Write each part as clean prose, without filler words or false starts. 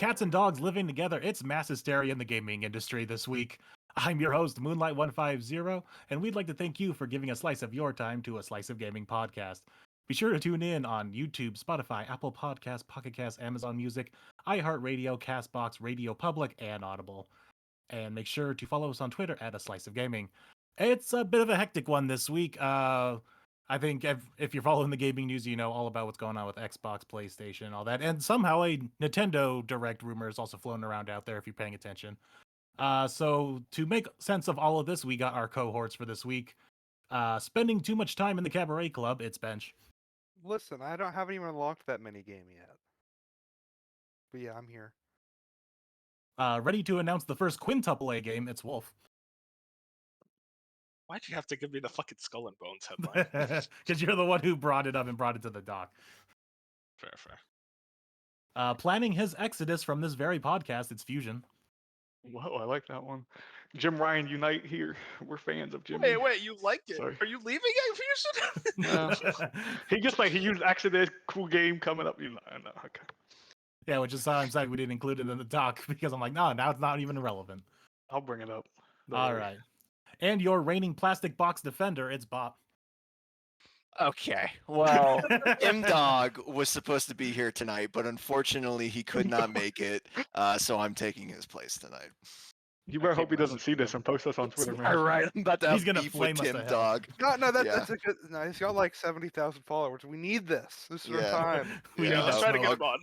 cats and dogs living together, it's mass hysteria in the gaming industry this week. I'm your host, Moonlight150, and we'd like to thank you for giving a slice of your time to a Slice of Gaming podcast. Be sure to tune in on YouTube, Spotify, Apple Podcasts, Pocket Casts, Amazon Music, iHeartRadio, CastBox, Radio Public, and Audible. And make sure to follow us on Twitter at A Slice of Gaming. It's a bit of a hectic one this week. I think if you're following the gaming news, you know all about what's going on with Xbox, PlayStation, all that. And somehow a Nintendo Direct rumor is also floating around out there if you're paying attention. So to make sense of all of this, we got our cohorts for this week. Spending too much time in the Cabaret Club, it's Bench. Listen, haven't even unlocked that mini game yet. But yeah, I'm here. Ready to announce the first quintuple A game, it's Wolf. Why'd you have to give me the fucking Skull and Bones headline? Because you're the one who brought it up and brought it to the doc. Fair. Planning his exodus from this very podcast, it's Fusion. Whoa, I like that one. Jim Ryan, unite here. We're fans of Jim. Wait, you like it? Sorry. Are you leaving it, Fusion? No. He used Exodus, cool game coming up. No, okay. Yeah, which is why I'm sad we didn't include it in the doc, because I'm like, no, now it's not even relevant. I'll bring it up. All right. And your reigning plastic box defender, it's Bop. Okay, well, M-Dog was supposed to be here tonight, but unfortunately he could not make it, so I'm taking his place tonight. You better hope he doesn't see this and post us on Twitter, man. All right, I'm about to have He's gonna beef flame with us to hell. M-Dog. That's a good. No, he's got like 70,000 followers. We need this. This is our time. Let's try to get him on.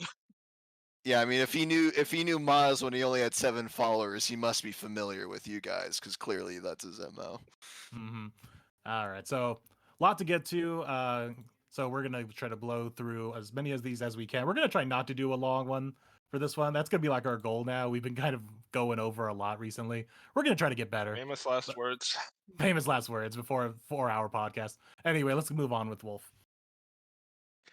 Yeah, I mean, if he knew Miles when he only had 7 followers, he must be familiar with you guys, because clearly that's his MO. Mm-hmm. All right, so a lot to get to. So we're gonna try to blow through as many of these as we can. We're gonna try not to do a long one for this one. That's gonna be like our goal now. We've been kind of going over a lot recently. We're gonna try to get better. Famous last words. Famous last words before a 4-hour podcast. Anyway, let's move on with Wolf.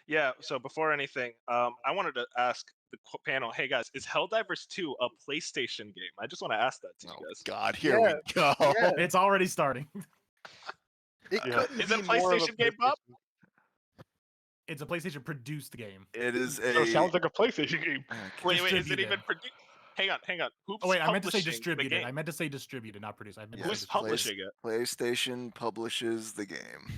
Yeah, so before anything, I wanted to ask the panel, hey guys, is Helldivers 2 a PlayStation game? I just want to ask that to you guys. God, here we go. Yeah. It's already starting. Is it a PlayStation game, Bob? It's a PlayStation produced game. It is So it sounds like a PlayStation game. Wait, is it even produced? Hang on. Who's I meant to say publishing the distributed. game? I meant to say distributed, not produced. I meant to say Who's distributed. publishing it? PlayStation publishes the game.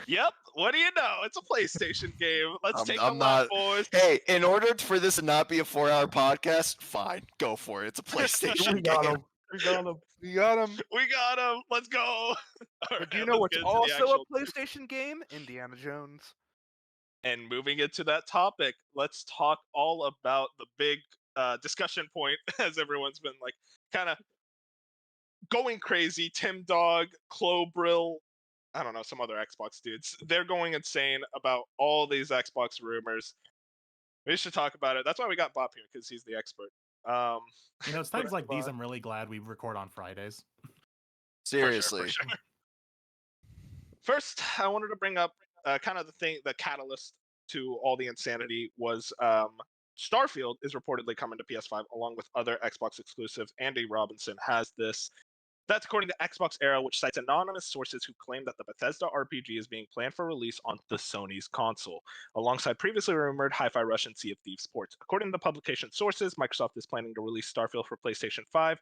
Yep. What do you know? It's a PlayStation game. Let's take I'm a lap, not- boys. Hey, in order for this to not be a 4-hour podcast, fine, go for it. It's a PlayStation game. We got him. We got him. We got him. Let's go. All But right, do you know let's what's get into the also actual- a PlayStation game? Indiana Jones. And moving into that topic, let's talk all about the big discussion point, as everyone's been like kind of going crazy. Tim Dog, Clobrill, I don't know, some other Xbox dudes. They're going insane about all these Xbox rumors. We should talk about it. That's why we got Bob here, because he's the expert. It's times like these I'm really glad we record on Fridays. Seriously. For sure. First, I wanted to bring up kind of the catalyst to all the insanity was Starfield is reportedly coming to PS5 along with other Xbox exclusive. Andy Robinson has this. That's according to Xbox Era, which cites anonymous sources who claim that the Bethesda RPG is being planned for release on the Sony's console, alongside previously rumored Hi-Fi Rush and Sea of Thieves ports. According to the publication sources, Microsoft is planning to release Starfield for PlayStation 5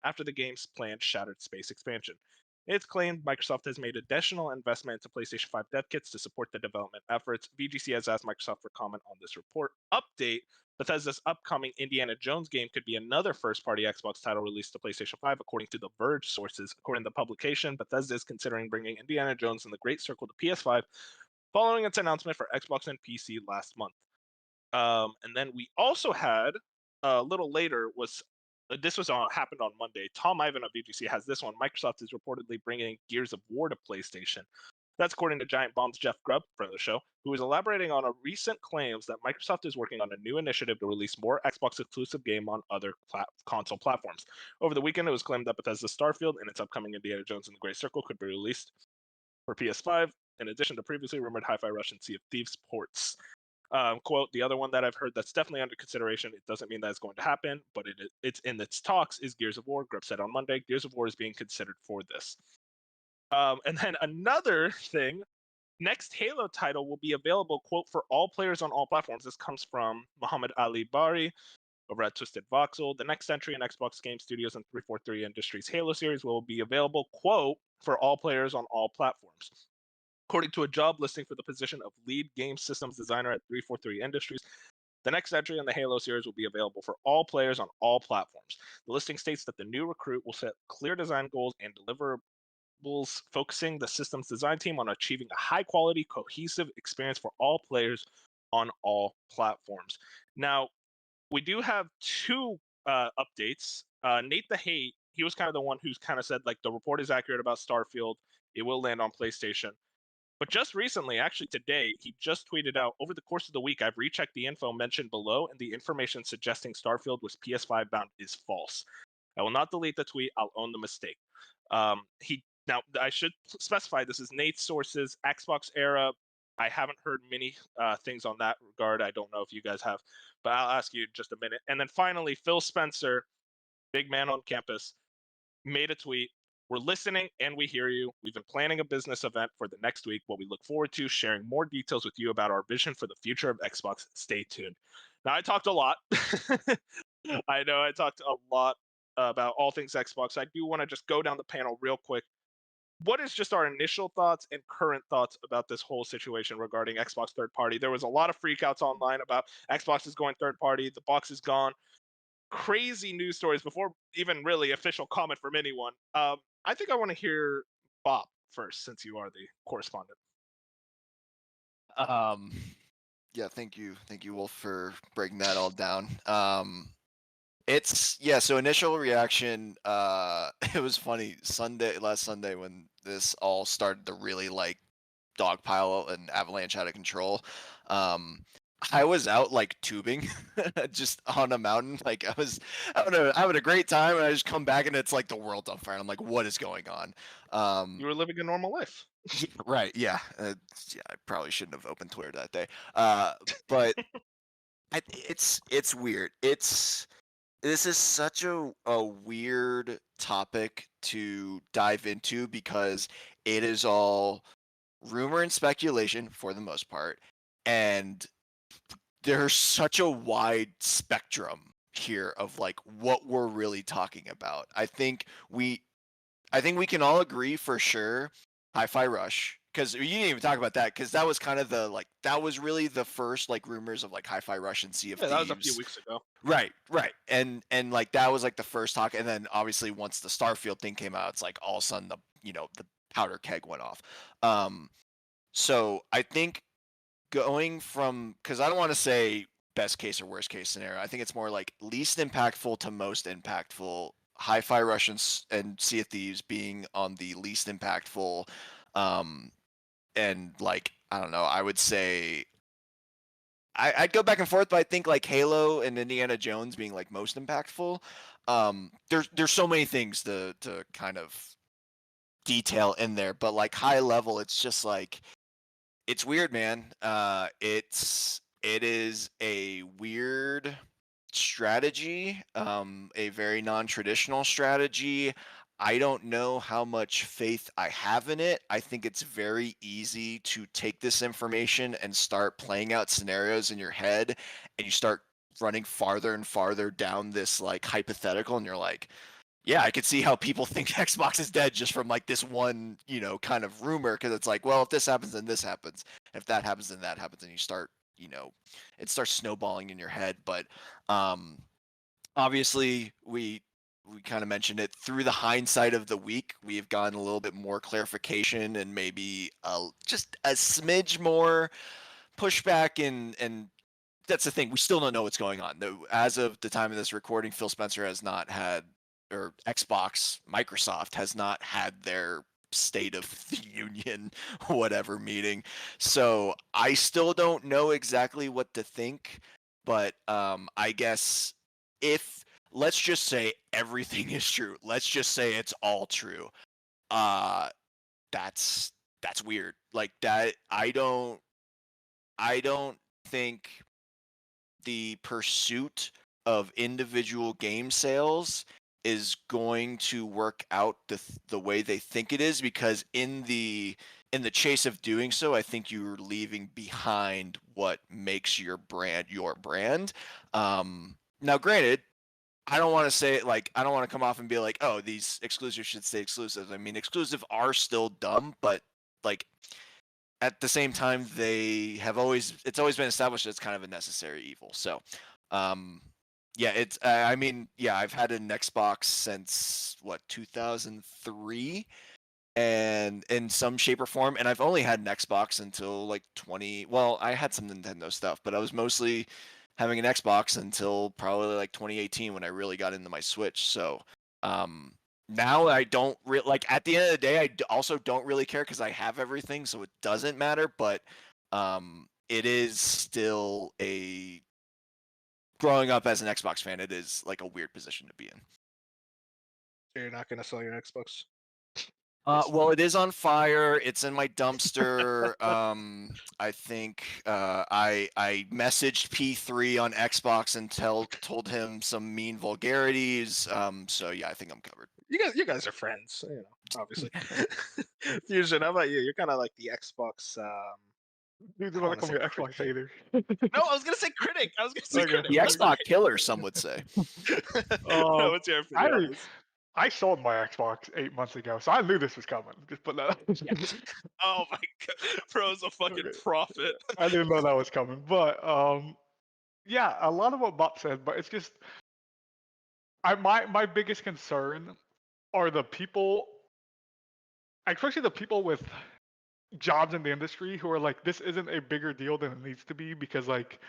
after the game's planned Shattered Space expansion. It's claimed Microsoft has made additional investment into PlayStation 5 dev kits to support the development efforts. VGC has asked Microsoft for comment on this report. Update: Bethesda's upcoming Indiana Jones game could be another first-party Xbox title released to PlayStation 5, according to The Verge sources. According to the publication, Bethesda is considering bringing Indiana Jones and the Great Circle to PS5 following its announcement for Xbox and PC last month. And then we also had, a little later, happened on Monday. Tom Ivan of VGC has this one. Microsoft is reportedly bringing Gears of War to PlayStation. That's according to Giant Bomb's Jeff Grubb, friend of the show, who is elaborating on a recent claims that Microsoft is working on a new initiative to release more Xbox exclusive game on other console platforms. Over the weekend, it was claimed that Bethesda's Starfield and its upcoming Indiana Jones and the Great Circle could be released for PS5, in addition to previously rumored Hi-Fi Rush and Sea of Thieves ports. Quote, the other one that I've heard that's definitely under consideration, it doesn't mean that it's going to happen, but it's in its talks, is Gears of War. Grubb said on Monday, Gears of War is being considered for this. And then another thing, next Halo title will be available, quote, for all players on all platforms. This comes from Muhammad Ali Bari, over at Twisted Voxel. The next entry in Xbox Game Studios and 343 Industries Halo series will be available, quote, for all players on all platforms. According to a job listing for the position of lead game systems designer at 343 Industries, the next entry in the Halo series will be available for all players on all platforms. The listing states that the new recruit will set clear design goals and deliverables, focusing the systems design team on achieving a high-quality, cohesive experience for all players on all platforms. Now, we do have two updates. Nate the Hate, he was kind of the one who's kind of said, like, the report is accurate about Starfield. It will land on PlayStation. But just recently, actually today, he just tweeted out, over the course of the week, I've rechecked the info mentioned below, and the information suggesting Starfield was PS5 bound is false. I will not delete the tweet. I'll own the mistake. Now, I should specify this is Nate's sources, Xbox era. I haven't heard many things on that regard. I don't know if you guys have, but I'll ask you in just a minute. And then finally, Phil Spencer, big man on campus, made a tweet. We're listening and we hear you. We've been planning a business event for the next week. What we look forward to sharing more details with you about our vision for the future of Xbox. Stay tuned. Now, I talked a lot. I know I talked a lot about all things Xbox. I do want to just go down the panel real quick. What is just our initial thoughts and current thoughts about this whole situation regarding Xbox third party? There was a lot of freakouts online about Xbox is going third party. The box is gone. Crazy news stories before even really official comment from anyone. I think I want to hear Bob first, since you are the correspondent. Yeah, thank you, Wolf, for breaking that all down. So initial reaction, it was funny last Sunday when this all started to really like dogpile and avalanche out of control. I was out like tubing just on a mountain. Like I was having a great time, and I just come back and it's like the world's on fire. I'm like, what is going on? You were living a normal life. Right, yeah. I probably shouldn't have opened Twitter that day. But it's weird. This is such a weird topic to dive into because it is all rumor and speculation for the most part, and there's such a wide spectrum here of like what we're really talking about. I think we can all agree for sure. Hi-Fi Rush, because you didn't even talk about that, because that was kind of that was really the first like rumors of like Hi-Fi Rush and Sea of Thieves. That was a few weeks ago. Right, and like that was like the first talk, and then obviously once the Starfield thing came out, it's like all of a sudden the powder keg went off. So I think going from, because I don't want to say best case or worst case scenario, I think it's more like least impactful to most impactful. Hi-Fi Rush and Sea of Thieves being on the least impactful, and like I don't know, I would say I'd go back and forth, but I think like Halo and Indiana Jones being like most impactful. There's so many things to kind of detail in there, but like high level, it's just like it's weird, man. It is a weird strategy, a very non-traditional strategy. I don't know how much faith I have in it. I think it's very easy to take this information and start playing out scenarios in your head, and you start running farther and farther down this like hypothetical, and you're like, yeah, I could see how people think Xbox is dead just from like this one, kind of rumor, because it's like, well, if this happens, then this happens. If that happens, then that happens, and you start, it starts snowballing in your head. But obviously, we kind of mentioned it through the hindsight of the week. We have gotten a little bit more clarification and maybe just a smidge more pushback, and that's the thing. We still don't know what's going on. As of the time of this recording, Phil Spencer has not had, or Microsoft has not had their State of the Union whatever meeting. So I still don't know exactly what to think, but I guess if, let's just say everything is true, let's just say it's all true, that's weird. Like that, I don't think the pursuit of individual game sales is going to work out the way they think it is, because in the chase of doing so, I think you're leaving behind what makes your brand your brand. Now, granted, I don't want to say I don't want to come off and be like, oh, these exclusives should stay exclusive. I mean, exclusive are still dumb, but like at the same time, it's always been established that it's kind of a necessary evil. So, yeah, I've had an Xbox since 2003, and in some shape or form, and I've only had an Xbox until like 20. Well, I had some Nintendo stuff, but I was mostly having an Xbox until probably like 2018 when I really got into my Switch. So, now I don't like at the end of the day, also don't really care because I have everything, so it doesn't matter. But it is still growing up as an Xbox fan, it is like a weird position to be in. You're not gonna sell your Xbox. Well, it is on fire. It's in my dumpster. I think I messaged P3 on Xbox and told him some mean vulgarities. So yeah, I think I'm covered. You guys are friends, obviously. Fusion, how about you? You're kind of like the Xbox. Dude, I don't wanna call say me an Xbox critic. hater. No, I was gonna say critic. Okay. Critic. The Xbox killer, some would say. What's your opinion on this? I sold my Xbox 8 months ago, so I knew this was coming. Just put that. Oh my god, bro's a fucking Okay. prophet. I didn't know that was coming, but yeah, a lot of what Bob said, but it's just my biggest concern are the people, especially the people with jobs in the industry who are like, this isn't a bigger deal than it needs to be because like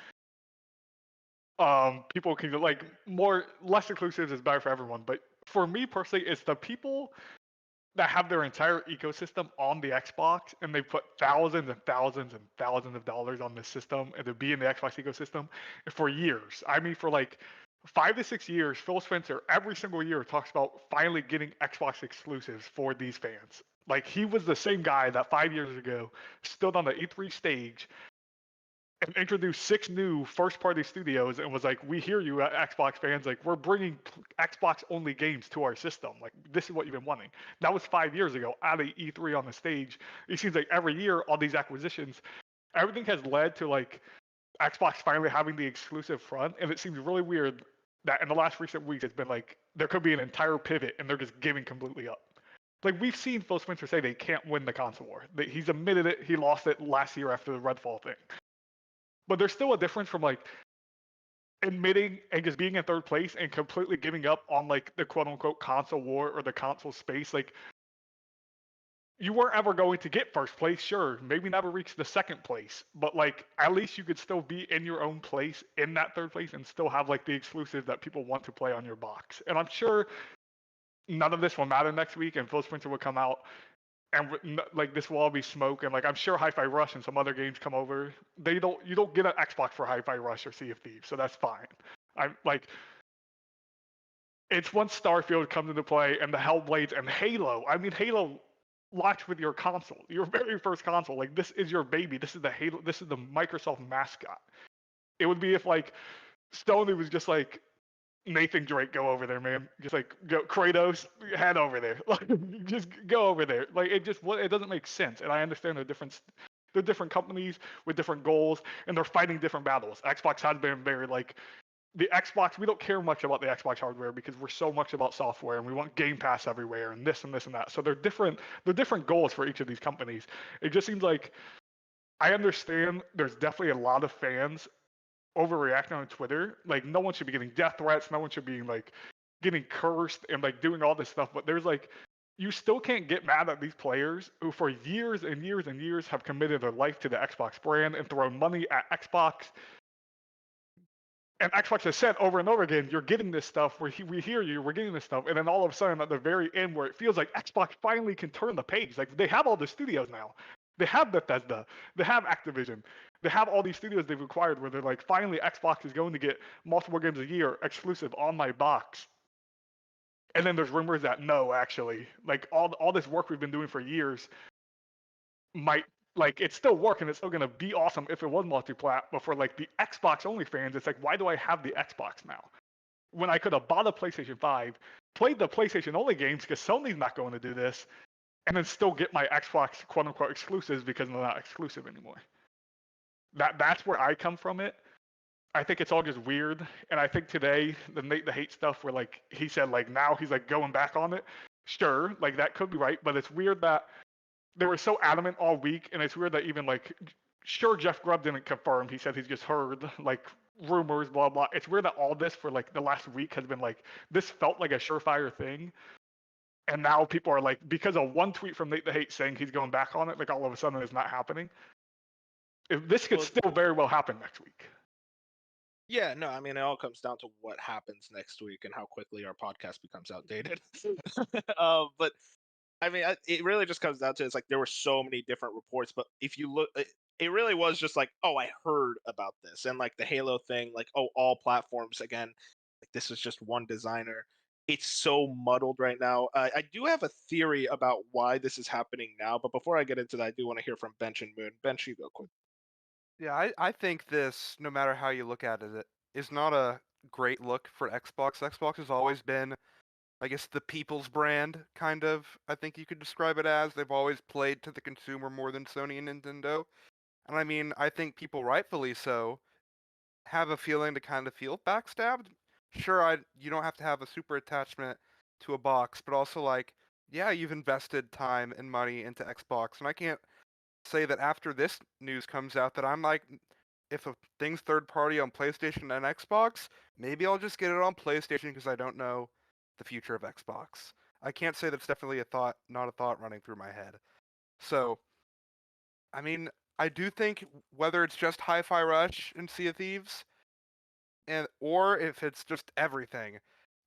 people can like less exclusives is better for everyone. But for me personally, it's the people that have their entire ecosystem on the Xbox and they put thousands and thousands and thousands of dollars on this system and to be in the Xbox ecosystem for years. I mean, for like 5 to 6 years, Phil Spencer every single year talks about finally getting Xbox exclusives for these fans. Like he was the same guy that 5 years ago stood on the E3 stage and introduced 6 new first-party studios and was like, "We hear you, Xbox fans. Like, we're bringing Xbox-only games to our system. Like, this is what you've been wanting." That was 5 years ago at a E3 on the stage. It seems like every year, all these acquisitions, everything has led to like Xbox finally having the exclusive front, and it seems really weird that in the last recent weeks, it's been like there could be an entire pivot, and they're just giving completely up. Like we've seen Phil Spencer say they can't win the console war. He's admitted it. He lost it last year after the Redfall thing. But there's still a difference from like admitting and just being in third place and completely giving up on like the quote unquote console war or the console space. Like you weren't ever going to get first place, sure, maybe never reach the second place, but like at least you could still be in your own place in that third place and still have like the exclusive that people want to play on your box. And I'm sure none of this will matter next week and Phil Spencer will come out and like this will all be smoke, and like I'm sure Hi-Fi Rush and some other games come over. You don't get an Xbox for Hi-Fi Rush or Sea of Thieves, so that's fine. I'm like, it's once Starfield comes into play and the Hellblades and Halo. I mean, Halo launched with your console, your very first console. Like this is your baby. This is the Halo. This is the Microsoft mascot. It would be if like Sony was just like, Nathan Drake, go over there, man. Just like go, Kratos, head over there. Like, just go over there. Like it doesn't make sense. And I understand they're different companies with different goals, and they're fighting different battles. Xbox has been very like the Xbox. We don't care much about the Xbox hardware because we're so much about software, and we want Game Pass everywhere, and this and this and that. So they're different. They're different goals for each of these companies. It just seems like I understand. There's definitely a lot of fans overreacting on Twitter. Like no one should be getting death threats. No one should be like getting cursed and like doing all this stuff. But there's like, you still can't get mad at these players who for years and years and years have committed their life to the Xbox brand and thrown money at Xbox. And Xbox has said over and over again, you're getting this stuff, we hear you, we're getting this stuff. And then all of a sudden at the very end where it feels like Xbox finally can turn the page. Like they have all the studios now. They have Bethesda, they have Activision, they have all these studios they've acquired where they're like, finally Xbox is going to get multiple games a year exclusive on my box. And then there's rumors that no, actually, like all this work we've been doing for years might, like it's still working, it's still gonna be awesome if it was multi-plat, but for like the Xbox only fans, it's like, why do I have the Xbox now? When I could have bought a PlayStation 5, played the PlayStation only games because Sony's not going to do this, and then still get my Xbox quote unquote exclusives because they're not exclusive anymore. That's where I come from it. I think it's all just weird. And I think today the Nate the Hate stuff, where like he said like now he's like going back on it. Sure, like that could be right, but it's weird that they were so adamant all week, and it's weird that even like sure Jeff Grubb didn't confirm. He said he's just heard like rumors, blah blah. It's weird that all this for like the last week has been like this felt like a surefire thing. And now people are like, because of one tweet from Nate the Hate saying he's going back on it, like all of a sudden it's not happening. This could still very well happen next week. Yeah, no, I mean, it all comes down to what happens next week and how quickly our podcast becomes outdated. But I mean, it really just comes down to it's like there were so many different reports, but if you look, it really was just like, oh, I heard about this, and like the Halo thing, like, oh, all platforms again, like this is just one designer. It's so muddled right now. I do have a theory about why this is happening now, but before I get into that, I do want to hear from Bench and Moon. Bench, you go quick. Yeah, I think this, no matter how you look at it, is not a great look for Xbox. Xbox has always been, I guess, the people's brand, kind of, I think you could describe it as. They've always played to the consumer more than Sony and Nintendo. And I mean, I think people rightfully so have a feeling to kind of feel backstabbed. Sure, you don't have to have a super attachment to a box, but also like, yeah, you've invested time and money into Xbox, and I can't say that after this news comes out that I'm like, if a thing's third party on PlayStation and Xbox, maybe I'll just get it on PlayStation because I don't know the future of Xbox. I can't say that's definitely a thought, not a thought running through my head. So, I mean, I do think whether it's just Hi-Fi Rush and Sea of Thieves, or if it's just everything,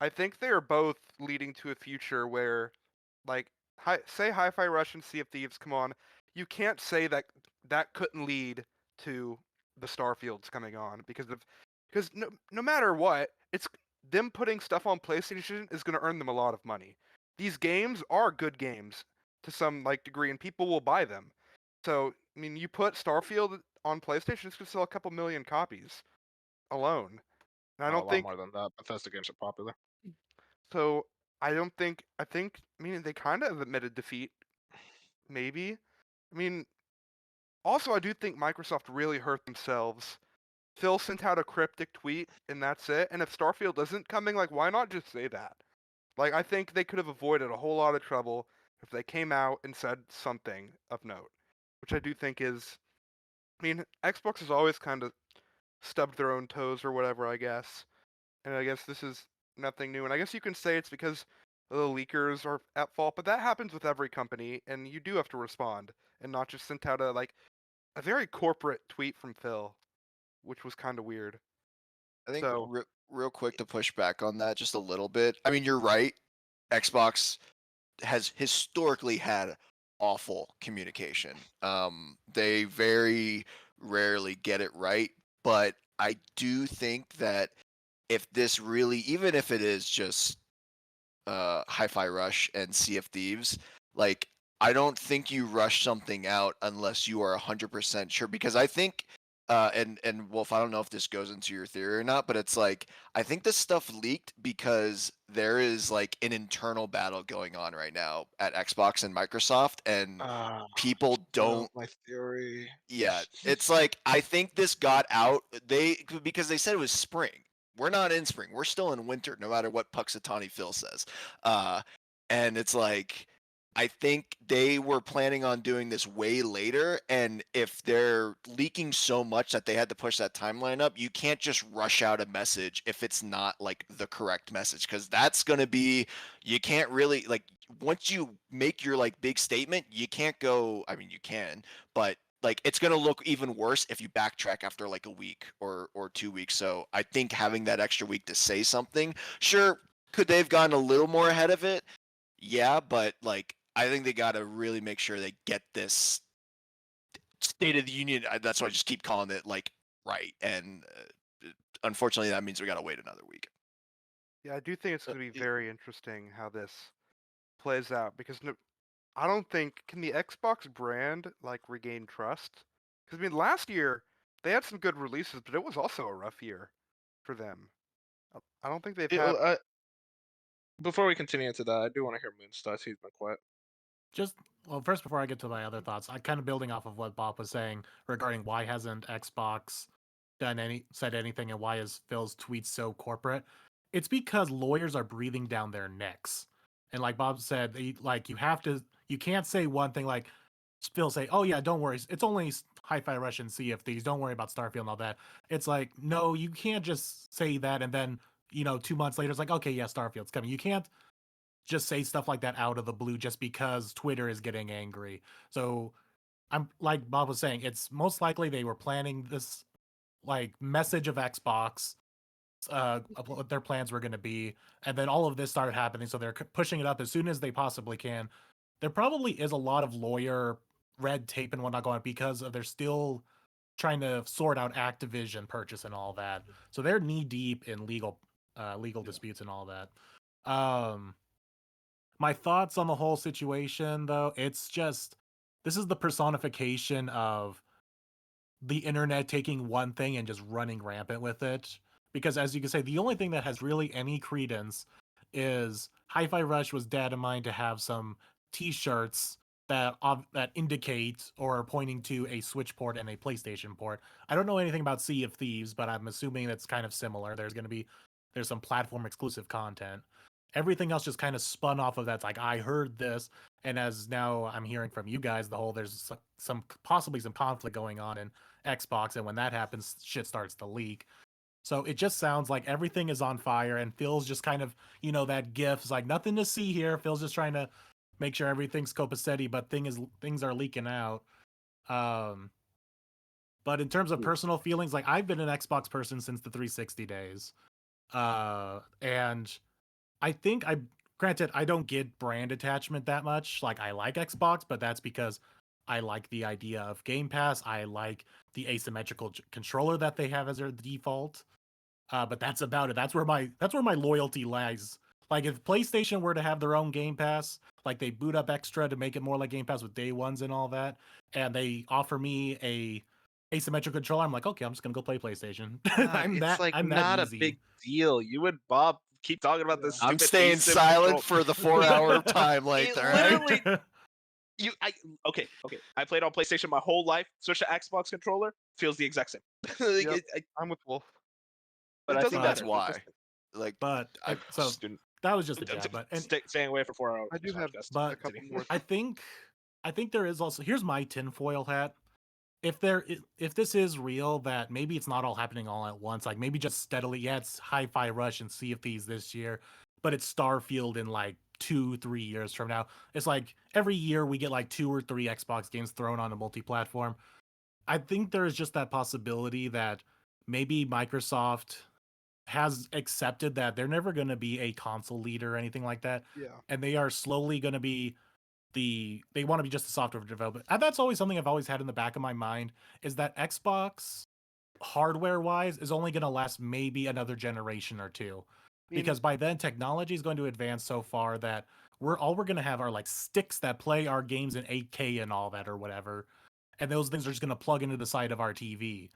I think they are both leading to a future where, like, say Hi-Fi Rush and Sea of Thieves come on, you can't say that that couldn't lead to the Starfields coming on because no matter what, it's them putting stuff on PlayStation is going to earn them a lot of money. These games are good games to some like degree, and people will buy them. So I mean, you put Starfield on PlayStation, it's going to sell a couple million copies alone. And I A don't lot think more than that. Bethesda games are popular. so. I think. I mean, they kind of admitted defeat. Maybe. I mean, also, I do think Microsoft really hurt themselves. Phil sent out a cryptic tweet, and that's it. And if Starfield isn't coming, like, why not just say that? Like, I think they could have avoided a whole lot of trouble if they came out and said something of note, which I do think is. I mean, Xbox has always kind of stubbed their own toes or whatever, I guess. And I guess this is nothing new. And I guess you can say it's because the leakers are at fault, but that happens with every company, and you do have to respond and not just sent out a very corporate tweet from Phil, which was kind of weird. I think So real quick to push back on that just a little bit. I mean, you're right. Xbox has historically had awful communication. They very rarely get it right, but I do think that if this really, even if it is just Hi-Fi Rush and Sea of Thieves, like I don't think you rush something out unless you are 100% sure. Because I think, and Wolf, I don't know if this goes into your theory or not, but it's like I think this stuff leaked because there is like an internal battle going on right now at Xbox and Microsoft, and people don't. My theory. Yeah, it's like I think this got out because they said it was spring. We're not in spring. We're still in winter, no matter what Puxatawny Phil says. And it's like I think they were planning on doing this way later, and if they're leaking so much that they had to push that timeline up, you can't just rush out a message if it's not like the correct message, because that's gonna be you can't really like once you make your like big statement, you can't go. I mean, you can, but like it's gonna look even worse if you backtrack after like a week or 2 weeks. So I think having that extra week to say something, sure, could they have gotten a little more ahead of it? Yeah, but like I think they gotta really make sure they get this State of the Union. That's why I just keep calling it like right. And unfortunately, that means we gotta wait another week. yeah, I do think it's going to be very interesting how this plays out because I don't think can the Xbox brand like regain trust? Because I mean, last year they had some good releases, but it was also a rough year for them. I don't think they've had. Before we continue into that, I do want to hear Moon's thoughts. He's been quiet. Well, first, before I get to my other thoughts, I'm kind of building off of what Bob was saying regarding why hasn't Xbox said anything, and why is Phil's tweets so corporate? It's because lawyers are breathing down their necks. And like Bob said, you can't say one thing like Phil say, "Oh yeah, don't worry, it's only Hi-Fi Rush and Sea of Thieves. Don't worry about Starfield and all that." It's like, no, you can't just say that and then 2 months later it's like, okay, yeah, Starfield's coming. You can't just say stuff like that out of the blue just because Twitter is getting angry. So I'm like Bob was saying, it's most likely they were planning this like message of Xbox, of what their plans were going to be, and then all of this started happening, so they're pushing it up as soon as they possibly can. There probably is a lot of lawyer red tape and whatnot going on because they're still trying to sort out Activision purchase and all that, so they're knee deep in legal disputes and all that. My thoughts on the whole situation, though, it's just this is the personification of the internet taking one thing and just running rampant with it. Because as you can say, the only thing that has really any credence is Hi-Fi Rush was data mined to have some T-shirts that indicate or are pointing to a Switch port and a PlayStation port. I don't know anything about Sea of Thieves, but I'm assuming that's kind of similar. There's some platform exclusive content. Everything else just kind of spun off of that. It's like, I heard this, and as now I'm hearing from you guys, there's some possibly some conflict going on in Xbox, and when that happens, shit starts to leak. So it just sounds like everything is on fire, and Phil's just kind of, that gif is like, nothing to see here. Phil's just trying to make sure everything's copacetic, but things are leaking out. But in terms of personal feelings, like I've been an Xbox person since the 360 days, and granted, I don't get brand attachment that much. Like I like Xbox, but that's because I like the idea of Game Pass. I like the asymmetrical controller that they have as their default. But that's about it. That's where my loyalty lies. Like if PlayStation were to have their own Game Pass, like they boot up extra to make it more like Game Pass with day ones and all that, and they offer me a asymmetrical controller, I'm like, okay, I'm just gonna go play PlayStation. I'm that not easy. a big deal. You and Bob keep talking about this. I'm stupid staying asymmetrical- silent for the 4-hour time length. It All right? literally- Okay. I played on PlayStation my whole life. Switch to Xbox controller, feels the exact same. Yep. I'm with Wolf. But I it think doesn't that's matter. why. Like, But so Student- that was just a jab. But staying away for 4 hours. I do have But a couple more. I think there is also, here's my tinfoil hat. If this is real, that maybe it's not all happening all at once. Like maybe just steadily, yeah, it's Hi-Fi Rush and Sea of Thieves this year, but it's Starfield in like 2-3 years from now. It's like every year we get like 2 or 3 Xbox games thrown on a multi-platform. I think there is just that possibility that maybe Microsoft has accepted that they're never going to be a console leader or anything like that. Yeah. And they are slowly going to be they want to be just a software developer. And that's always something I've always had in the back of my mind, is that Xbox hardware wise is only going to last maybe another generation or two. Because by then technology is going to advance so far that we're going to have are like sticks that play our games in 8K and all that or whatever. And those things are just going to plug into the side of our TV.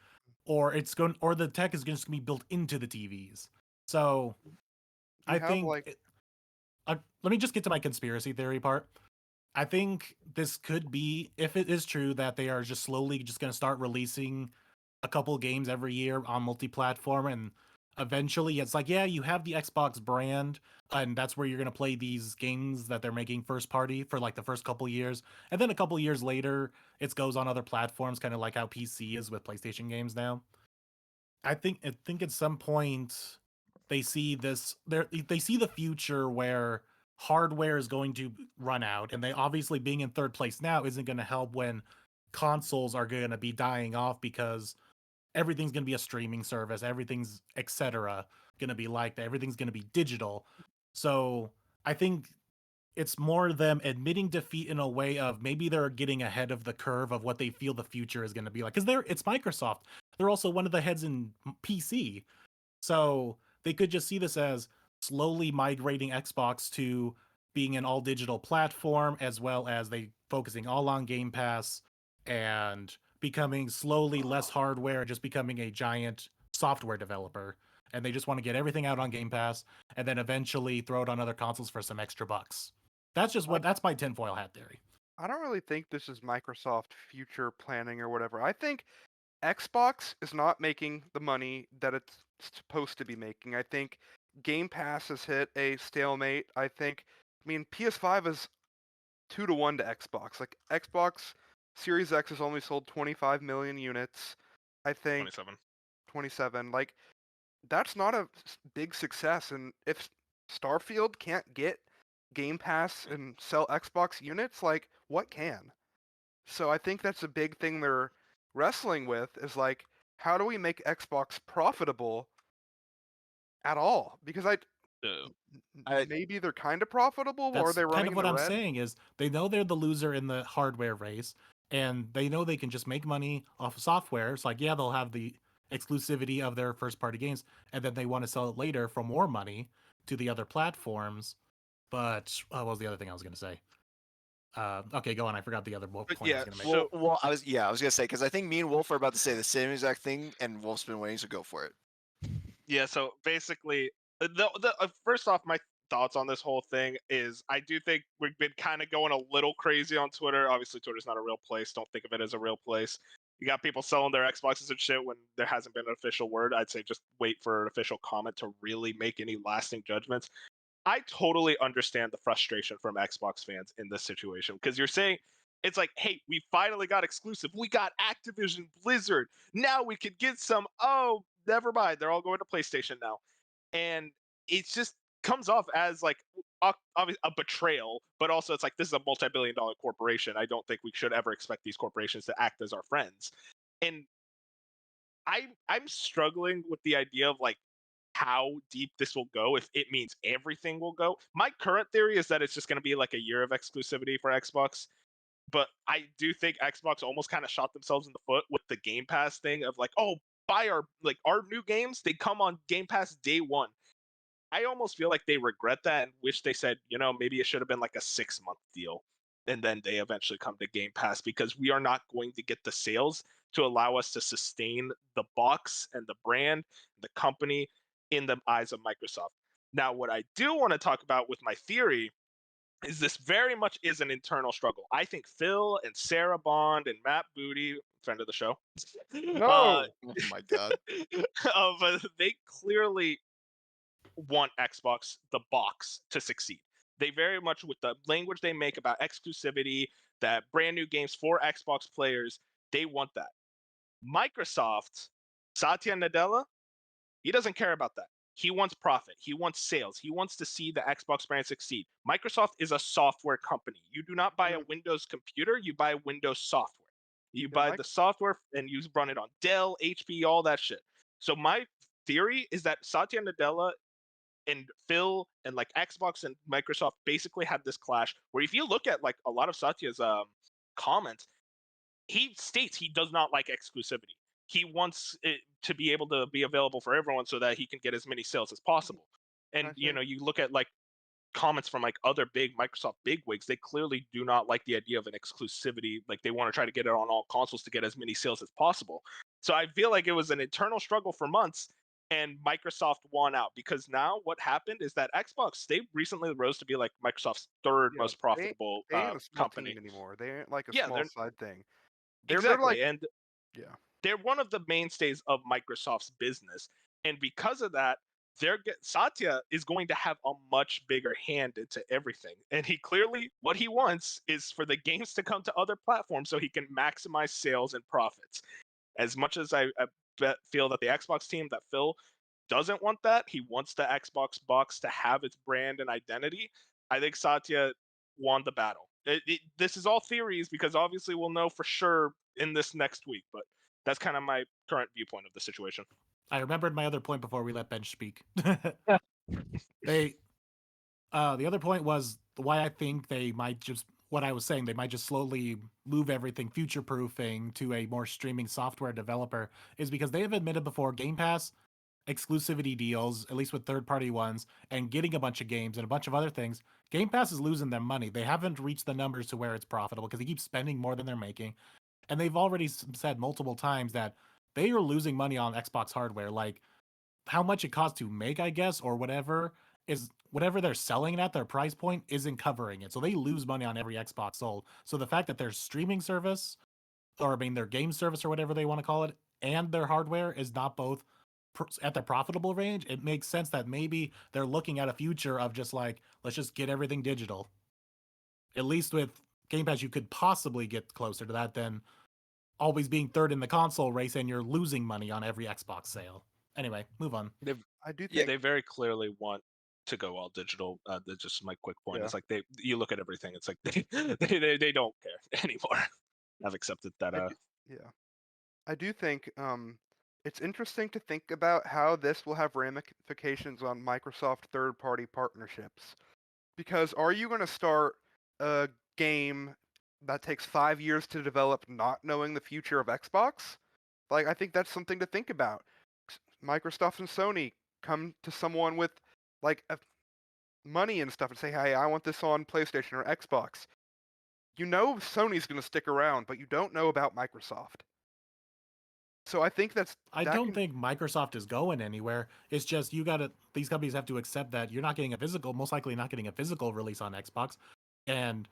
Or the tech is just going to be built into the TVs. So I think let me just get to my conspiracy theory part. I think this could be, if it is true that they are just slowly just going to start releasing a couple games every year on multi-platform, and eventually it's like, yeah, you have the Xbox brand, and that's where you're going to play these games that they're making first party for like the first couple years, and then a couple years later it goes on other platforms, kind of like how PC is with PlayStation games now. I think at some point they see they see the future where hardware is going to run out, and they obviously, being in third place now isn't going to help when consoles are going to be dying off, because everything's going to be a streaming service, everything's etc. going to be like that, everything's going to be digital. So I think it's more them admitting defeat in a way of maybe they're getting ahead of the curve of what they feel the future is going to be like, because it's Microsoft. They're also one of the heads in PC, so they could just see this as slowly migrating Xbox to being an all digital platform, as well as they focusing all on Game Pass and becoming slowly less hardware, just becoming a giant software developer. And they just want to get everything out on Game Pass and then eventually throw it on other consoles for some extra bucks. That's my tinfoil hat theory. I don't really think this is Microsoft future planning or whatever. I think Xbox is not making the money that it's supposed to be making. I think Game Pass has hit a stalemate. I mean, PS5 is 2-1 to Xbox. Like Xbox Series X has only sold 25 million units. I think 27. 27. Like that's not a big success. And if Starfield can't get Game Pass and sell Xbox units, like what can? So I think that's a big thing they're wrestling with is like, how do we make Xbox profitable at all? Because maybe they're kind of profitable, or That's they're kind running of in what the I'm red. saying is they know they're the loser in the hardware race, and they know they can just make money off of software. It's like, yeah, they'll have the exclusivity of their first party games, and then they want to sell it later for more money to the other platforms. But what was the other thing I was going to say? Okay, go on. I forgot the other point I was going to make. Well, I was gonna say because I think me and Wolf are about to say the same exact thing, and Wolf's been waiting, so go for it. Yeah, so basically, first off, my thoughts on this whole thing is I do think we've been kind of going a little crazy on Twitter. Obviously, Twitter's not a real place. Don't think of it as a real place. You got people selling their Xboxes and shit when there hasn't been an official word. I'd say just wait for an official comment to really make any lasting judgments. I totally understand the frustration from Xbox fans in this situation because you're saying it's like, hey, we finally got exclusive. We got Activision Blizzard. Now we could get some. Oh, never mind. They're all going to PlayStation now. And it just comes off as like obviously a betrayal, but also it's like this is a multi-billion-dollar corporation. I don't think we should ever expect these corporations to act as our friends. And I'm struggling with the idea of like how deep this will go if it means everything will go. My current theory is that it's just going to be like a year of exclusivity for Xbox, but I do think Xbox almost kind of shot themselves in the foot with the Game Pass thing of like, oh, buy our new games, they come on Game Pass day 1. I almost feel like they regret that and wish they said, maybe it should have been like a 6-month deal. And then they eventually come to Game Pass because we are not going to get the sales to allow us to sustain the box and the brand, the company in the eyes of Microsoft. Now, what I do want to talk about with my theory is this very much is an internal struggle. I think Phil and Sarah Bond and Matt Booty, friend of the show, No. Oh my god. they clearly want Xbox, the box, to succeed. They very much, with the language they make about exclusivity, that brand new games for Xbox players, they want that. Microsoft, Satya Nadella, he doesn't care about that. He wants profit. He wants sales. He wants to see the Xbox brand succeed. Microsoft is a software company. You do not buy a Windows computer, you buy Windows software. You buy the software and you run it on Dell, HP, all that shit. So my theory is that Satya Nadella and Phil and like Xbox and Microsoft basically had this clash where if you look at like a lot of Satya's comments, he states he does not like exclusivity. He wants it to be able to be available for everyone so that he can get as many sales as possible. And you look at like comments from like other big Microsoft bigwigs, they clearly do not like the idea of an exclusivity. Like they want to try to get it on all consoles to get as many sales as possible. So I feel like it was an internal struggle for months and Microsoft won out because now what happened is that Xbox, they recently rose to be like Microsoft's third most profitable they ain't a small company team anymore. They ain't like a Yeah, small they're side thing. exactly. And yeah. they're one of the mainstays of Microsoft's business. And because of that, Satya is going to have a much bigger hand into everything. And he clearly, what he wants is for the games to come to other platforms so he can maximize sales and profits. As much as I feel that the Xbox team, that Phil doesn't want that, he wants the Xbox box to have its brand and identity. I think Satya won the battle. This is all theories because obviously we'll know for sure in this next week, but that's kind of my current viewpoint of the situation. I remembered my other point before we let Bench speak. The other point was why I think they might just, what I was saying, they might just slowly move everything future proofing to a more streaming software developer is because they have admitted before Game Pass exclusivity deals, at least with third party ones, and getting a bunch of games and a bunch of other things. Game Pass is losing them money. They haven't reached the numbers to where it's profitable because they keep spending more than they're making. And they've already said multiple times that they are losing money on Xbox hardware. Like how much it costs to make, I guess, or whatever is whatever they're selling at their price point isn't covering it. So they lose money on every Xbox sold. So the fact that their streaming service, or I mean their game service or whatever they want to call it, and their hardware is not both at the profitable range, it makes sense that maybe they're looking at a future of just like, let's just get everything digital. At least with Game Pass, you could possibly get closer to that than always being third in the console race and you're losing money on every Xbox sale. Anyway, move on. I do Yeah, think they very clearly want to go all digital. That's just my quick point. Yeah. It's like you look at everything. It's like they don't care anymore. I've accepted that. yeah. I do think it's interesting to think about how this will have ramifications on Microsoft third-party partnerships. Because are you going to start a game that takes 5 years to develop not knowing the future of Xbox? Like, I think that's something to think about. Microsoft and Sony come to someone with like money and stuff and say, "Hey, I want this on PlayStation or Xbox." You know Sony's going to stick around, but you don't know about Microsoft. So I think I don't think Microsoft is going anywhere. It's just these companies have to accept that you're not getting most likely not getting a physical release on Xbox. And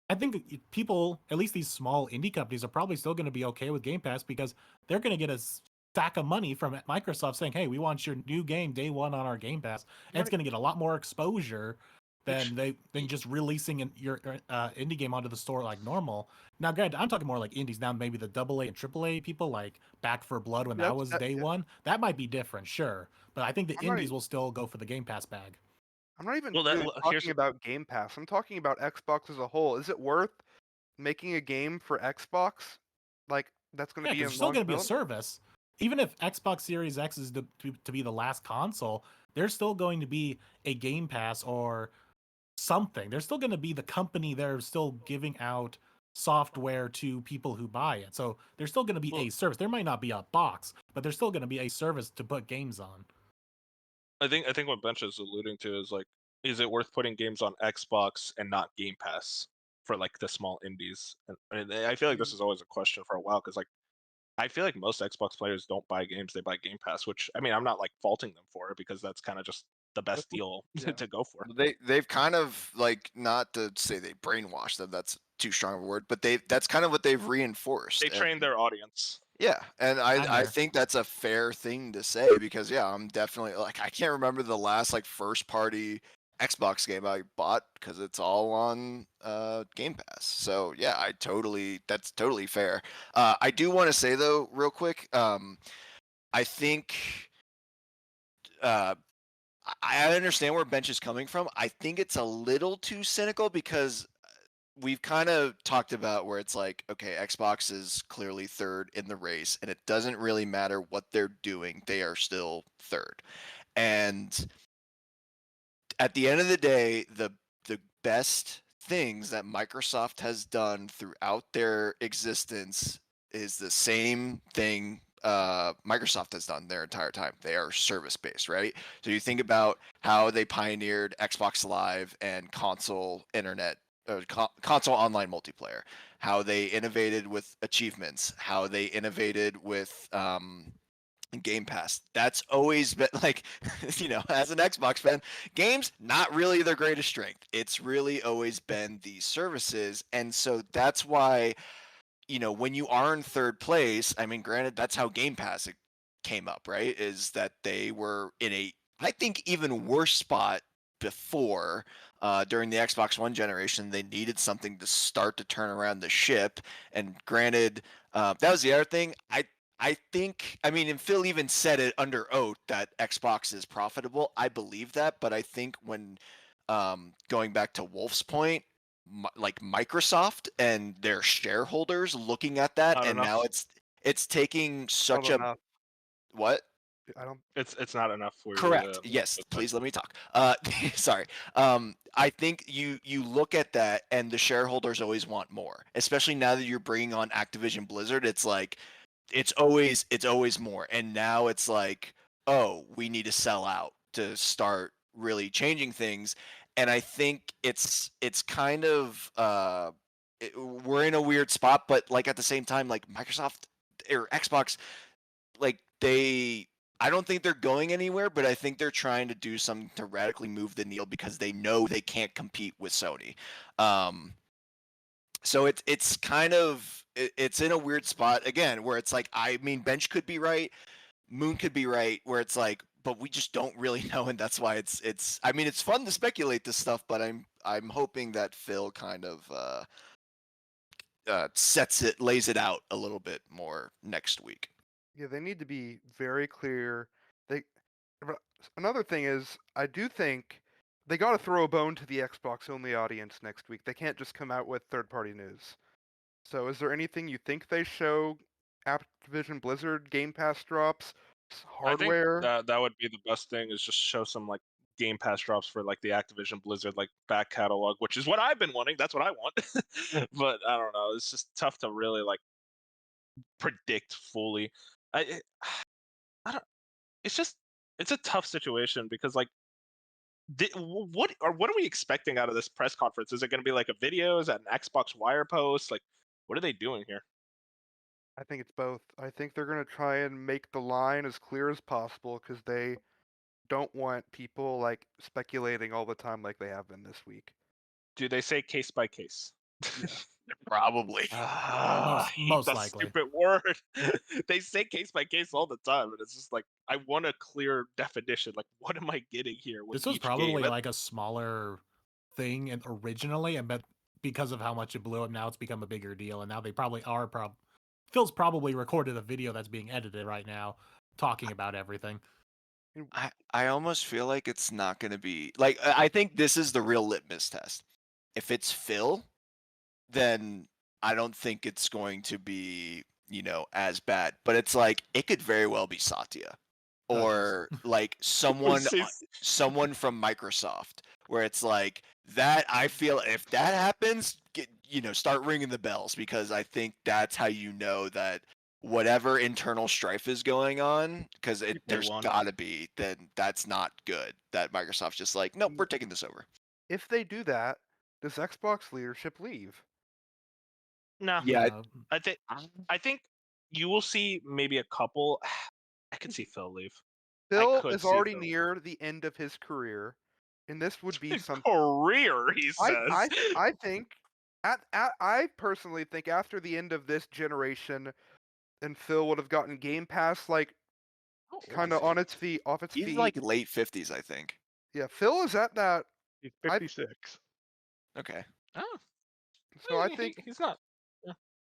I think people, at least these small indie companies, are probably still going to be okay with Game Pass because they're going to get a stack of money from Microsoft saying, hey, we want your new game day one on our Game Pass. And it's going to get a lot more exposure than just releasing your indie game onto the store like normal. Now, granted, I'm talking more like indies now. Maybe the AA and AAA people, like Back for Blood when that was day one, that might be different, sure. But I think the indies will still go for the Game Pass bag. I'm not even Well, talking about Game Pass. I'm talking about Xbox as a whole. Is it worth making a game for Xbox? Like that's going to be it's still going to be a service. Even if Xbox Series X is to be the last console, there's still going to be a Game Pass or something. There's still going to be the company there still giving out software to people who buy it. So there's still going to be a service. There might not be a box, but there's still going to be a service to put games on. I think what Bench is alluding to is like, is it worth putting games on Xbox and not Game Pass for like the small indies? And I feel like this is always a question for a while because like I feel like most Xbox players don't buy games; they buy Game Pass. Which I mean, I'm not like faulting them for it because that's kind of just the best deal to go for. They've kind of like, not to say they brainwashed them, that's too strong of a word, but that's kind of what they've reinforced. They trained their audience. Yeah, and I think that's a fair thing to say because I'm definitely like, I can't remember the last like first party Xbox game I bought because it's all on Game Pass. So yeah, that's totally fair. I do want to say though, real quick, I think I understand where Bench is coming from. I think it's a little too cynical because we've kind of talked about where it's like, okay, Xbox is clearly third in the race, and it doesn't really matter what they're doing, they are still third. And at the end of the day, the best things that Microsoft has done throughout their existence is the same thing Microsoft has done their entire time. They are service based, right? So you think about how they pioneered Xbox Live and console internet, console online multiplayer, how they innovated with achievements, how they innovated with Game Pass. That's always been like, as an Xbox fan, games not really their greatest strength. It's really always been these services, and so that's why, when you are in third place, I mean, granted, that's how Game Pass came up, right? Is that they were in a, I think, even worse spot before, during the Xbox One generation. They needed something to start to turn around the ship, and granted, that was the other thing. I think, I mean, and Phil even said it under oath that Xbox is profitable. I believe that, but I think when going back to Wolf's point, like Microsoft and their shareholders looking at that, Not and enough. now it's taking such enough. What? I don't. It's not enough for Correct. you. Yes. Please let me talk. Sorry. I think you look at that, and the shareholders always want more, especially now that you're bringing on Activision Blizzard. It's like it's always more, and now it's like, oh, we need to sell out to start really changing things. And I think it's kind of we're in a weird spot, but like at the same time, like Microsoft or Xbox, like I don't think they're going anywhere, but I think they're trying to do something to radically move the needle because they know they can't compete with Sony. So it's kind of it's in a weird spot again where it's like, I mean, Bench could be right, Moon could be right, where it's like, but we just don't really know, and that's why it's. I mean, it's fun to speculate this stuff, but I'm hoping that Phil kind of lays it out a little bit more next week. Yeah, they need to be very clear. They another thing is, I do think they got to throw a bone to the Xbox only audience next week. They can't just come out with third-party news. So, is there anything you think they show? Activision Blizzard Game Pass drops, I think hardware. that would be the best thing, is just show some like Game Pass drops for like the Activision Blizzard like back catalog, which is what I've been wanting. That's what I want. But I don't know. It's just tough to really like predict fully. I I don't. It's a tough situation because like what are we expecting out of this press conference? Is it going to be like a video? Is that an Xbox Wire post? Like, what are they doing here? I think it's both. I think they're going to try and make the line as clear as possible because they don't want people like speculating all the time like they have been this week. Do they say case by case? Yeah. Probably. I hate most the likely. stupid word. They say case by case all the time, and it's just like, I want a clear definition. Like, what am I getting here with This was each probably game? like a smaller thing and originally, and but because of how much it blew up, now it's become a bigger deal, and now they probably are Phil's probably recorded a video that's being edited right now talking about everything. I almost feel like it's not going to be like, I think this is the real litmus test. If it's Phil, then I don't think it's going to be, as bad. But it's like, it could very well be Satya or like someone from Microsoft, where it's like that. I feel if that happens, start ringing the bells, because I think that's how you know that whatever internal strife is going on, because there's got to be, then that's not good. That Microsoft's just like, nope, we're taking this over. If they do that, does Xbox leadership leave? No. Yeah, I think you will see maybe a couple. I could see Phil leave. Phil could is see already Phil. near the end of his career, and this would be His something. career, he says. I think I personally think after the end of this generation, and Phil would have gotten Game Pass like kind of on its feet, off its he's feet. like late 50s, I think. Yeah, Phil is at that. He's 56. Okay. Oh. So I think he's not.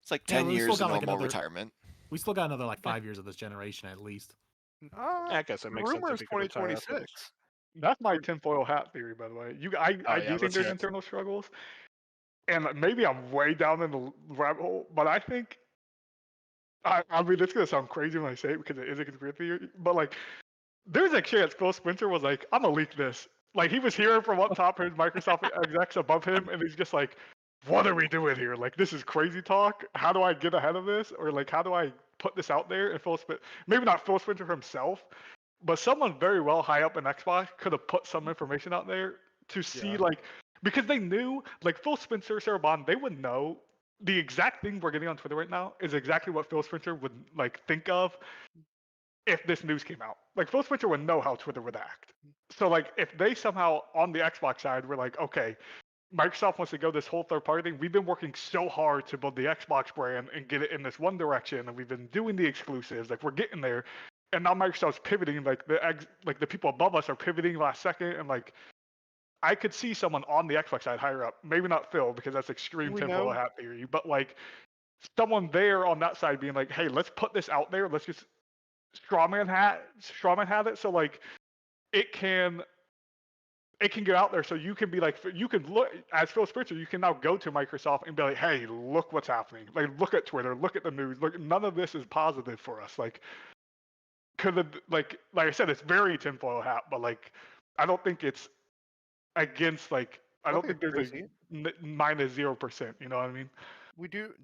It's like 10 we still years of got, like, normal another- retirement. We still got another like 5 years of this generation at least. I guess it makes sense. rumor If is he could retire after 2026. this. That's my tinfoil hat theory, by the way. I do let's think there's hear it. internal struggles, and maybe I'm way down in the rabbit hole, but I think I mean, it's gonna sound crazy when I say it because it is a conspiracy theory, but like, there's a chance Phil Spencer was like, "I'm gonna leak this." Like, he was hearing from up top, his Microsoft execs above him, and he's just like, "What are we doing here? Like, this is crazy talk. How do I get ahead of this? Or like, how do I put this out there?" And maybe not Phil Spencer himself, but someone very well high up in Xbox could have put some information out there to see, like, because they knew, like, Phil Spencer, Sarah Bond, they would know the exact thing we're getting on Twitter right now is exactly what Phil Spencer would like think of if this news came out. Like, Phil Spencer would know how Twitter would act. So like, if they somehow on the Xbox side were like, okay, Microsoft wants to go this whole third party thing. We've been working so hard to build the Xbox brand and get it in this one direction, and we've been doing the exclusives. Like, we're getting there, and now Microsoft's pivoting. Like the people above us are pivoting last second, and like, I could see someone on the Xbox side higher up. Maybe not Phil, because that's extreme We tinfoil know. hat theory, but like someone there on that side being like, hey, let's put this out there. Let's just strawman hat it, so like it can get out there, so you can be like, you can look as Phil Spencer, you can now go to Microsoft and be like, hey, look what's happening. Like, look at Twitter, look at the news. Look, none of this is positive for us. Like, could have, like I said, it's very tinfoil hat, but like, I don't think it's against, like, I don't think there's a -0%. You know what I mean?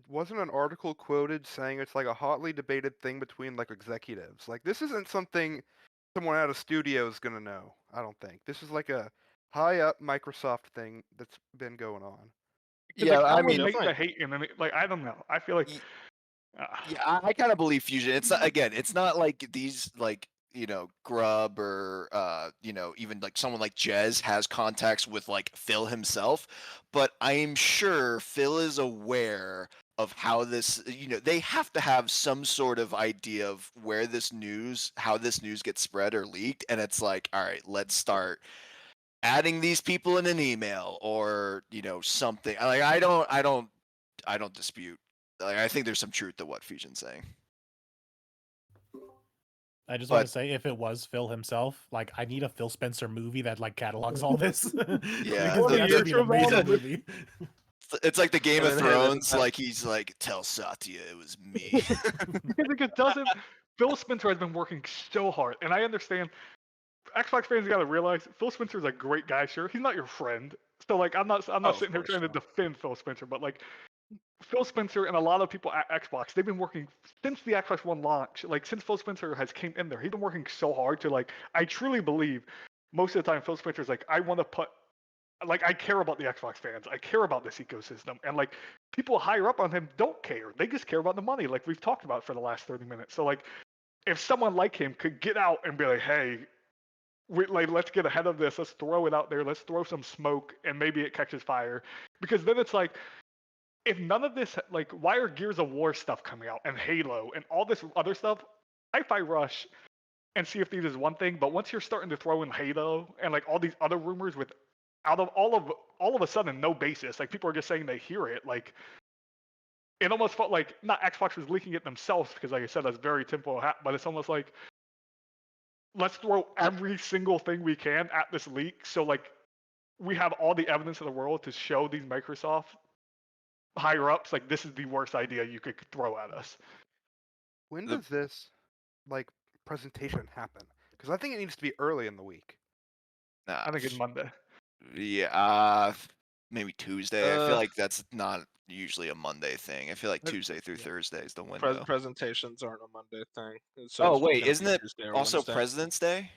Wasn't an article quoted saying it's like a hotly debated thing between like executives. Like, this isn't something someone at a studio is gonna know. I don't think this is like a high up Microsoft thing that's been going on. Because, Yeah, like, I that would mean, make the hate, and then like, I don't know. I feel like yeah, I kind of believe Fusion. It's not, again, it's not like these, like, Grub or even like someone like Jez has contacts with like Phil himself, but I'm sure Phil is aware of how this, they have to have some sort of idea of how this news gets spread or leaked, and it's like, all right, let's start adding these people in an email or something. Like I don't dispute. Like I think there's some truth to what Fusion's saying. I just want But- to say, if it was Phil himself, like, I need a Phil Spencer movie that like catalogs all this. Yeah, Because that would be an amazing the- movie. It's like the Game of And then, hey, Thrones. Like he's like, tell Satya it was me. Because it doesn't. Phil Spencer has been working so hard, and I understand. Xbox fans got to realize Phil Spencer's a great guy. Sure, he's not your friend. So like, I'm not of sitting here course trying to not. defend Phil Spencer, but like, Phil Spencer and a lot of people at Xbox, they've been working since the Xbox One launch. Like since Phil Spencer has came in there, he's been working so hard to like. I truly believe most of the time Phil Spencer's like, I want to put. Like I care about the Xbox fans. I care about this ecosystem, and like people higher up on him don't care. They just care about the money, like we've talked about for the last 30 minutes. So like, if someone like him could get out and be like, hey, let's get ahead of this. Let's throw it out there. Let's throw some smoke, and maybe it catches fire. Because then it's like, if none of this, like, why are Gears of War stuff coming out and Halo and all this other stuff? Hi-Fi Rush and Sea of Thieves is one thing, but once you're starting to throw in Halo and like all these other rumors with out of all of a sudden no basis, like people are just saying they hear it, like it almost felt like not Xbox was leaking it themselves because, like I said, that's very typical. But it's almost like let's throw every single thing we can at this leak, so like we have all the evidence in the world to show these Microsoft higher ups like this is the worst idea you could throw at us. When does this like presentation happen? Because I think it needs to be early in the week. Nah, I think it's Monday. yeah, maybe Tuesday. I feel Uh, like that's not usually a Monday thing. I feel like Tuesday through Thursday is the window. presentations aren't a Monday thing. So Oh it's wait, gonna isn't be it Tuesday or also Wednesday. President's Day?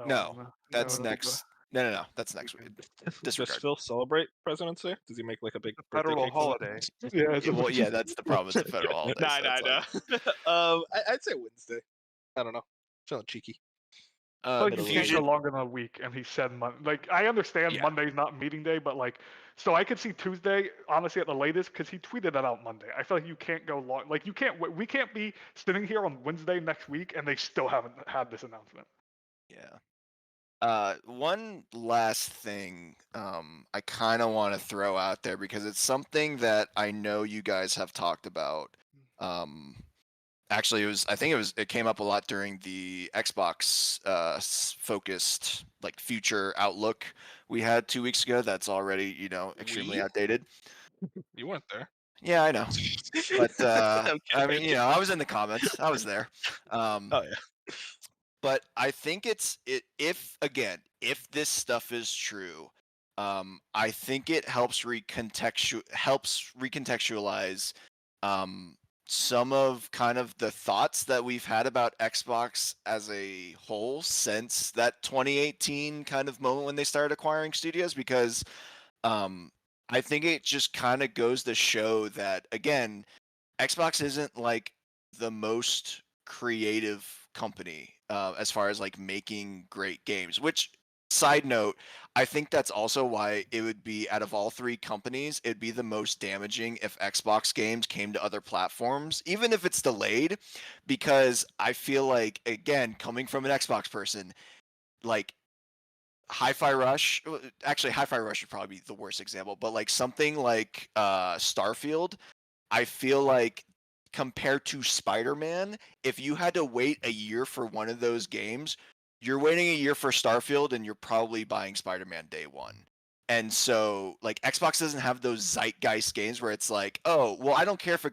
No, that's no, next. No, that's next week. Does Disregard. Phil celebrate President's Day? Does he make like a big A birthday federal cake for that? holiday. Yeah, it's Well, yeah, that's the problem. It's a federal holiday. Nah, so nah, it's nah. like- I'd say Wednesday. I don't know. Feeling cheeky. like middle you of can't the go week. longer than a week, and he said like I understand Yeah. Monday's not meeting day, but like so I could see Tuesday honestly at the latest because he tweeted that out Monday. I feel like you can't go long, like you can't we can't be sitting here on Wednesday next week and they still haven't had this announcement. Yeah. One last thing I kind of want to throw out there because it's something that I know you guys have talked about. Actually, it came up a lot during the Xbox focused like future outlook we had 2 weeks ago. That's already extremely We? outdated. You weren't there. Yeah, I know. But I'm I kidding. mean, I was in the comments. I was there. Oh yeah. But I think if this stuff is true, I think it helps recontextualize some of kind of the thoughts that we've had about Xbox as a whole since that 2018 kind of moment when they started acquiring studios, because I think it just kind of goes to show that, again, Xbox isn't like the most creative company as far as like making great games, which, side note, I think that's also why it would be, out of all three companies, it'd be the most damaging if Xbox games came to other platforms, even if it's delayed, because I feel like, again, coming from an Xbox person, like Hi-Fi Rush, actually Hi-Fi Rush would probably be the worst example, but like something like Starfield, I feel like compared to Spider-Man, if you had to wait a year for one of those games, you're waiting a year for Starfield and you're probably buying Spider-Man day one. And so like Xbox doesn't have those zeitgeist games where it's like, oh, well, I don't care if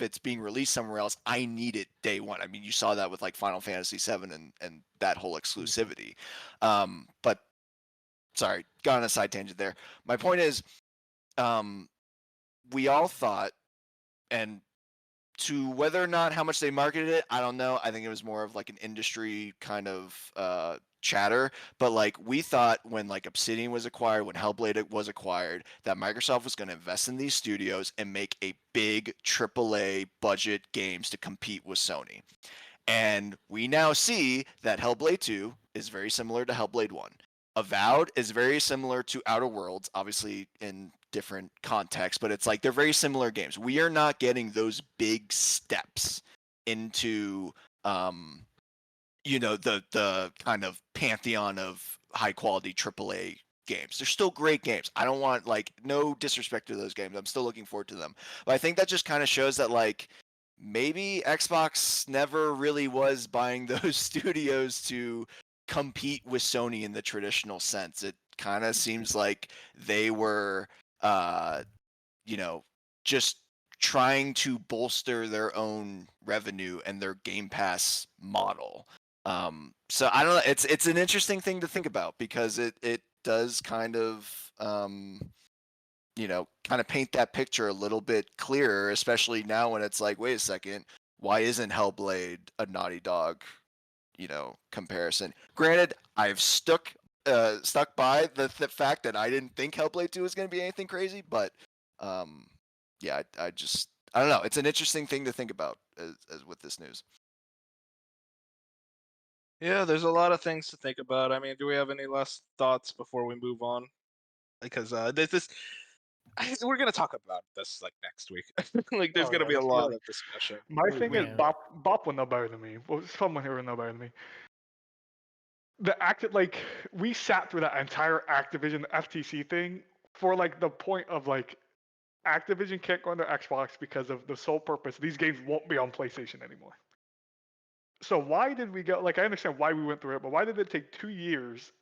it's being released somewhere else. I need it day one. I mean, you saw that with like Final Fantasy VII and that whole exclusivity. But sorry, got on a side tangent there. My point is, we all thought, and to whether or not how much they marketed it, I don't know. I think it was more of like an industry kind of chatter. But like we thought when like Obsidian was acquired, when Hellblade was acquired, that Microsoft was going to invest in these studios and make a big AAA budget games to compete with Sony. And we now see that Hellblade 2 is very similar to Hellblade 1. Avowed is very similar to Outer Worlds, obviously in different contexts, but it's like they're very similar games. We are not getting those big steps into the kind of pantheon of high quality AAA games. They're still great games. I don't want no disrespect to those games. I'm still looking forward to them. But I think that just kind of shows that maybe Xbox never really was buying those studios to compete with Sony in the traditional sense. It kind of seems like they were just trying to bolster their own revenue and their Game Pass model. So I don't know. It's an interesting thing to think about because it does kind of kind of paint that picture a little bit clearer, especially now when it's like, wait a second, why isn't Hellblade a Naughty Dog, comparison? Granted, I've stuck by the fact that I didn't think Hellblade 2 was going to be anything crazy, but yeah, I don't know. It's an interesting thing to think about as with this news. Yeah, there's a lot of things to think about. I mean, do we have any last thoughts before we move on? Because we're gonna talk about this next week. There's gonna be a lot of discussion. My thing is, Yeah. Bop will know better than me. Well, someone here will know better than me. We sat through that entire Activision FTC thing for the point of Activision can't go under Xbox because of the sole purpose these games won't be on PlayStation anymore. So why did we go? I understand why we went through it, but why did it take 2 years?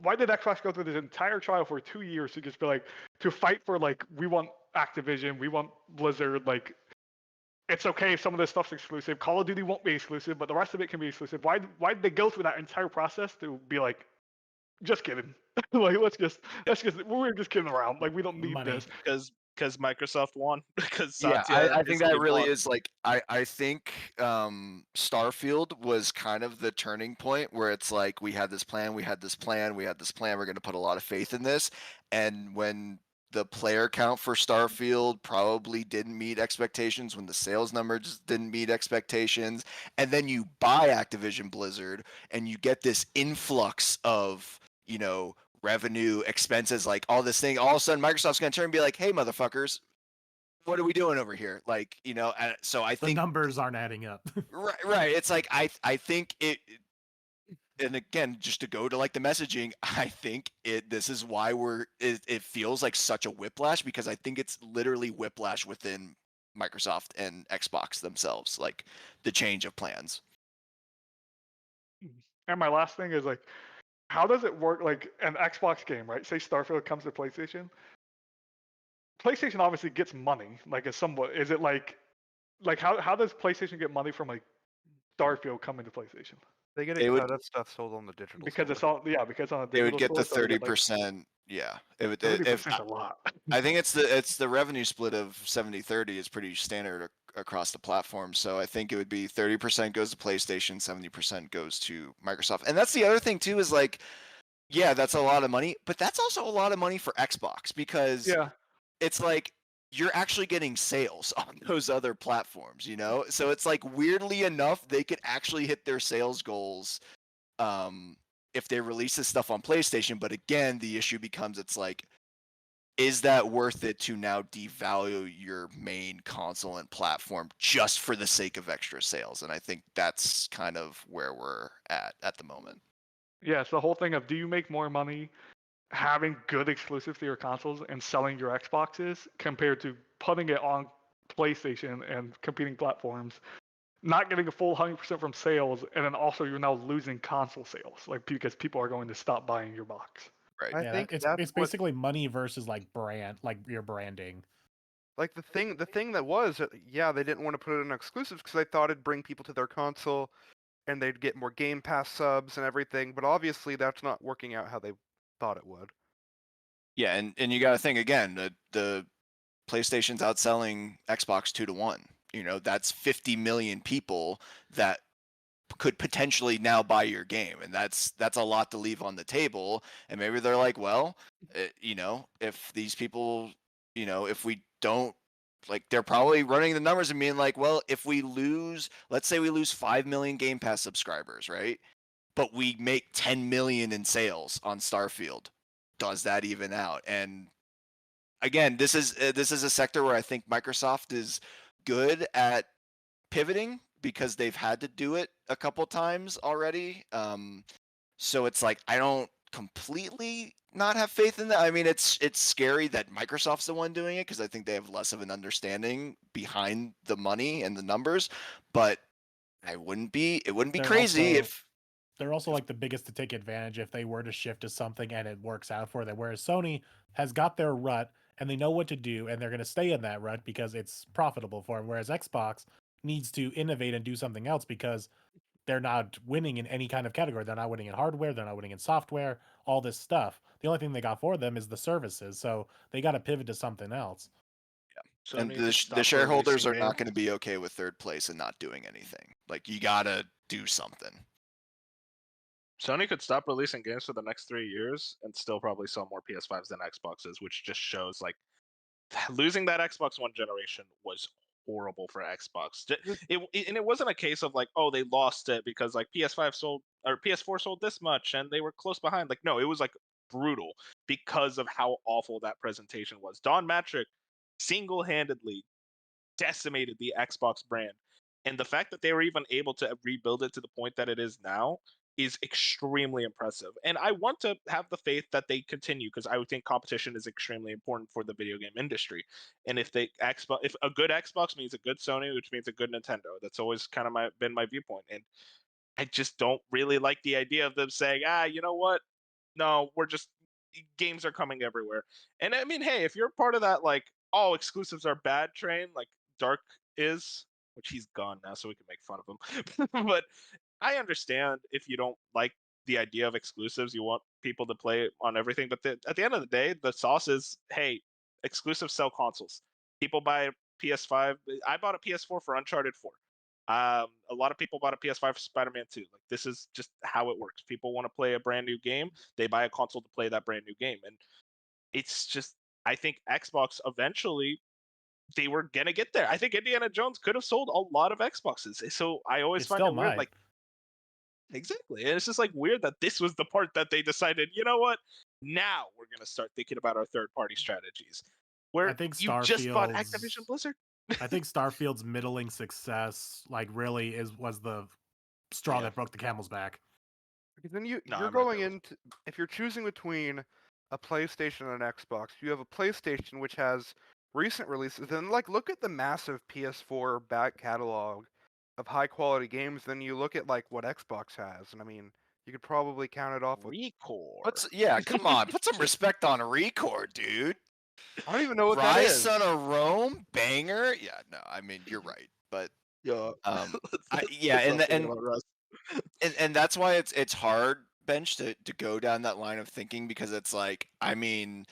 Why did Xbox go through this entire trial for 2 years to just be to fight for we want Activision, we want Blizzard, it's okay if some of this stuff's exclusive. Call of Duty won't be exclusive, but the rest of it can be exclusive. Why did they go through that entire process to be just kidding? We're just kidding around. We don't need Money. this. Because Microsoft won. Because Yeah, Satya I think that really won. is I think Starfield was kind of the turning point where it's we had this plan, we're going to put a lot of faith in this, and when the player count for Starfield probably didn't meet expectations, when the sales numbers didn't meet expectations, and then you buy Activision Blizzard and you get this influx of revenue, expenses, all this thing, all of a sudden Microsoft's going to turn and be like, hey motherfuckers, what are we doing over here? So I The think numbers aren't adding up. right. It's I think it, and again, just to go to the messaging, I think this is why it feels like such a whiplash, because I think it's literally whiplash within Microsoft and Xbox themselves, the change of plans. And my last thing is how does it work? An Xbox game, right? Say Starfield comes to PlayStation. PlayStation obviously gets money. Is it how does PlayStation get money from Starfield coming to PlayStation? They get They it would- cut. That stuff's sold on the digital. Because store. it's all because on a They digital would get the store, so they get, 30%. Yeah, it would. 30% a lot. I think it's the revenue split of 70-30 is pretty standard across the platform. So I think it would be 30% goes to PlayStation, 70% goes to Microsoft. And that's the other thing too, is yeah, that's a lot of money, but that's also a lot of money for Xbox, because Yeah. it's you're actually getting sales on those other platforms, So it's weirdly enough, they could actually hit their sales goals if they release this stuff on PlayStation. But again, the issue becomes is that worth it to now devalue your main console and platform just for the sake of extra sales? And I think that's kind of where we're at the moment. Yeah, it's the whole thing of, do you make more money having good exclusives to your consoles and selling your Xboxes compared to putting it on PlayStation and competing platforms, not getting a full 100% from sales, and then also you're now losing console sales, because people are going to stop buying your box. Right. I Yeah, think it's that's basically money versus brand, your branding. the thing that was, yeah, they didn't want to put it in exclusives because they thought it'd bring people to their console and they'd get more Game Pass subs and everything. But obviously, that's not working out how they thought it would. Yeah, and you got to think again, the PlayStation's outselling Xbox 2-1. That's 50 million people that could potentially now buy your game, and that's a lot to leave on the table. And maybe they're well, if these people, if we don't, they're probably running the numbers and being well, if we lose, let's say we lose 5 million Game Pass subscribers, right? but we make 10 million in sales on Starfield. Does that even out? And again, this is a sector where I think Microsoft is good at pivoting because they've had to do it a couple times already. So it's like I don't completely not have faith in that. I mean, it's scary that Microsoft's the one doing it because I think they have less of an understanding behind the money and the numbers. But it wouldn't be They're crazy also- if They're also like the biggest to take advantage if they were to shift to something and it works out for them. Whereas Sony has got their rut and they know what to do and they're going to stay in that rut because it's profitable for them. Whereas Xbox needs to innovate and do something else because they're not winning in any kind of category. They're not winning in hardware. They're not winning in software, all this stuff. The only thing they got for them is the services. So they got to pivot to something else. and Sony could the stop shareholders releasing are not games. going to be okay with third place and not doing anything. Like you got to do something. Sony could stop releasing games for the next 3 years and still probably sell more PS5s than Xboxes, which just shows like losing that Xbox One generation was horrible for Xbox. And it wasn't a case of like, oh, they lost it because like PS5 sold or PS4 sold this much and they were close behind. Like, no, it was like brutal because of how awful that presentation was. Don Matrick single-handedly decimated the Xbox brand. And the fact that they were even able to rebuild it to the point that it is now is extremely impressive. And I want to have the faith that they continue because I would think competition is extremely important for the video game industry. And if if a good Xbox means a good Sony, which means a good Nintendo, that's always kind of been my viewpoint. And I just don't really like the idea of them saying, you know what? No, games are coming everywhere. And I mean, hey, if you're part of that, like, oh, exclusives are bad train, like Dark is, which he's gone now, so we can make fun of him. But I understand if you don't like the idea of exclusives, you want people to play on everything. But at the end of the day, the sauce is, hey, exclusives sell consoles. People buy PS5. I bought a PS4 for Uncharted 4. A lot of people bought a PS5 for Spider-Man 2. Like this is just how it works. People want to play a brand new game. They buy a console to play that brand new game, and it's just. I think Xbox eventually they were gonna get there. I think Indiana Jones could have sold a lot of Xboxes. So I always It find still it weird, might. like exactly, and it's just like weird that this was the part that they decided. You know what? Now we're gonna start thinking about our third-party strategies. Where I think you just bought Starfield's- Activision Blizzard. I think Starfield's middling success, like, really was the straw Yeah. that broke the camel's back. Because then No, you're I'm going right into, if you're choosing between a PlayStation and an Xbox, you have a PlayStation which has recent releases. Then like look at the massive PS4 back catalog of high quality games. Then you look at like what Xbox has, and I mean you could probably count it off with. Recore. Come on, put some respect on Recore, dude. I don't even know what that Rise is. Son of Rome, banger. Yeah, no, I mean you're right, but Yeah. and that's why it's hard, Bench, to go down that line of thinking because it's like, I mean,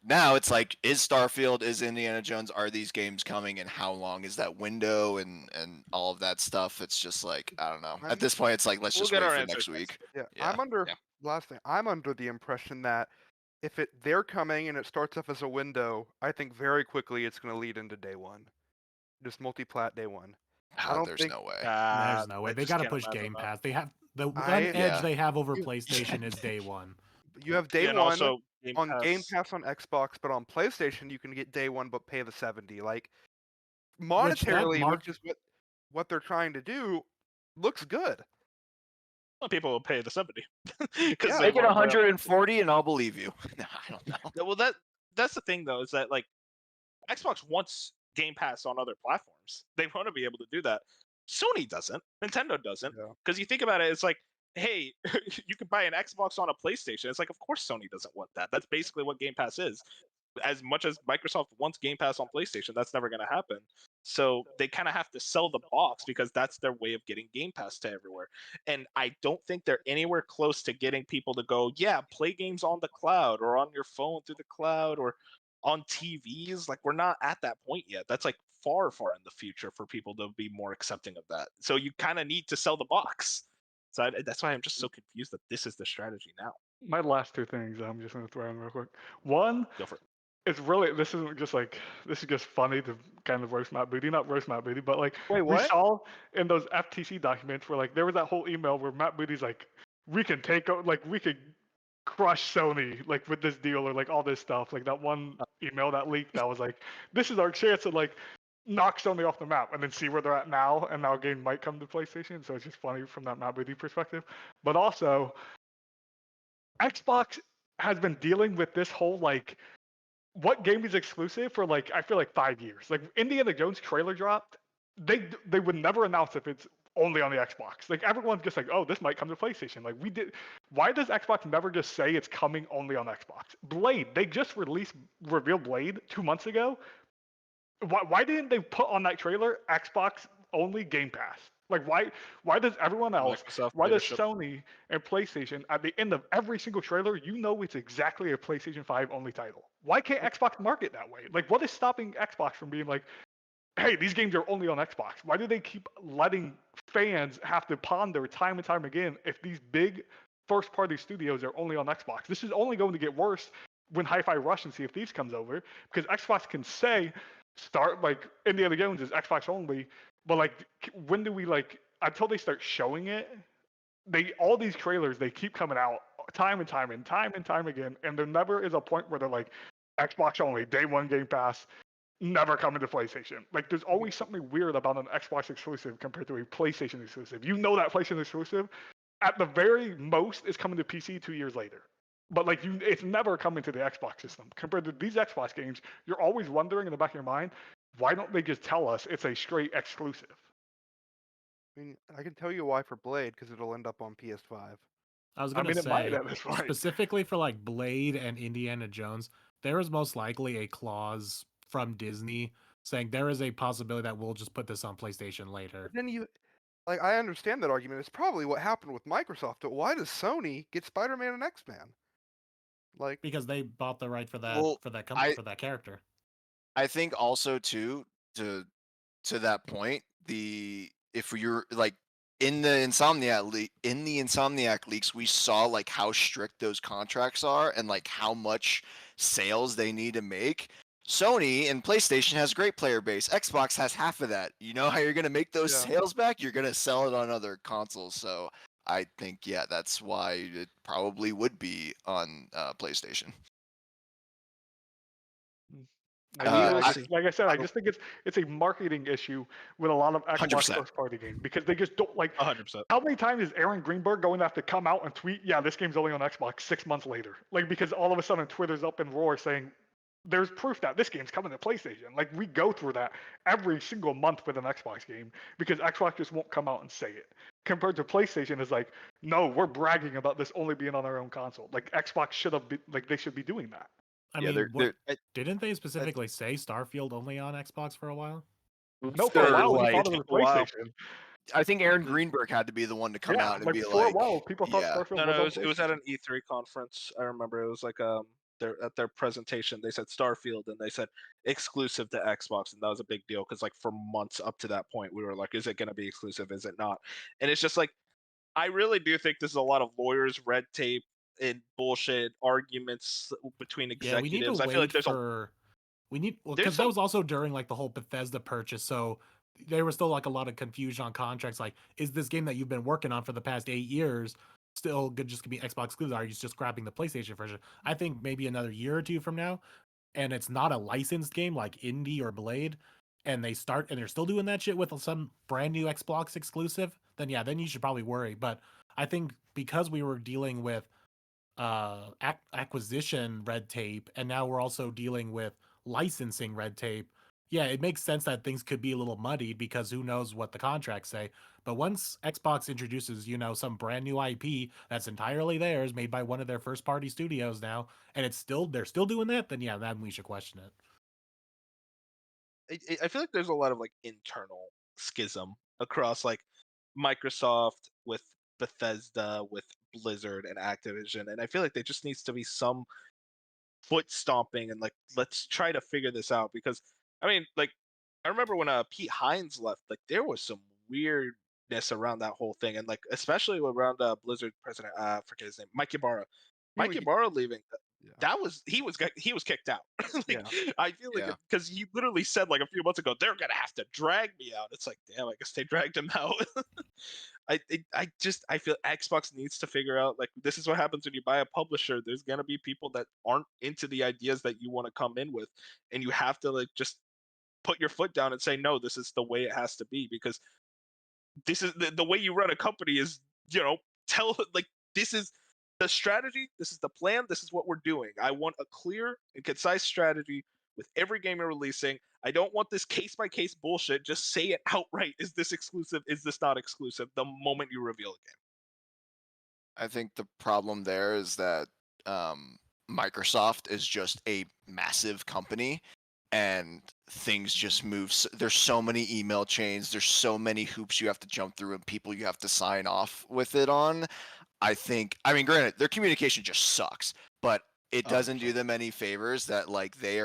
now it's like, is Starfield, is Indiana Jones, are these games coming, and how long is that window, and all of that stuff. It's just like, I don't know. At this point, it's like, let's We'll just get wait our for answers next next week. Yeah, Yeah. last thing. I'm under the impression that if they're coming and it starts off as a window, I think very quickly it's going to lead into day one, just multi-plat day one. I don't There's think- no way. There's no way. I They just got to can't push imagine Game that. Pass. They have the one I- edge Yeah. they have over You- PlayStation is day one. You have day Yeah, and one also on Game Pass on Xbox, but on PlayStation you can get day one but pay the $70. Like monetarily, which is what they're trying to do, looks good. Well, people will pay the 70. Yeah. Because Make it 140 and I'll believe you. No, I don't know. Well, that's the thing though, is that like Xbox wants Game Pass on other platforms. They want to be able to do that. Sony doesn't. Nintendo doesn't. Yeah. Because you think about it, it's like, hey, you could buy an Xbox on a PlayStation. It's like, of course Sony doesn't want that. That's basically what Game Pass is. As much as Microsoft wants Game Pass on PlayStation, that's never going to happen. So they kind of have to sell the box because that's their way of getting Game Pass to everywhere. And I don't think they're anywhere close to getting people to go, yeah, play games on the cloud or on your phone through the cloud or on TVs. Like, we're not at that point yet. That's like far, far in the future for people to be more accepting of that. So you kind of need to sell the box. So that's why I'm just so confused that this is the strategy now. My last two things I'm just going to throw in real quick. One, Go for it. it's really this isn't just like this is just funny to kind of roast Matt Booty, not roast Matt Booty, but like Wait, we what? saw in those FTC documents where like there was that whole email where Matt Booty's like, we can take like we could crush Sony like with this deal or like all this stuff. Like that one email that leaked that was like, this is our chance to like knock Sony off the map and then see where they're at now. And now a game might come to PlayStation, so it's just funny from that Matt Booty perspective. But also, Xbox has been dealing with this whole like what game is exclusive for like I feel like 5 years. Like Indiana Jones trailer dropped, they would never announce if it's only on the Xbox. Like everyone's just like, oh, this might come to PlayStation. Like we did. Why does Xbox never just say it's coming only on Xbox? Blade, they just revealed Blade 2 months ago. Why didn't they put on that trailer Xbox only Game Pass? Like why does everyone else, Microsoft why does leadership. Sony and PlayStation at the end of every single trailer, you know it's exactly a PlayStation 5 only title? Why can't Xbox market that way? Like what is stopping Xbox from being like, hey, these games are only on Xbox? Why do they keep letting fans have to ponder time and time again if these big first party studios are only on Xbox? This is only going to get worse when Hi-Fi Rush and Sea of Thieves comes over, because Xbox can say start like Indiana Jones is Xbox only, but like when do we like until they start showing it? They all these trailers they keep coming out time and time and time again, and there never is a point where they're like Xbox only, day one Game Pass, never coming to PlayStation. Like there's always something weird about an Xbox exclusive compared to a PlayStation exclusive. You know that PlayStation exclusive at the very most is coming to PC 2 years later. But like it's never coming to the Xbox system. Compared to these Xbox games, you're always wondering in the back of your mind, why don't they just tell us it's a straight exclusive? I mean, I can tell you why for Blade because it'll end up on PS5. I was I gonna mean, it might say at this point. specifically for like Blade and Indiana Jones, there is most likely a clause from Disney saying there is a possibility that we'll just put this on PlayStation later. But then like, I understand that argument. It's probably what happened with Microsoft. But why does Sony get Spider-Man and X-Men? Like, Because they bought the right for that Well, for that I for that character. I think also too to that point, if you're like in the Insomniac leaks, we saw like how strict those contracts are and like how much sales they need to make. Sony and PlayStation has great player base. Xbox has half of that. You know how you're gonna make those Yeah. sales back? You're gonna sell it on other consoles. So I think that's why it probably would be on PlayStation. Like I said, I just think it's a marketing issue with a lot of Xbox 100%. first party games because they just don't like. 100%. How many times is Aaron Greenberg going to have to come out and tweet, yeah, this game's only on Xbox 6 months later? Like, because all of a sudden Twitter's up in roar saying, there's proof that this game's coming to PlayStation. Like, we go through that every single month with an Xbox game because Xbox just won't come out and say it. Compared to PlayStation is like, no, we're bragging about this only being on our own console. Like, Xbox should have been, like, they should be doing that. I Yeah, mean, didn't they specifically say Starfield only on Xbox for a while? No, for a They're while, we like, thought it was wow. PlayStation. I think Aaron Greenberg had to be the one to come Yeah, out and like be for a like, while, people thought yeah. Starfield No, was on it was at PlayStation. an E3 conference. I remember it was like at their presentation they said Starfield and they said exclusive to Xbox, and that was a big deal because like for months up to that point we were like, is it going to be exclusive? Is it not? And it's just like I really do think this is a lot of lawyers, red tape, and bullshit arguments between Yeah, we need to executives. I feel like wait for. We need there's because that some was also during like the whole Bethesda purchase, so there was still like a lot of confusion on contracts. Like, is this game that you've been working on for the past 8 years still good? Just gonna be Xbox exclusive? Are you just grabbing the PlayStation version? I think maybe another year or two from now, and it's not a licensed game like Indie or Blade, and they're still doing that shit with some brand new Xbox exclusive. Then yeah, then you should probably worry. But I think because we were dealing with acquisition red tape, and now we're also dealing with licensing red tape. Yeah, it makes sense that things could be a little muddied because who knows what the contracts say. But once Xbox introduces, some brand new IP that's entirely theirs, made by one of their first party studios now, and they're still doing that, then yeah, then we should question it. I feel like there's a lot of like internal schism across like Microsoft with Bethesda with Blizzard and Activision, and I feel like there just needs to be some foot stomping and like let's try to figure this out because I mean like I remember when Pete Hines left, like there was some weirdness around that whole thing, and like especially around Blizzard president, I forget his name, Mike Ybarra. Mike he- Ybarra leaving. he was kicked out. Like, Yeah. I feel like Yeah. because he literally said like a few months ago they're gonna have to drag me out. It's like, damn, I guess they dragged him out. I feel Xbox needs to figure out, like, this is what happens when you buy a publisher. There's gonna be people that aren't into the ideas that you want to come in with, and you have to like just put your foot down and say no, this is the way it has to be, because this is the way you run a company is, tell like, this is the strategy, this is the plan, this is what we're doing. I want a clear and concise strategy with every game you're releasing. I don't want this case by case bullshit. Just say it outright. Is this exclusive? Is this not exclusive? The moment you reveal a game. I think the problem there is that Microsoft is just a massive company, and things just move. There's so many email chains. There's so many hoops you have to jump through and people you have to sign off with it on. I mean, granted, their communication just sucks, but it doesn't do them any favors that like they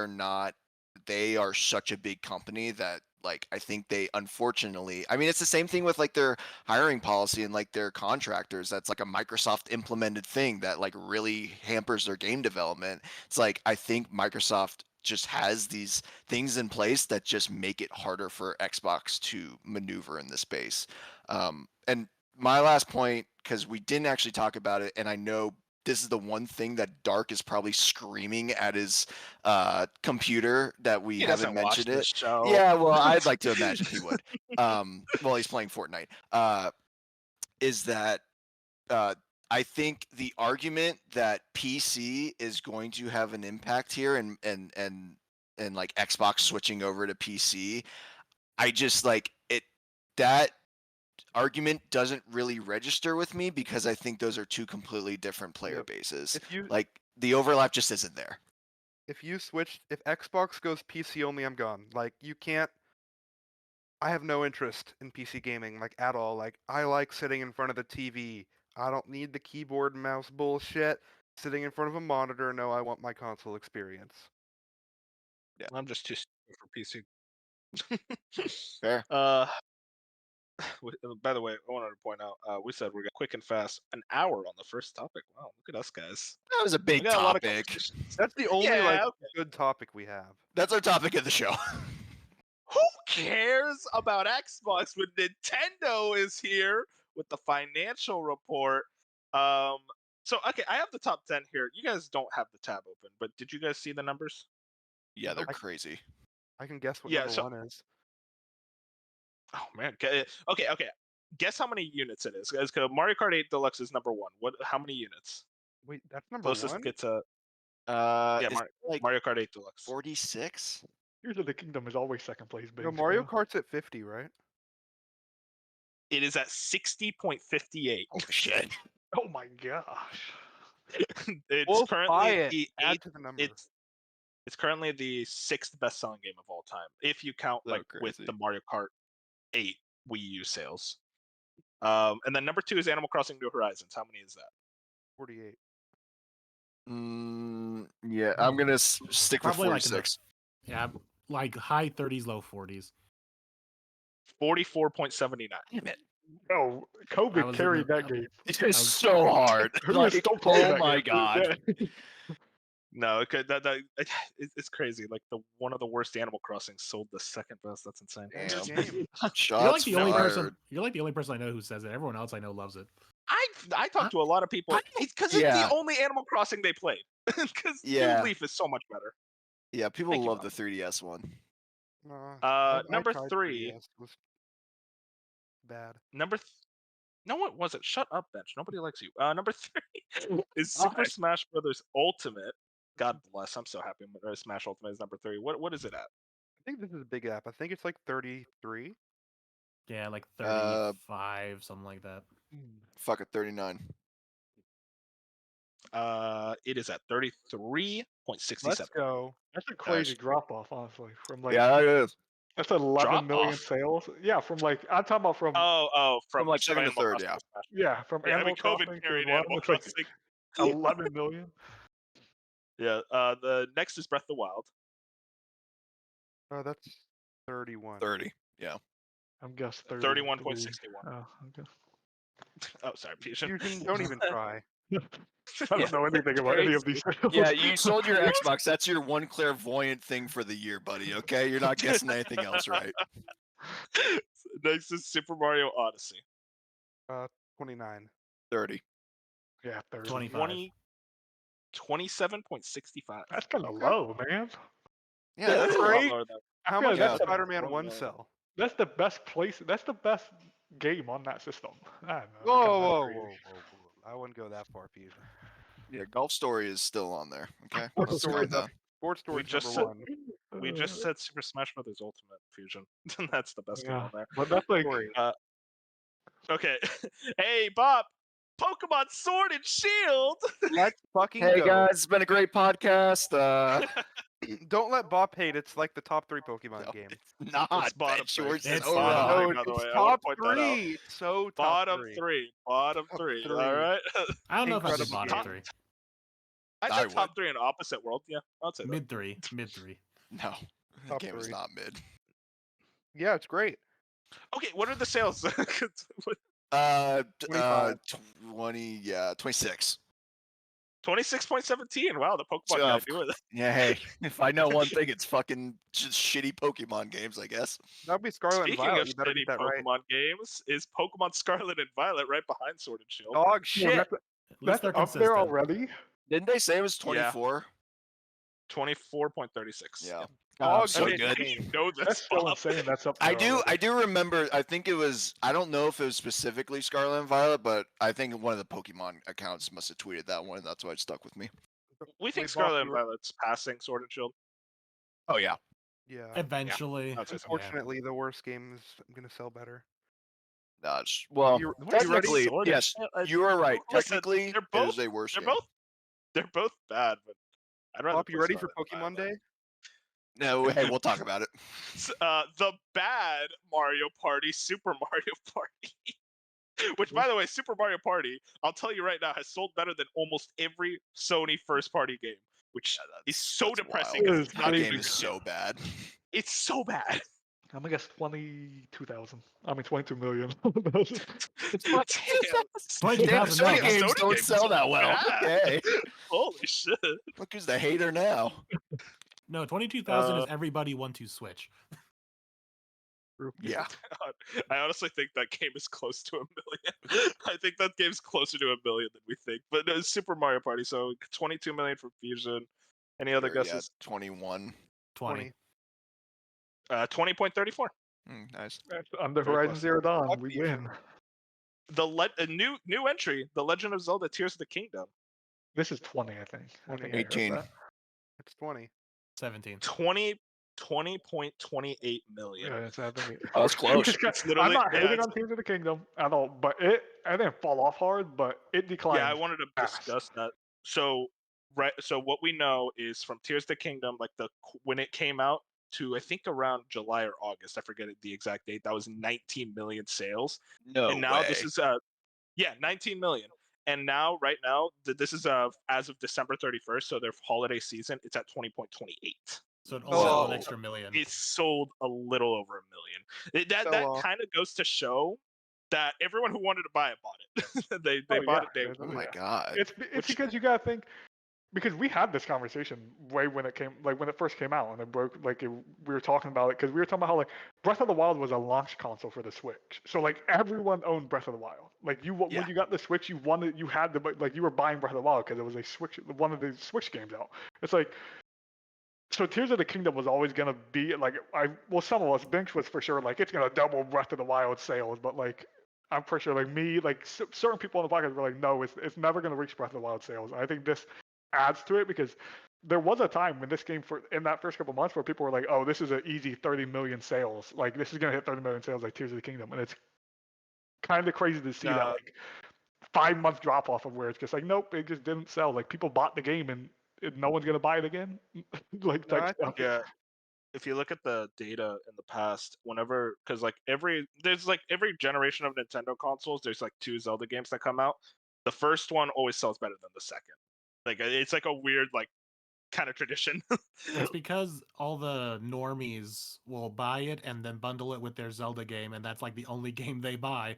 are such a big company that like I think they unfortunately, I mean, it's the same thing with like their hiring policy and like their contractors. That's like a Microsoft implemented thing that like really hampers their game development. It's like I think Microsoft just has these things in place that just make it harder for Xbox to maneuver in this space. And my last point, because we didn't actually talk about it, and I know this is the one thing that Dark is probably screaming at his computer that we He haven't doesn't watch mentioned the it. show. Yeah, well, I'd like to imagine he would. Well, he's playing Fortnite. Is that I think the argument that PC is going to have an impact here, and like Xbox switching over to PC, I just like it that argument doesn't really register with me because I think those are two completely different player Yep. bases. If you Like the overlap just isn't there. if Xbox goes PC only, I'm gone. Like you can't. I have no interest in PC gaming, like at all. Like I like sitting in front of the TV. I don't need the keyboard and mouse bullshit. Sitting in front of a monitor, no, I want my console experience. I'm just too stupid for PC. Fair. By the way, I wanted to point out, we said we're going quick and fast, an hour on the first topic. Wow, look at us guys. That was a We big got a lot of topic. conversations. That's the only Yeah, like okay. good topic we have. That's our topic of the show. Who cares about Xbox when Nintendo is here with the financial report? So okay, I have the top 10 here. You guys don't have the tab open, but did you guys see the numbers? Yeah, they're I- crazy. I can guess what Yeah, number so- one is. Oh man, okay. Guess how many units it is? Because Mario Kart 8 Deluxe is number one. How many units? Wait, that's number Closest one? gets a Yeah, like Mario Kart 8 Deluxe. 46. Tears of the Kingdom is always second place. No, Big Mario scale. Kart's at 50, right? It is at 60.58. Oh shit. Oh my gosh. It's We'll currently buy it. the Add eighth. to the number. It's currently the 6th best-selling game of all time, if you count So like with crazy. the Mario Kart 8 Wii U sales. And then number 2 is Animal Crossing: New Horizons. How many is that? 48. Yeah, I'm gonna stick with Probably like in the- 46. Yeah, like high 30s, low 40s. 44.79. Damn it. Oh, I COVID was carried in the- that game. It I is was- so hard. Who Like, is still playing oh that my game? god. Yeah. No, it's crazy. Like one of the worst Animal Crossing sold the second best. That's insane. Damn. Game. You're like Shots the only person. fired. You're like the only person I know who says it. Everyone else I know loves it. I talked to a lot of people. It's because it's Yeah. the only Animal Crossing they played. Because Yeah. New Leaf is so much better. Yeah, people Thank you, love Mom. the 3DS one. I Number tried 3. 3DS. It was bad. No, what was it? Shut up, Bench. Nobody likes you. Number 3 is Super Smash Brothers Ultimate. God bless. I'm so happy. Smash Ultimate is number 3. What is it at? I think this is a big app. I think it's like 33. Yeah, like 35, something like that. Fuck it, 39. It is at 33.67. Let's go. That's a crazy drop off, honestly. From like Yeah, it is. that's 11 million Drop-off? sales. Yeah, from like I'm talking about from From like second to Animal third, Crossing yeah. to Smash. yeah from Yeah, I Animal mean, COVID Crossing to carried 11, Animal it's like Crossing. 11 million. Yeah. The next is Breath of the Wild. Oh, that's 31. 30. Yeah. I'm guess 31.61. Oh, okay. Oh, sorry, Fusion. Fusion, don't even try. I don't know anything about any of these. Yeah, you sold your Xbox. That's your one clairvoyant thing for the year, buddy. Okay, you're not guessing anything else right. Next is Super Mario Odyssey. 29. 30. Yeah, 30. 25. 27.65. That's kind of Okay. low, man. Yeah, that's a lot great. lower than I How feel much like does that's, Spider-Man one 1 million. sell? that's the best place. That's the best game on that system. I don't know. Whoa, kinda whoa, crazy. whoa. I wouldn't go that far, Fusion. yeah. Golf Story is still on there. Okay. Sports Let's Story calm down. Sports Story just number said- 1. We just said Super Smash Bros. Ultimate Fusion. That's the best game Yeah, on there. but that's like Story. Okay. Hey, Bob. Pokemon Sword and Shield. Let's fucking Hey go. guys, it's been a great podcast. Don't let Bop hate. It's like the top 3 Pokemon No, game. it's not. It's bottom That's three. yours. It's so bottom wrong. three. by the it's way, I wanna top point that out. 3. It's so top Bottom 3. three. Bottom Top three. three. All right. I don't know if I'd say Incredible bottom game. 3. I'd I say top would. 3 in opposite world. Yeah, I'd say that. Mid 3. Mid 3. No, the Top game is 3. not mid. Yeah, it's great. Okay, what are the sales? 25. 20. Yeah, 26. 26.17. Wow, the Pokemon So, guy of knew it. Yeah, hey, if I know one thing, it's fucking just shitty Pokemon games, I guess. That'd be Scarlet and Speaking Violet. of You better shitty get that right. Pokemon games, is Pokemon Scarlet and Violet right behind Sword and Shield? Dog yeah, shit. At least that's they're up consistent. there already. Didn't they say it was Yeah. 24? 24.36. Yeah. Dog so shit. good. You know this. That's so Bob. insane. That's up there. I do already. remember, I think it was, I don't know if it was specifically Scarlet and Violet, but I think one of the Pokemon accounts must have tweeted that one, and that's why it stuck with me. We think Wait, Bob, Scarlet and you were- Violet's passing Sword and Shield. Oh, yeah. Yeah. Eventually. I'd say so. Unfortunately, the worst game is going to sell better. Well, You technically, Sword and yes, Shield? you are right. Listen, Technically, they're it is both- a worse They're game. both bad, but I'd rather. Bob, you play ready for Scarlet and Pokemon Violet. Day? No, hey, we'll talk about it. The bad Mario Party, Super Mario Party. Which, by the way, Super Mario Party, I'll tell you right now, has sold better than almost every Sony first-party game, which is so That's depressing. wild. 'cause it's That not That even game a is good so game. bad. It's so bad. I'm gonna guess 22,000. I mean 22 million. It's Damn. 22,000. Damn, No, Sony that's- games Sony don't games sell are that well. bad. Okay. Holy shit. Look who's the hater now. No, 22,000 is everybody want to switch. Yeah. I honestly think that game is close to 1 million. I think that game's closer to 1 million than we think. But no, Super Mario Party, so 22 million for Fusion. Any other Sure, yeah, guesses? 21. 20. 20.34. Nice. Under Very Horizon close. Zero Dawn, Fuck we Fusion. win. A new entry, The Legend of Zelda: Tears of the Kingdom. This is 20, I think. I 20. think I heard 18. that. It's 20. 17. 20.28 million. Yeah, it's, I think Oh, that's close. It's I'm literally- not yeah, hating it's- on Tears of the Kingdom at all, but I didn't fall off hard, but it declined. Yeah, I wanted to fast. discuss that. So what we know is from Tears of the Kingdom, like when it came out to I think around July or August, I forget the exact date. That was 19 million sales, No and now way. this is 19 million. And now, right now, this is as of December 31st, so their holiday season, it's at 20.28. So it almost sold Oh. an extra million. It sold a little over 1 million. That Sell off. kind of goes to show that everyone who wanted to buy it bought it. they Oh, bought yeah, it day Oh one. my god. It's because you gotta think, because we had this conversation way when it came, like when it first came out, and it broke. Like we were talking about it because we were talking about how like Breath of the Wild was a launch console for the Switch, so like everyone owned Breath of the Wild. Like Yeah. when you got the Switch, you had to, like you were buying Breath of the Wild because it was a Switch, one of the Switch games out. It's like. So Tears of the Kingdom was always gonna be like some of us, Binks was for sure like it's gonna double Breath of the Wild sales, but like I'm pretty sure like me, like certain people on the podcast were like, no, it's never gonna reach Breath of the Wild sales. And I think this adds to it because there was a time when this game in that first couple months where people were like, oh, this is an easy 30 million sales, like this is gonna hit 30 million sales like Tears of the Kingdom, and it's kind of crazy to see that like 5 month drop off of where it's just like nope, it just didn't sell. Like people bought the game and no one's gonna buy it again. Like No, type I stuff. Yeah. If you look at the data in the past, because like every generation of Nintendo consoles, there's like 2 Zelda games that come out. The first one always sells better than the second. Like it's like a weird like kind of tradition. It's because all the normies will buy it and then bundle it with their Zelda game, and that's like the only game they buy.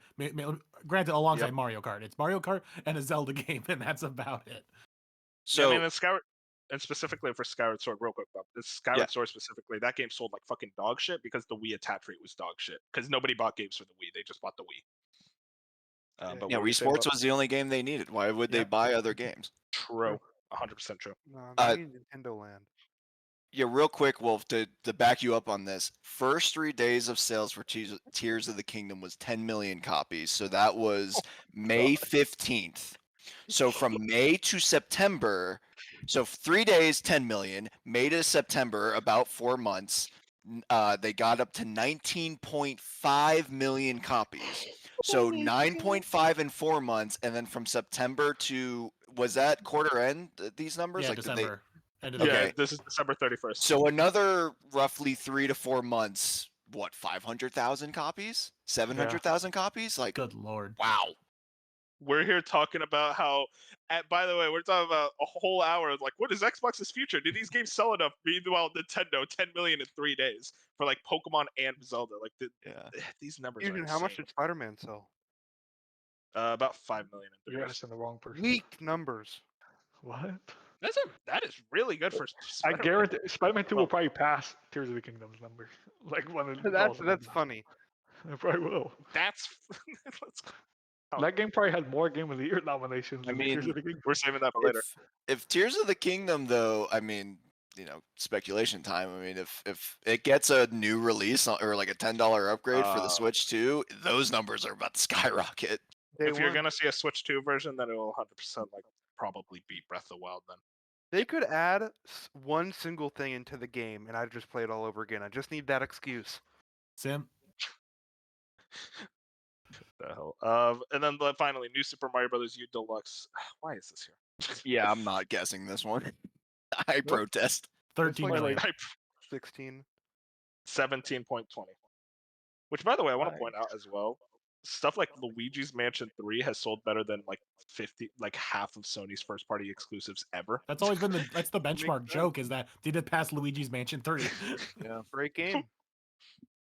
Granted, alongside Yep. Mario Kart, it's Mario Kart and a Zelda game, and that's about it. Yeah, So I mean, and specifically for Skyward Sword, real quick, Bob, Skyward Sword specifically, that game sold like fucking dog shit because the Wii attach rate was dog shit. Because nobody bought games for the Wii; they just bought the Wii. But yeah, what were you Wii saying Sports about- was the only game they needed. Why would they Yep. buy other games? True, 100% true. No, Uh, they need Nintendo Land. Yeah, real quick, Wolf, to back you up on this. First 3 days of sales for Tears of the Kingdom was 10 million copies. So that was May 15th. So from May to September, so 3 days, 10 million. May to September, about 4 months, they got up to 19.5 million copies. So 9.5 in 4 months, and then from September to, was that quarter end? These numbers, Yeah, like did they? December. End of Yeah, the Okay. year. this is December 31st. So another roughly 3 to 4 months. What, 500,000 copies? 700,000 copies? Like, Good lord. wow. We're here talking about how. By the way, we're talking about a whole hour of like, what is Xbox's future? Do these games sell enough? Meanwhile, Nintendo 10 million in 3 days for like Pokemon and Zelda. Like Yeah. these numbers Fusion, are how much insane. did Spider-Man sell? About 5 million in 3 You're days. asking the wrong person. Weak numbers. What? That is really good for. I Spider-Man. guarantee Spider-Man 2 will Well- probably pass Tears of the Kingdom's numbers. Like when it That's funny. It probably will. That's. Let's, Oh. That game probably has more Game of the Year nominations I than Tears mean, of the Kingdom. we're saving that for later. If Tears of the Kingdom, though, I mean, speculation time. I mean, if it gets a new release or like a $10 upgrade for the Switch 2, those numbers are about to skyrocket. If you're gonna see a Switch 2 version, then it will 100% like probably beat Breath of the Wild. Then They could add one single thing into the game, and I'd just play it all over again. I just need that excuse. Sim. the hell. And then finally, New Super Mario Brothers U Deluxe. Why is this here? Yeah, I'm not guessing this one. I protest. 13 like- million. 16. 17.20. Which, by the way, I want to Nice. point out as well. Stuff like Luigi's Mansion 3 has sold better than like half of Sony's first-party exclusives ever. That's always been that's the benchmark sense. joke, is that they did pass Luigi's Mansion 3. Yeah. Great game.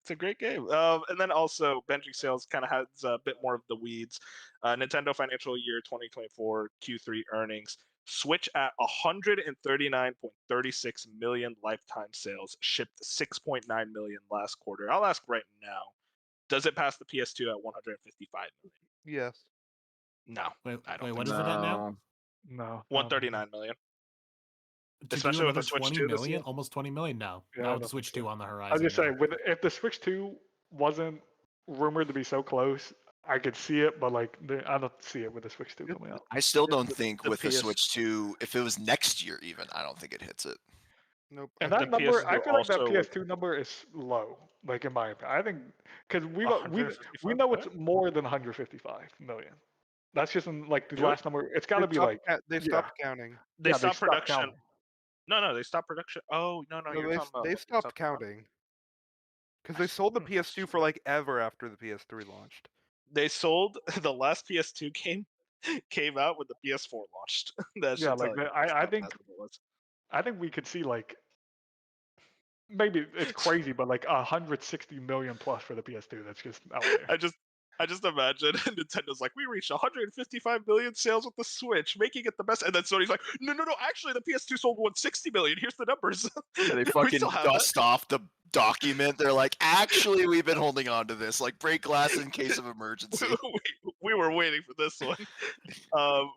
It's a great game. And then also, benching sales kind of has a bit more of the weeds. Nintendo financial year 2024 Q3 earnings. Switch at 139.36 million lifetime sales, shipped 6.9 million last quarter. I'll ask right now, does it pass the PS2 at 155 million? Yes. No, Wait, I don't wait, think what so. is it at now? No. 139 million. To Especially do with the another Switch 20 2 this million, year? almost 20 million now. Yeah, now I with the don't Switch think 2 on the I horizon. was just yeah. saying, if the Switch 2 wasn't rumored to be so close, I could see it, but like I don't see it with the Switch 2 coming out. I still Yeah, don't think the with the PS Switch 2, if it was next year even, I don't think it hits it. Nope. And I that the think number, I PS2 feel like that also was- PS2 number is low. Like in my opinion, I think because we 155 know it's million? more than 155 million. That's just in like the Really? last number. It's got to be like they stopped counting. They yeah, stopped stopped production. counting. No, they stopped production. Oh, no, No, you're talking about. they you're stopped talking about- counting. Because they sold the Hmm. PS2 for like ever after the PS3 launched. They sold the last PS2 game came out when the PS4 launched. That Yeah, should like tell you I how think massive it was. we could see like maybe it's crazy, but like 160 million plus for the PS2. That's just out there. I just imagine Nintendo's like, we reached 155 million sales with the Switch, making it the best. And then Sony's like, no, actually, the PS2 sold 160 million. Here's the numbers. Yeah, they We fucking still have that. dust off the document. They're like, actually, we've been holding on to this. Like, break glass in case of emergency. we were waiting for this one.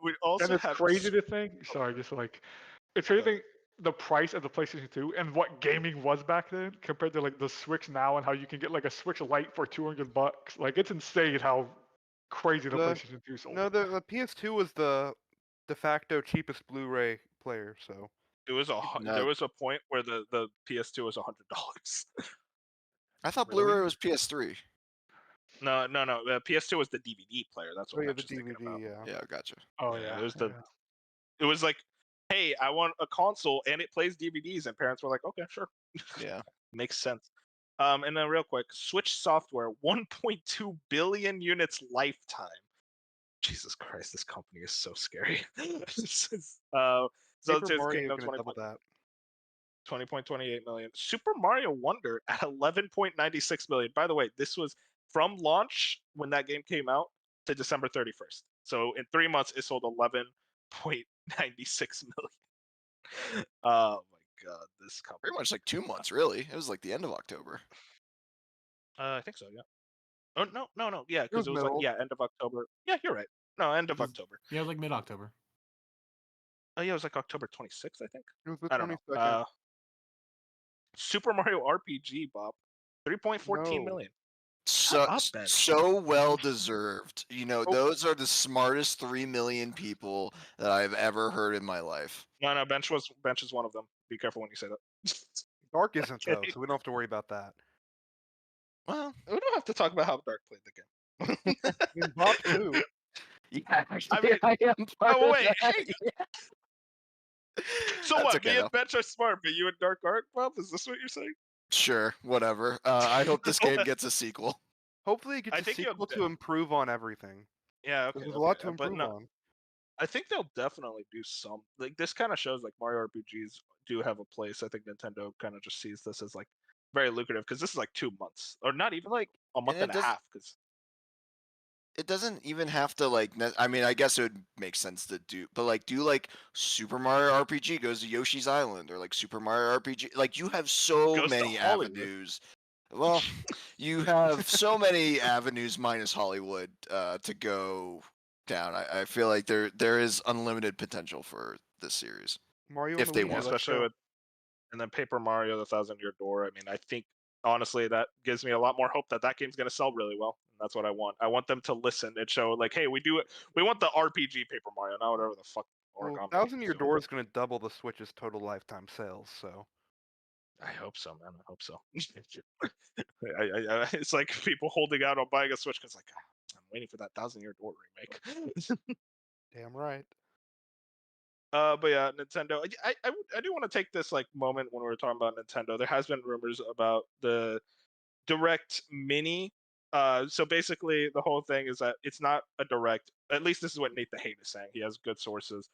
We also And it's have crazy to think. Sorry, just like it's crazy to think the price of the PlayStation 2 and what gaming was back then compared to like the Switch now and how you can get like a Switch Lite for $200. Like it's insane how crazy the PlayStation 2 sold. No, the PS2 was the de facto cheapest Blu-ray player. So It was No. there was a point where the PS2 was $100. I thought Really? Blu-ray was PS3. No. The PS2 was the DVD player. That's what yeah, I'm the just thinking DVD. about. Yeah. Yeah, gotcha. Oh Yeah, yeah. it was It was like, hey, I want a console and it plays DVDs, and parents were like, okay, sure, Yeah. makes sense. And then real quick, Switch software, 1.2 billion units lifetime. Jesus Christ, this company is so scary. So Paper Tears of the Mario Kingdom gonna double 2020. that. 20.28 million. Super Mario Wonder at 11.96 million. By the way, this was from launch when that game came out to December 31st. So in 3 months, it sold 11.96 million. Oh my god, this company. Pretty much like 2 months, really. It was like the end of October. I think so, yeah. Oh no, yeah, was because it was like middle. end of October. Yeah, you're right. No, end of It was- October. Yeah, like mid-October. Oh yeah, it was like October 26th, I think. It was the I don't know. 22nd. Super Mario RPG, Bob, 3.14 No. million. So up, Ben. so well deserved. You know, Oh. those are the smartest 3 million people that I've ever heard in my life. No, Bench is one of them. Be careful when you say that. Dark isn't though, so we don't have to worry about that. Well, We don't have to talk about how Dark played the game. I mean, Bob too. yeah, actually, mean- I am part Oh of wait, that. hey. So That's what? okay, Me though. and Bench are smart, but you and Dark aren't, Bob? Is this what you're saying? Sure, whatever. I hope this game gets a sequel. Hopefully, it I gets a think you'll sequel de- to improve on everything. Yeah, okay. There's a lot to but improve no, on. I think they'll definitely do some. Like this kind of shows like Mario RPGs do have a place. I think Nintendo kind of just sees this as like very lucrative because this is like 2 months or not even Like, a month and and a half. Because it doesn't even have to like. I mean, I guess it would make sense to do, but like, do like Super Mario RPG goes to Yoshi's Island, or like Super Mario RPG. Like, you have so Goes to many Hollywood. avenues. Well, you have so many avenues minus Hollywood to go down. I feel like there is unlimited potential for this series. Mario If and they Luigi, want. let's especially go. with and then Paper Mario: The Thousand Year Door. I mean, I think honestly that gives me a lot more hope that that game's going to sell really well. And that's what I want. I want them to listen and show like, hey, we do it. We want the RPG Paper Mario, not whatever the fuck. Well, Origami Thousand is Year doing. Door is going to double the Switch's total lifetime sales. So I hope so, man. I hope so. It's like people holding out on buying a Switch because like I'm waiting for that Thousand Year Door remake. damn right. But yeah, Nintendo. I do want to take this like moment when we're talking about Nintendo. There has been rumors about the Direct Mini. So basically, the whole thing is that it's not a Direct. At least this is what Nate the Hate is saying. He has good sources,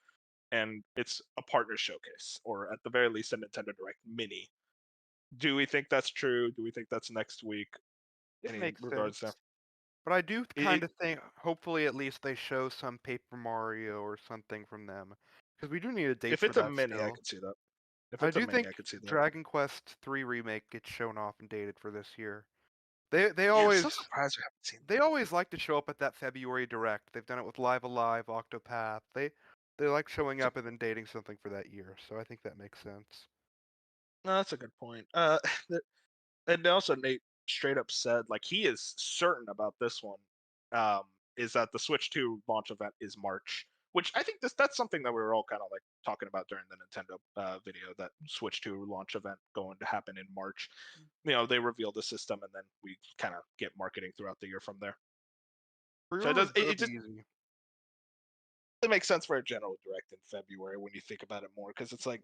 and it's a partner showcase, or at the very least, a Nintendo Direct Mini. Do we think that's true? Do we think that's next week? It Any makes regards sense. there? But I do It- kind of think, hopefully, at least they show some Paper Mario or something from them, because we do need a date If for it's a that mini, I still. can see that. If I it's a do mini, think I could see that. Dragon Quest III remake gets shown off and dated for this year. They Yeah, I'm always so surprised we haven't seen they always like to show up at that February Direct. They've done it with Live Alive, Octopath. They like showing up and then dating something for that year. So I think that makes sense. No, that's a good point. And also Nate straight up said like he is certain about this one. Is that the Switch 2 launch event is March, which I think that's something that we were all kind of like talking about during the Nintendo video, that Switch 2 launch event going to happen in March. You know, they reveal the system and then we kind of get marketing throughout the year from there. So it does. It just easy. it makes sense for a general direct in February when you think about it more, because it's like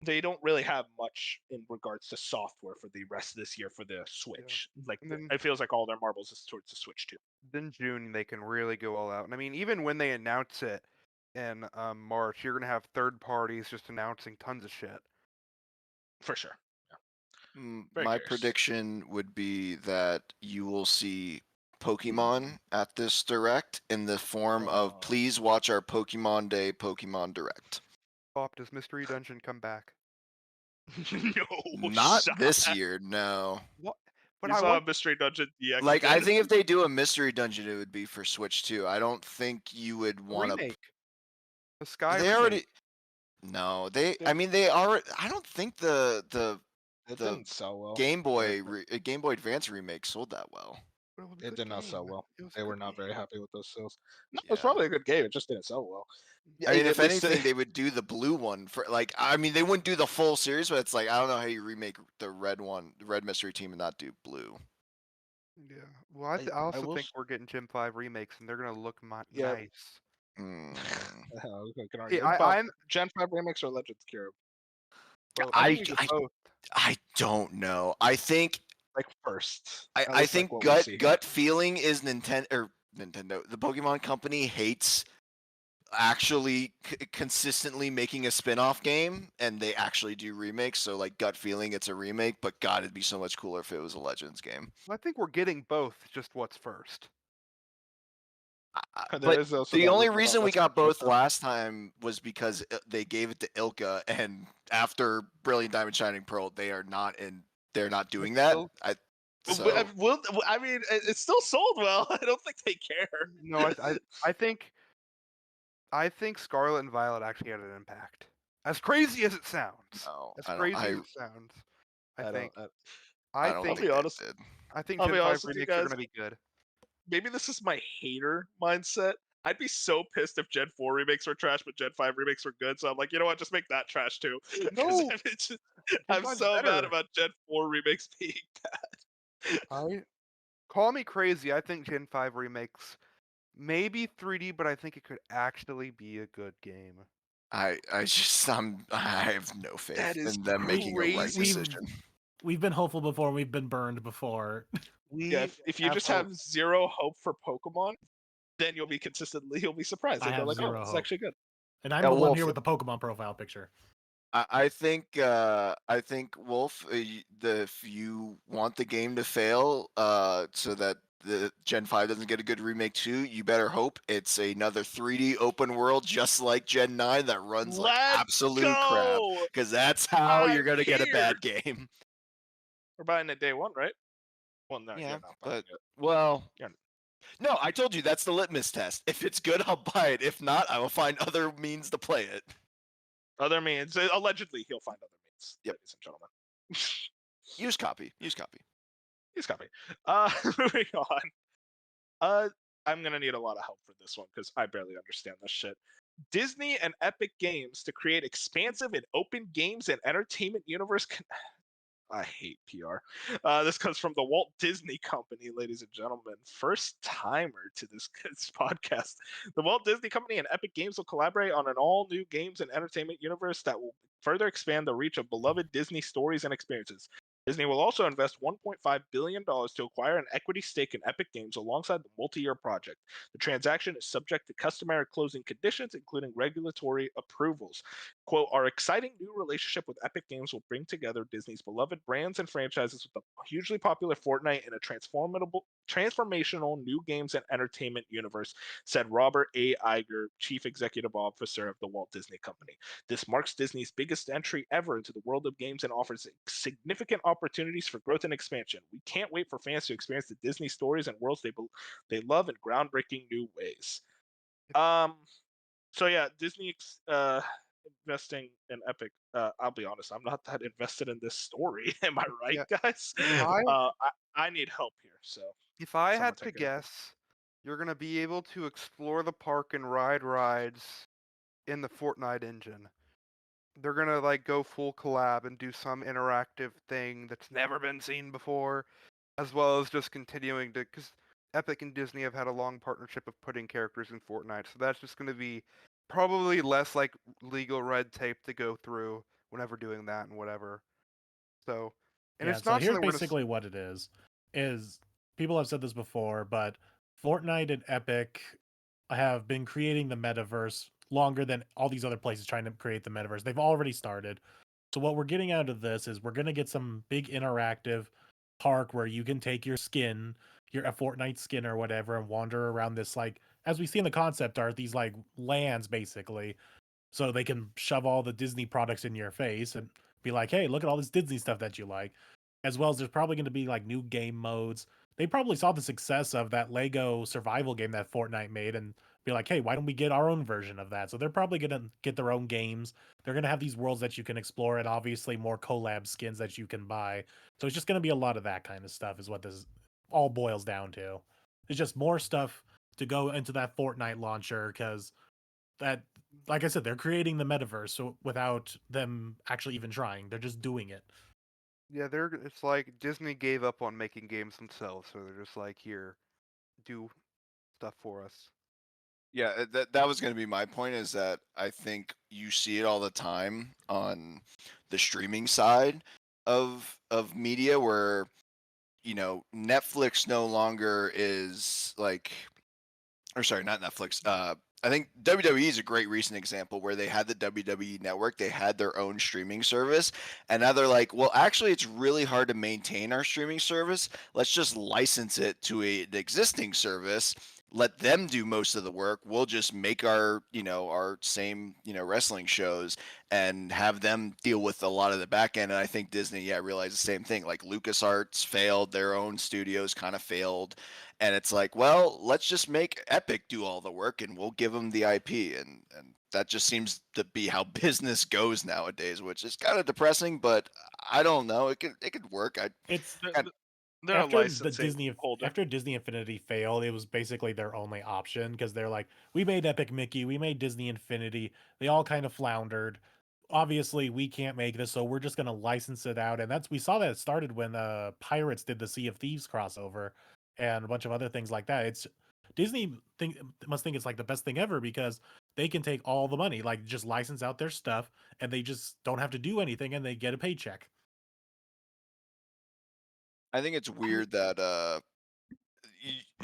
they don't really have much in regards to software for the rest of this year for the Switch. Like And then- it feels like all their marbles is towards the Switch too. Then June they can really go all out. And I mean, even when they announce it in March, you're gonna have third parties just announcing tons of shit. For sure. Very My curious. prediction would be that you will see Pokemon at this Direct in the form of please watch our Pokemon Day Pokemon Direct. Bob, does Mystery Dungeon come back? No, Not stop. this year, no. What? But You I saw want Mystery Dungeon DX. Like, I again? think if they do a Mystery Dungeon, it would be for Switch too. I don't think you would want to. remake. The Sky They remake. already. No, they. I mean, they are. I don't think the It the didn't sell well. Game Boy Game Boy Advance remake sold that well. But it was a It good did not sell game. well. It was a They were good not very game. happy with those sales. No, it was Yeah. probably a good game. It just didn't sell well. I mean, At if least, anything, they would do the blue one for like. I mean, they wouldn't do the full series, but it's like I don't know how you remake the red one, the Red Mystery Team, and not do blue. Yeah. Well, I I also will think we're getting Gen 5 remakes, and they're gonna look Yeah. nice. Mm. we can See, argue. But I'm Gen 5 remakes or Legends Cure? Both. I- think it's both. I don't know. I think Like first. I At least, like, think what we see here. gut feeling is Nintendo. The Pokemon Company hates actually consistently making a spin-off game, and they actually do remakes. So like gut feeling, it's a remake. But God, it'd be so much cooler if it was a Legends game. I think we're getting both. Just what's first? There But is also the that only rumor about reason we what's gonna got be with both them. last time was because they gave it to Ilka, and after Brilliant Diamond Shining Pearl, they are not in. They're not doing that. Still- So I mean, it's still sold well. I don't think they care. No, I think Scarlet and Violet actually had an impact. As crazy as it sounds. no, As I don't. crazy as it sounds. I think. I don't think think be that honest. did. I think I'll Gen be 5 honest with you remakes are guys. going to be good. Maybe this is my hater mindset. I'd be so pissed if Gen 4 remakes were trash, but Gen 5 remakes were good. So I'm like, you know what? Just make that trash too. 'Cause No, I'm 5's so mad better. about Gen 4 remakes being Call me crazy. I think Gen 5 remakes maybe 3D, but I think it could actually be a good game. I have no faith That is in them making a right crazy. decision. We've been hopeful before. We've been burned before. Yeah, if you just have zero hope for Pokemon, then you'll be surprised. I You'll go have like, zero oh, this is hope. actually good. And I'm Yeah, the one Wolf, here with the Pokemon profile picture. I think Wolf, if you want the game to fail, so that the Gen 5 doesn't get a good remake too, you better hope it's another 3D open world just like Gen 9 that runs like Let's absolute crap. go! Because that's how you're I'm gonna get a here. bad game. We're buying it day one, right? Well, no, Yeah, you're not buying but it. well, You're- no, I told you that's the litmus test. If it's good, I'll buy it. If not, I will find other means to play it. Other means, allegedly, he'll find other means, Yep. ladies and gentlemen. Use copy. Use copy. He's got me. Moving on. I'm gonna need a lot of help for this one because I barely understand this shit. Disney and Epic Games to create expansive and open games and entertainment universe. I hate PR. This comes from the Walt Disney Company, ladies and gentlemen. First timer to this podcast. The Walt Disney Company and Epic Games will collaborate on an all new games and entertainment universe that will further expand the reach of beloved Disney stories and experiences. Disney will also invest $1.5 billion to acquire an equity stake in Epic Games alongside the multi-year project. The transaction is subject to customary closing conditions, including regulatory approvals. Quote, our exciting new relationship with Epic Games will bring together Disney's beloved brands and franchises with the hugely popular Fortnite in a transformational new games and entertainment universe, said Robert A. Iger, Chief Executive Officer of the Walt Disney Company. This marks Disney's biggest entry ever into the world of games and offers significant opportunities for growth and expansion. We can't wait for fans to experience the Disney stories and worlds they love in groundbreaking new ways. So yeah, Disney investing in Epic. I'll be honest, I'm not that invested in this story. Am I right, guys? I need help here. So If I someone had to take it. guess, you're going to be able to explore the park and ride rides in the Fortnite engine. They're going to like go full collab and do some interactive thing that's never been seen before, as well as just continuing to, because Epic and Disney have had a long partnership of putting characters in Fortnite, so that's just going to be probably less like legal red tape to go through whenever doing that and whatever. So, and Yeah, it's so not here's something we're basically what it is people have said this before, but Fortnite and Epic have been creating the metaverse longer than all these other places trying to create the metaverse. They've already started. So what we're getting out of this is we're going to get some big interactive park where you can take your skin, your a Fortnite skin or whatever, and wander around this, like, as we see in the concept art, these like lands basically. So they can shove all the Disney products in your face and be like, hey, look at all this Disney stuff that you like. As well as there's probably going to be like new game modes. They probably saw the success of that Lego survival game that Fortnite made and be like, hey, why don't we get our own version of that? So they're probably going to get their own games. They're going to have these worlds that you can explore and obviously more collab skins that you can buy. So it's just going to be a lot of that kind of stuff is what this all boils down to. It's just more stuff to go into that Fortnite launcher because that, like I said, they're creating the metaverse so without them actually even trying. They're just doing it. Yeah, it's like Disney gave up on making games themselves, so they're just like, here, do stuff for us. Yeah, that was going to be my point, is that I think you see it all the time on the streaming side of media where, you know, Netflix no longer is like, or sorry, not Netflix, I think WWE is a great recent example where they had the WWE Network, they had their own streaming service, and now they're like, well, actually, it's really hard to maintain our streaming service. Let's just license it to an existing service. Let them do most of the work. We'll just make our, our same, wrestling shows and have them deal with a lot of the back end. And I think Disney, realized the same thing. Like LucasArts failed, their own studios kind of failed. And it's like, well, let's just make Epic do all the work and we'll give them the IP. And that just seems to be how business goes nowadays, which is kind of depressing, but I don't know. It could work. It's They're a after the licensing holder. after Disney Infinity failed, it was basically their only option because they're like, we made Epic Mickey, we made Disney Infinity, they all kind of floundered. Obviously, we can't make this, so we're just gonna license it out, and we saw that it started when Pirates did the Sea of Thieves crossover and a bunch of other things like that. It's Disney must think it's like the best thing ever because they can take all the money, like just license out their stuff, and they just don't have to do anything, and they get a paycheck. I think it's weird that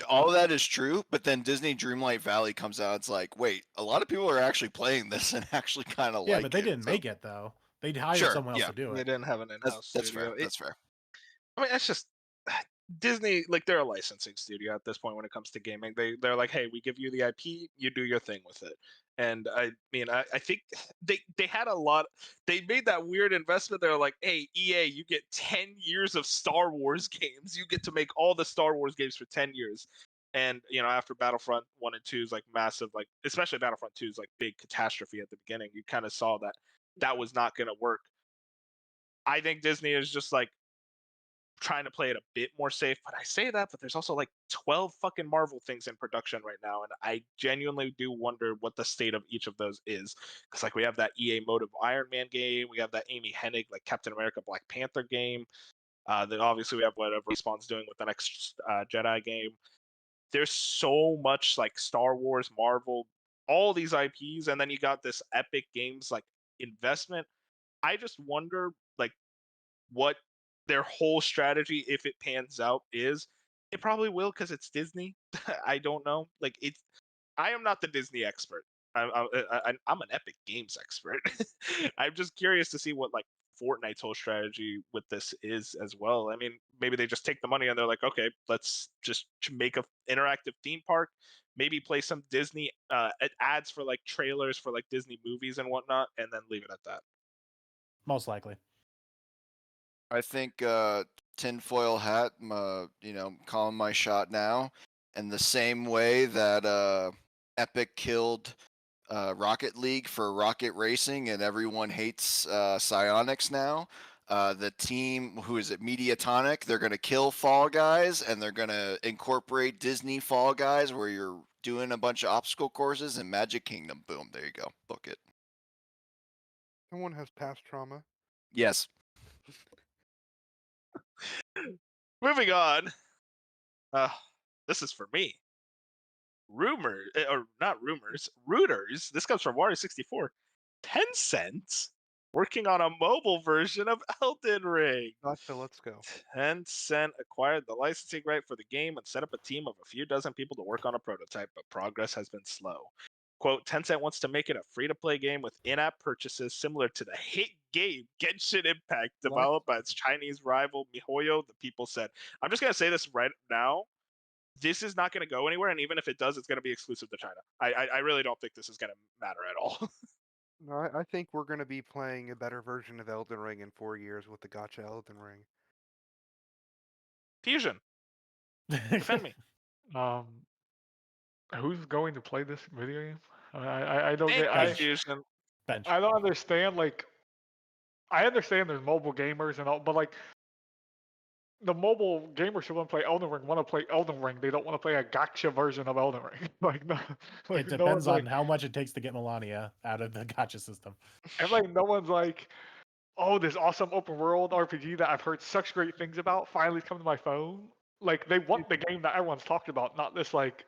all of that is true, but then Disney Dreamlight Valley comes out. It's like, wait, a lot of people are actually playing this and actually kind of Yeah, like but they it. didn't So, make it though. They hired sure, someone else yeah, to do They it. didn't have an in-house that's studio. fair. That's fair. I mean, that's just Disney. Like they're a licensing studio at this point when it comes to gaming. They're like, hey, we give you the IP, you do your thing with it. And I mean, I think they had a lot. They made that weird investment. They're like, hey, EA, you get 10 years of Star Wars games. You get to make all the Star Wars games for 10 years. And after Battlefront 1 and 2 is like massive, like especially Battlefront 2 is like big catastrophe at the beginning. You kind of saw that was not going to work. I think Disney is just like trying to play it a bit more safe. But I say that, but there's also like 12 fucking Marvel things in production right now, and I genuinely do wonder what the state of each of those is. Because like we have that EA Motive Iron Man game, we have that Amy Hennig like Captain America Black Panther game. Then obviously we have whatever Respawn's doing with the next Jedi game. There's so much like Star Wars, Marvel, all these IPs, and then you got this Epic Games like investment. I just wonder like what their whole strategy, if it pans out, is. It probably will because it's Disney. I don't know. Like I am not the Disney expert. I'm an Epic Games expert. I'm just curious to see what like Fortnite's whole strategy with this is as well. I mean, maybe they just take the money and they're like, okay, let's just make a interactive theme park. Maybe play some Disney ads for like trailers for like Disney movies and whatnot, and then leave it at that. Most likely. I think tinfoil hat, calling my shot now. And the same way that Epic killed Rocket League for Rocket Racing and everyone hates Psyonix now. The team, who is it, Mediatonic, they're going to kill Fall Guys and they're going to incorporate Disney Fall Guys where you're doing a bunch of obstacle courses and Magic Kingdom. Boom, there you go. Book it. Someone has past trauma. Yes. Moving on. This is for me. Rumor, or not rumors, Rooters. This comes from Wario64. Tencent working on a mobile version of Elden Ring. Gotcha, let's go. Tencent acquired the licensing right for the game and set up a team of a few dozen people to work on a prototype, but progress has been slow. Quote, Tencent wants to make it a free-to-play game with in-app purchases similar to the hit game Genshin Impact, developed by its Chinese rival MiHoYo, the people said. I'm just going to say this right now. This is not going to go anywhere, and even if it does, it's going to be exclusive to China. I really don't think this is going to matter at all. No, I think we're going to be playing a better version of Elden Ring in 4 years with the Gacha Elden Ring. Fusion, defend me. Who's going to play this video game? I don't Thank get. you, Fusion. Bench. I don't understand. Like, I understand there's mobile gamers and all, but like, the mobile gamers who want to play Elden Ring want to play Elden Ring. They don't want to play a gacha version of Elden Ring. Like, no, like, It no one's depends on like, how much it takes to get Melania out of the gotcha system. and like, no one's like, oh, this awesome open world RPG that I've heard such great things about finally come to my phone. Like, they want the game that everyone's talked about, not this like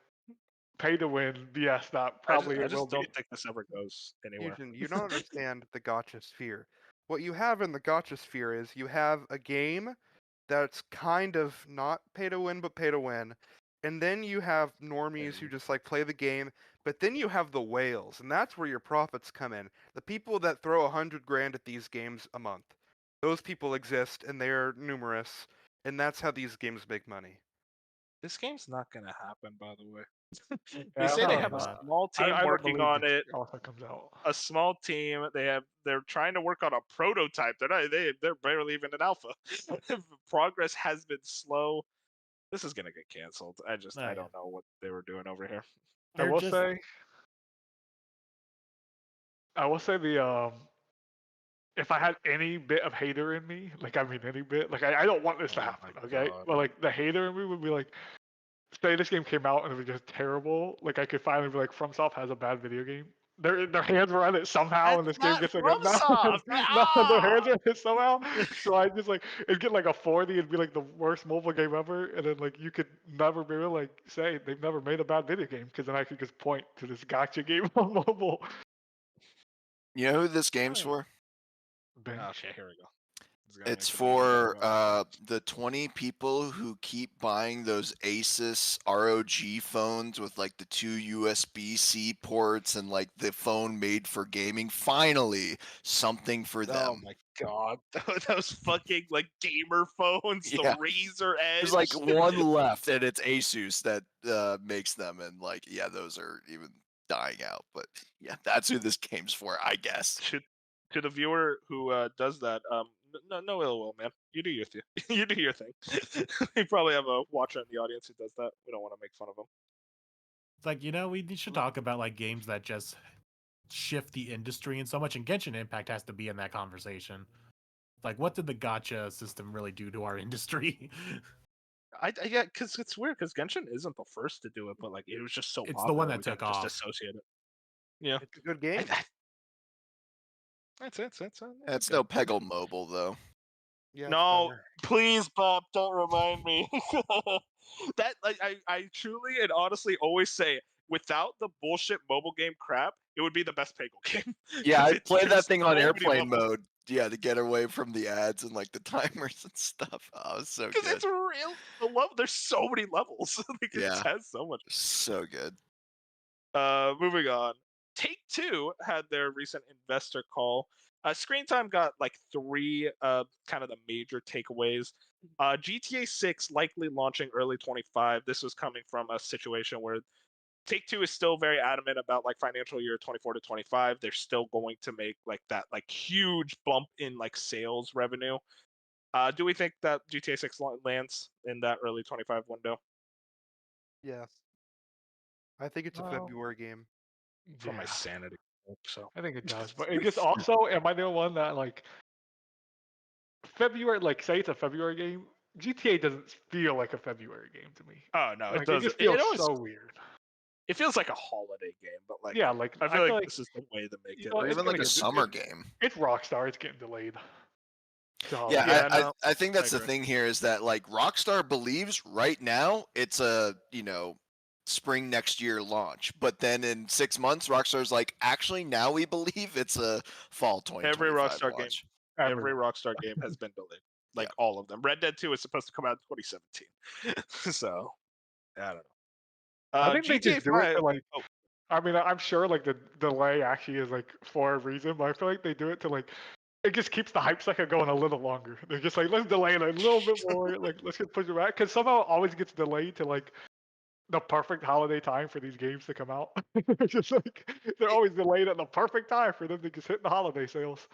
pay to win BS that probably I it will just be. don't think this ever goes anywhere. Fusion, you don't understand the Gacha sphere. What you have in the Gacha sphere is you have a game that's kind of not pay to win, but pay to win, and then you have normies who just like play the game, but then you have the whales, and that's where your profits come in. The people that throw 100 grand at these games a month, those people exist, and they're numerous, and that's how these games make money. This game's not gonna happen, by the way. Yeah, They say they probably have a not. small team I don't working believe on this it. alpha comes out. A small team. They're trying to work on a prototype. They're barely even in alpha. Progress has been slow. This is gonna get canceled. I yeah. don't know what they were doing over here. I They're will just say, the if I had any bit of hater in me, like I mean any bit, like I don't want this to Oh happen, my okay? God. But like the hater in me would be like, say this game came out and it was just terrible, like I could finally be like, FromSoft has a bad video game. Their hands were on it somehow, and That's this game not gets like a no, FromSoft. no, their hands Ah! are on it somehow. So I just like it'd get like a 40, it'd be like the worst mobile game ever, and then like you could never be able to like say they've never made a bad video game because then I could just point to this gotcha game on mobile. You know who this game's Oh. for? Bang. Okay, here we go. It's gonna It's make the video for about the 20 people who keep buying those Asus ROG phones with like the 2 USB-C ports and like the phone made for gaming. Finally, something for Oh them. my God, those fucking like gamer phones, Yeah. the Razer Edge. There's like one left, and it's Asus that makes them, and like yeah, those are even dying out. But yeah, that's who this game's for, I guess. To the viewer who does that, no ill will, man. You do your thing. You do your thing. We probably have a watcher in the audience who does that. We don't want to make fun of him. it's like, we should talk about like games that just shift the industry in so much, and Genshin Impact has to be in that conversation. Like, what did the gacha system really do to our industry? Yeah, because it's weird because Genshin isn't the first to do it, but like it was just so It's popular. the one that we kinda took just off. associate it. Yeah, It's a good game. That's It's okay. no Peggle Mobile though. Yeah, it's No, better. please, Bob, don't remind me. That like I truly and honestly always say, without the bullshit mobile game crap, it would be the best Peggle game. Yeah, 'Cause I played that there's thing so on many airplane levels. mode. Yeah, to get away from the ads and like the timers and stuff. Oh, it's so Because good. it's real. The level. There's so many levels. Like it Yeah. has so much. So good. Moving on. Take-Two had their recent investor call. Screen Time got like three kind of the major takeaways. GTA 6 likely launching early 25. This was coming from a situation where Take-Two is still very adamant about like financial year 24 to 25. They're still going to make like that like huge bump in like sales revenue. Do we think that GTA 6 lands in that early 25 window? Yes. I think it's a February game. For my Yeah, sanity. So I think it does, but it gets also. Am I the one that like February? Like, say it's a February game. GTA doesn't feel like a February game to me. oh no, it Like, it doesn't. just feels Always so weird. it feels like a holiday game, but like Yeah, like I I feel feel like like this is the way to make you it. know, Or it's even gonna like a get summer game. It's Rockstar. It's getting delayed. So Yeah, Yeah, I no, I think that's the agree. thing here is that like Rockstar believes right now it's a, spring next year launch. But then in 6 months, Rockstar's like, actually now we believe it's a fall Every 2025 Rockstar game, launch. every Rockstar game has been delayed. Like all of them. Red Dead 2 is supposed to come out in 2017. So I don't know. I think they GTA just do it 5. to like. Oh, I mean, I'm sure like the delay actually is like for a reason, but I feel like they do it to like. It just keeps the hype cycle going a little longer. They're just like, let's delay it a little bit more. Like, let's just push it back because somehow it always gets delayed to like the perfect holiday time for these games to come out. It's just like they're always delayed at the perfect time for them to just hit the holiday sales.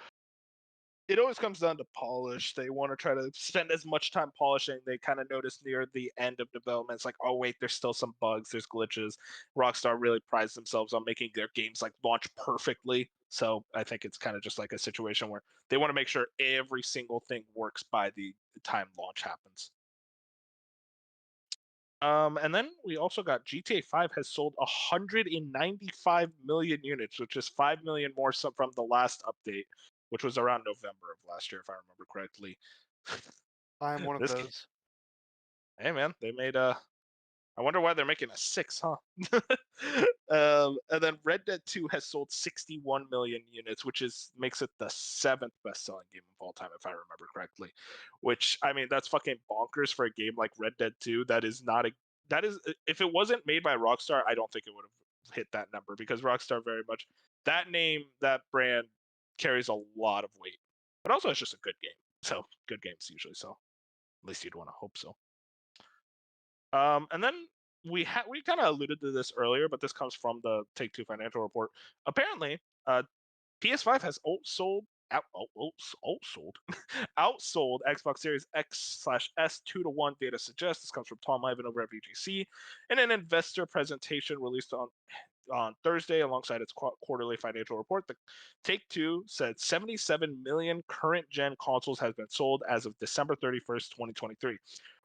it always comes down to polish. They want to try to spend as much time polishing. They kind of notice near the end of development, it's like, oh wait, there's still some bugs, there's glitches. Rockstar really prides themselves on making their games like launch perfectly. So I think it's kind of just like a situation where they want to make sure every single thing works by the time launch happens. And then we also got GTA 5 has sold 195 million units, which is 5 million more from the last update, which was around November of last year, if I remember correctly. I'm one of This those. Hey man, they made I wonder why they're making a 6, huh? And then Red Dead 2 has sold 61 million units, which makes it the 7th best-selling game of all time, if I remember correctly. Which I mean, that's fucking bonkers for a game like Red Dead 2. that is, if it wasn't made by Rockstar, I don't think it would have hit that number, because Rockstar very much, that name, that brand carries a lot of weight. But also, it's just a good game. So good games usually sell. At least you'd want to hope so. And then we kind of alluded to this earlier, but this comes from the Take-Two financial report. Apparently, PS5 has outsold Xbox Series X/S 2-1. Data suggests. This comes from Tom Ivan over at VGC in an investor presentation released on Thursday alongside its quarterly financial report. The Take-Two said 77 million current gen consoles has been sold as of December 31st, 2023,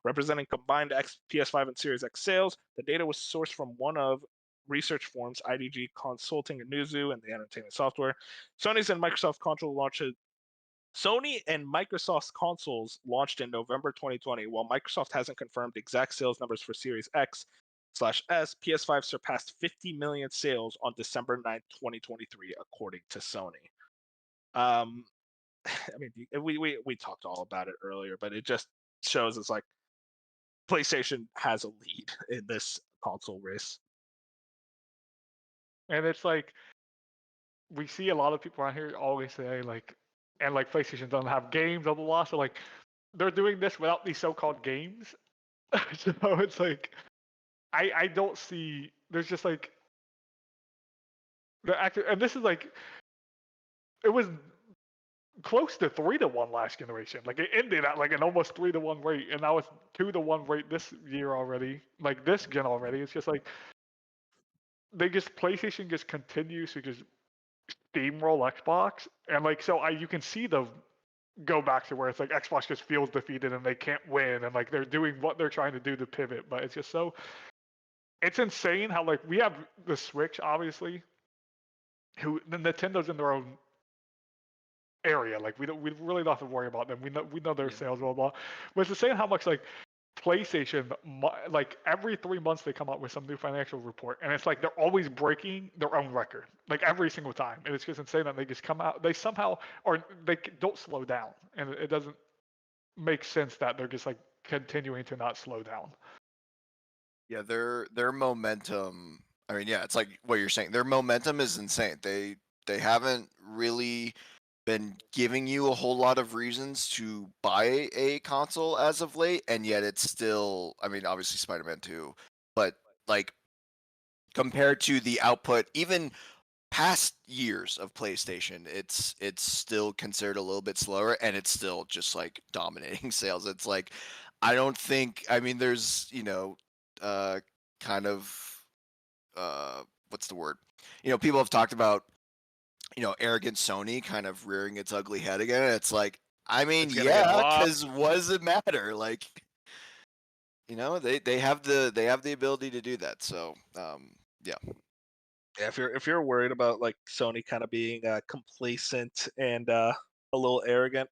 representing combined PS5 and Series X sales. The data was sourced from one of research firms IDG Consulting and Newzoo and the entertainment software. Sony and Microsoft's consoles launched in November 2020. While Microsoft hasn't confirmed exact sales numbers for Series X/S, PS5 surpassed 50 million sales on December 9th, 2023, according to Sony. I mean, we talked all about it earlier, but it just shows it's like PlayStation has a lead in this console race. And it's like, we see a lot of people around here always say like, and like PlayStation doesn't have games, blah blah blah. So like, they're doing this without these so-called games. So it's like, I don't see. There's just like the actor, and this is like, it was close to 3-1 last generation. Like it ended at like an almost 3-1 rate, and now it's 2-1 rate this year already. Like this gen already. It's just like PlayStation just continues to just steamroll Xbox, and like so you can see the go back to where it's like Xbox just feels defeated and they can't win, and like they're doing what they're trying to do to pivot, but it's just so, it's insane how like we have the Switch obviously, who the Nintendo's in their own area, like we really don't have to worry about them. We know their sales, blah blah. But it's insane how much like PlayStation, like every 3 months they come out with some new financial report, and it's like they're always breaking their own record, like every single time. And it's just insane that they just come out, they somehow, or they don't slow down, and it doesn't make sense that they're just like continuing to not slow down. Yeah, their momentum. I mean, yeah, it's like what you're saying. Their momentum is insane. They haven't really been giving you a whole lot of reasons to buy a console as of late, and yet it's still, I mean, obviously Spider-Man 2, but like compared to the output even past years of PlayStation, it's still considered a little bit slower, and it's still just like dominating sales. It's like, I don't think, I mean, there's, kind of what's the word? People have talked about arrogant Sony kind of rearing its ugly head again. It's like, I mean, yeah, because what does it matter? Like, they have the ability to do that. So, yeah. Yeah, if you're worried about like Sony kind of being complacent and a little arrogant,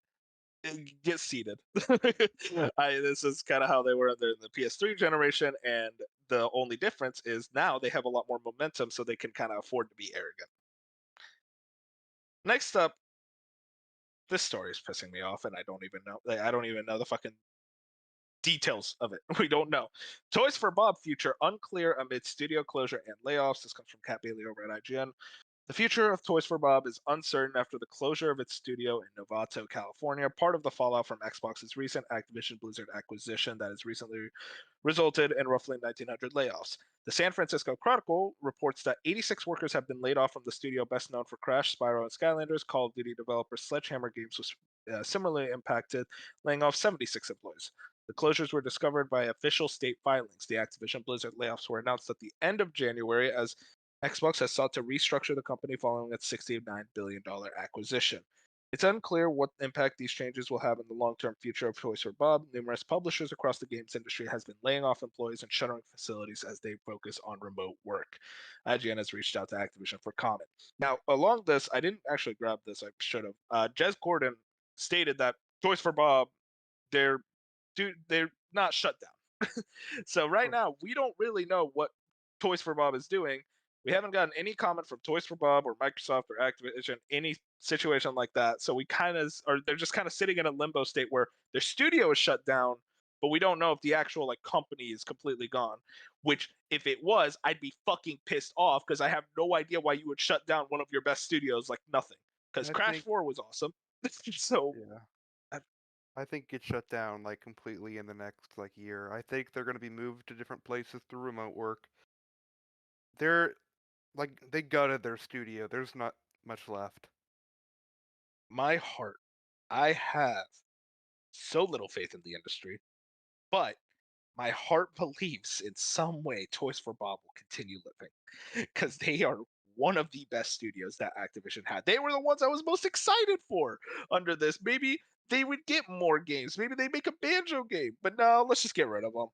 get seated. This is kind of how they were in the PS3 generation, and the only difference is now they have a lot more momentum, so they can kind of afford to be arrogant. Next up, this story is pissing me off, and I don't even know the fucking details of it. We don't know. Toys for Bob future unclear amid studio closure and layoffs. This comes from Kat Bailey over at IGN. The future of Toys for Bob is uncertain after the closure of its studio in Novato, California, part of the fallout from Xbox's recent Activision Blizzard acquisition that has recently resulted in roughly 1,900 layoffs. The San Francisco Chronicle reports that 86 workers have been laid off from the studio best known for Crash, Spyro, and Skylanders. Call of Duty developer Sledgehammer Games was similarly impacted, laying off 76 employees. The closures were discovered by official state filings. The Activision Blizzard layoffs were announced at the end of January as Xbox has sought to restructure the company following its $69 billion acquisition. It's unclear what impact these changes will have in the long-term future of Toys for Bob. Numerous publishers across the games industry has been laying off employees and shuttering facilities as they focus on remote work. IGN has reached out to Activision for comment. Now, along this, I didn't actually grab this. I should have. Jez Gordon stated that Toys for Bob, they're not shut down. So right now, we don't really know what Toys for Bob is doing. We haven't gotten any comment from Toys for Bob or Microsoft or Activision, any situation like that. So they're just kind of sitting in a limbo state where their studio is shut down, but we don't know if the actual like company is completely gone. Which, if it was, I'd be fucking pissed off because I have no idea why you would shut down one of your best studios like nothing. Because I Crash think- 4 was awesome. So Yeah. I think it shut down like completely in the next like year. I think they're going to be moved to different places through remote work. They're like they gutted their studio. There's not much left. my heart, I have so little faith in the industry, but my heart believes in some way Toys for Bob will continue living because they are one of the best studios that Activision had. They were the ones I was most excited for under this. Maybe they would get more games. Maybe they make a Banjo game, but no, let's just get rid of them.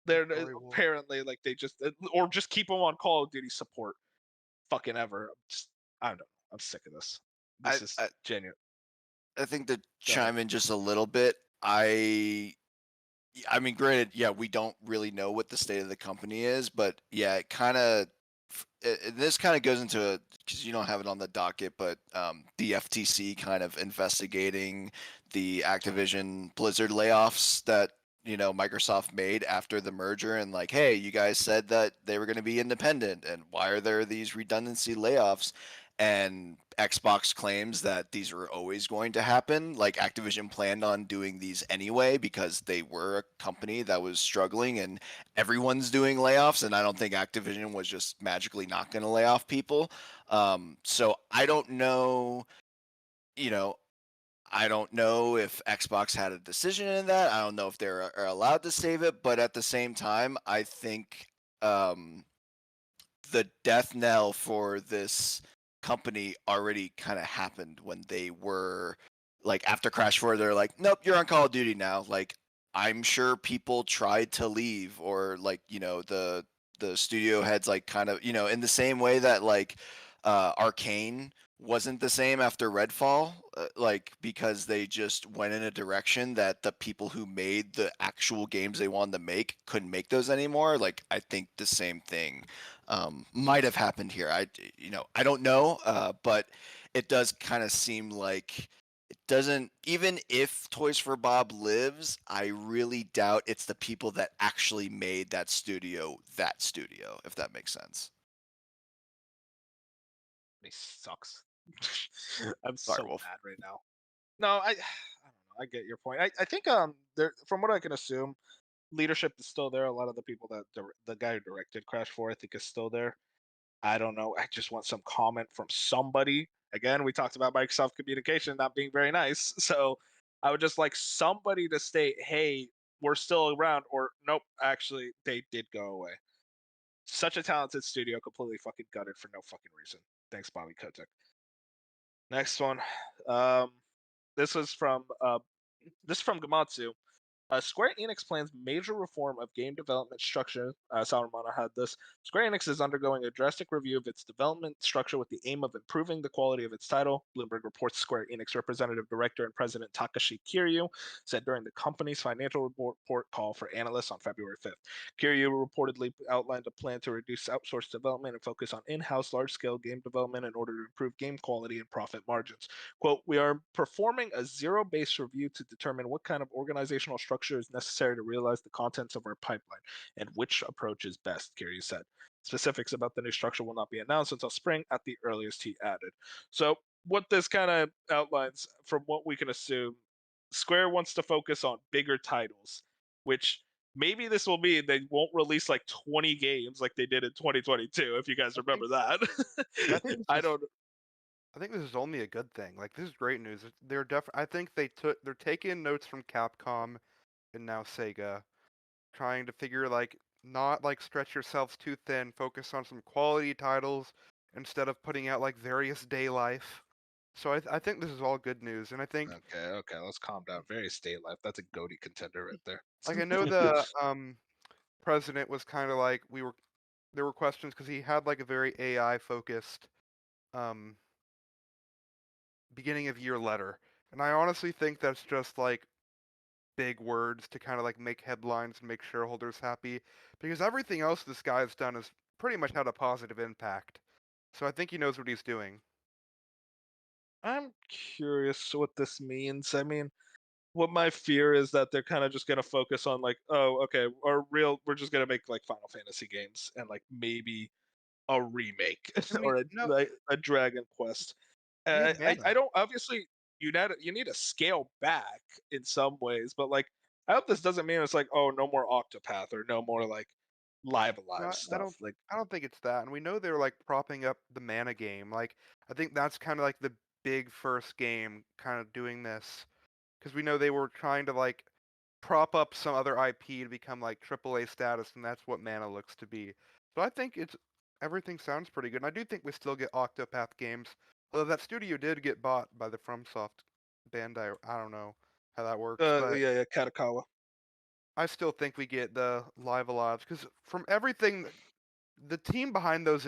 They're Probably will. apparently like they just or just keep them on Call of Duty support. Fucking ever. I don't know. I'm sick of this. This is genuine. I think to Go ahead. chime in just a little bit, I mean, granted, yeah, we don't really know what the state of the company is, but yeah, it kind of this kind of goes into because you don't have it on the docket, but the FTC kind of investigating the Activision Blizzard layoffs that Microsoft made after the merger, and like, hey, you guys said that they were going to be independent, and why are there these redundancy layoffs? And Xbox claims that these were always going to happen. Like Activision planned on doing these anyway because they were a company that was struggling and everyone's doing layoffs. And I don't think Activision was just magically not going to lay off people. So I don't know, I don't know if Xbox had a decision in that. I don't know if they're are allowed to save it. But at the same time, I think the death knell for this company already kind of happened when they were like after Crash 4 they're like, nope, you're on Call of Duty now. Like I'm sure people tried to leave, or like the studio heads like kind of in the same way that like Arcane wasn't the same after Redfall, like because they just went in a direction that the people who made the actual games they wanted to make couldn't make those anymore. Like I think the same thing might have happened here. I don't know, but it does kind of seem like it doesn't. Even if Toys for Bob lives, I really doubt it's the people that actually made that studio. If that makes sense. He sucks. I'm Sorry, so Wolf. mad right now. No, I don't know. I get your point. I think there, from what I can assume, leadership is still there. A lot of the people that the guy who directed Crash 4, I think, is still there. I don't know. I just want some comment from somebody. Again, we talked about Microsoft communication not being very nice. So I would just like somebody to state, hey, we're still around, or nope, actually, they did go away. Such a talented studio, completely fucking gutted for no fucking reason. Thanks, Bobby Kotick. Next one. Um, this is from Gamatsu. Square Enix plans major reform of game development structure. Salamana had this. Square Enix is undergoing a drastic review of its development structure with the aim of improving the quality of its title. Bloomberg reports Square Enix representative director and president Takashi Kiryu said during the company's financial report call for analysts on February 5th. Kiryu reportedly outlined a plan to reduce outsourced development and focus on in-house large-scale game development in order to improve game quality and profit margins. Quote, we are performing a zero-based review to determine what kind of organizational structure is necessary to realize the contents of our pipeline and which approach is best, Kiryu said. Specifics about the new structure will not be announced until spring at the earliest, he added. So what this kind of outlines, from what we can assume, Square wants to focus on bigger titles, which maybe this will be they won't release like 20 games like they did in 2022, if you guys remember that. I think I don't I think this is only a good thing. Like this is great news. I think they're taking notes from Capcom and now Sega, trying to figure like not like stretch yourselves too thin, focus on some quality titles instead of putting out like various day life. So I think this is all good news, and I think Okay, let's calm down. Very state life. That's a goatee contender right there. like I know the president was kind of like there were questions because he had like a very AI focused um beginning of year letter, and I honestly think that's just like big words to kind of like make headlines and make shareholders happy because everything else this guy's done has pretty much had a positive impact. So I think he knows what he's doing. I'm curious what this means. I mean, what my fear is that they're kind of just gonna focus on like, oh, okay, we're just gonna make like Final Fantasy games and like maybe a remake I mean, or no, like a Dragon Quest. we have I Mana. don't obviously you need to scale back in some ways, but like I hope this doesn't mean it's like, oh, no more Octopath or no more like Live No, Alive stuff. Like I don't think it's that. And we know they're like propping up the Mana game. Like I think that's kind of like the big first game kind of doing this because we know they were trying to like prop up some other IP to become like AAA status, and that's what Mana looks to be. So I think it's everything sounds pretty good. And I do think we still get Octopath games. Although that studio did get bought by the FromSoft Bandai. I don't know how that works, but yeah, Katakawa. I still think we get the Live Alives because from everything, the team behind those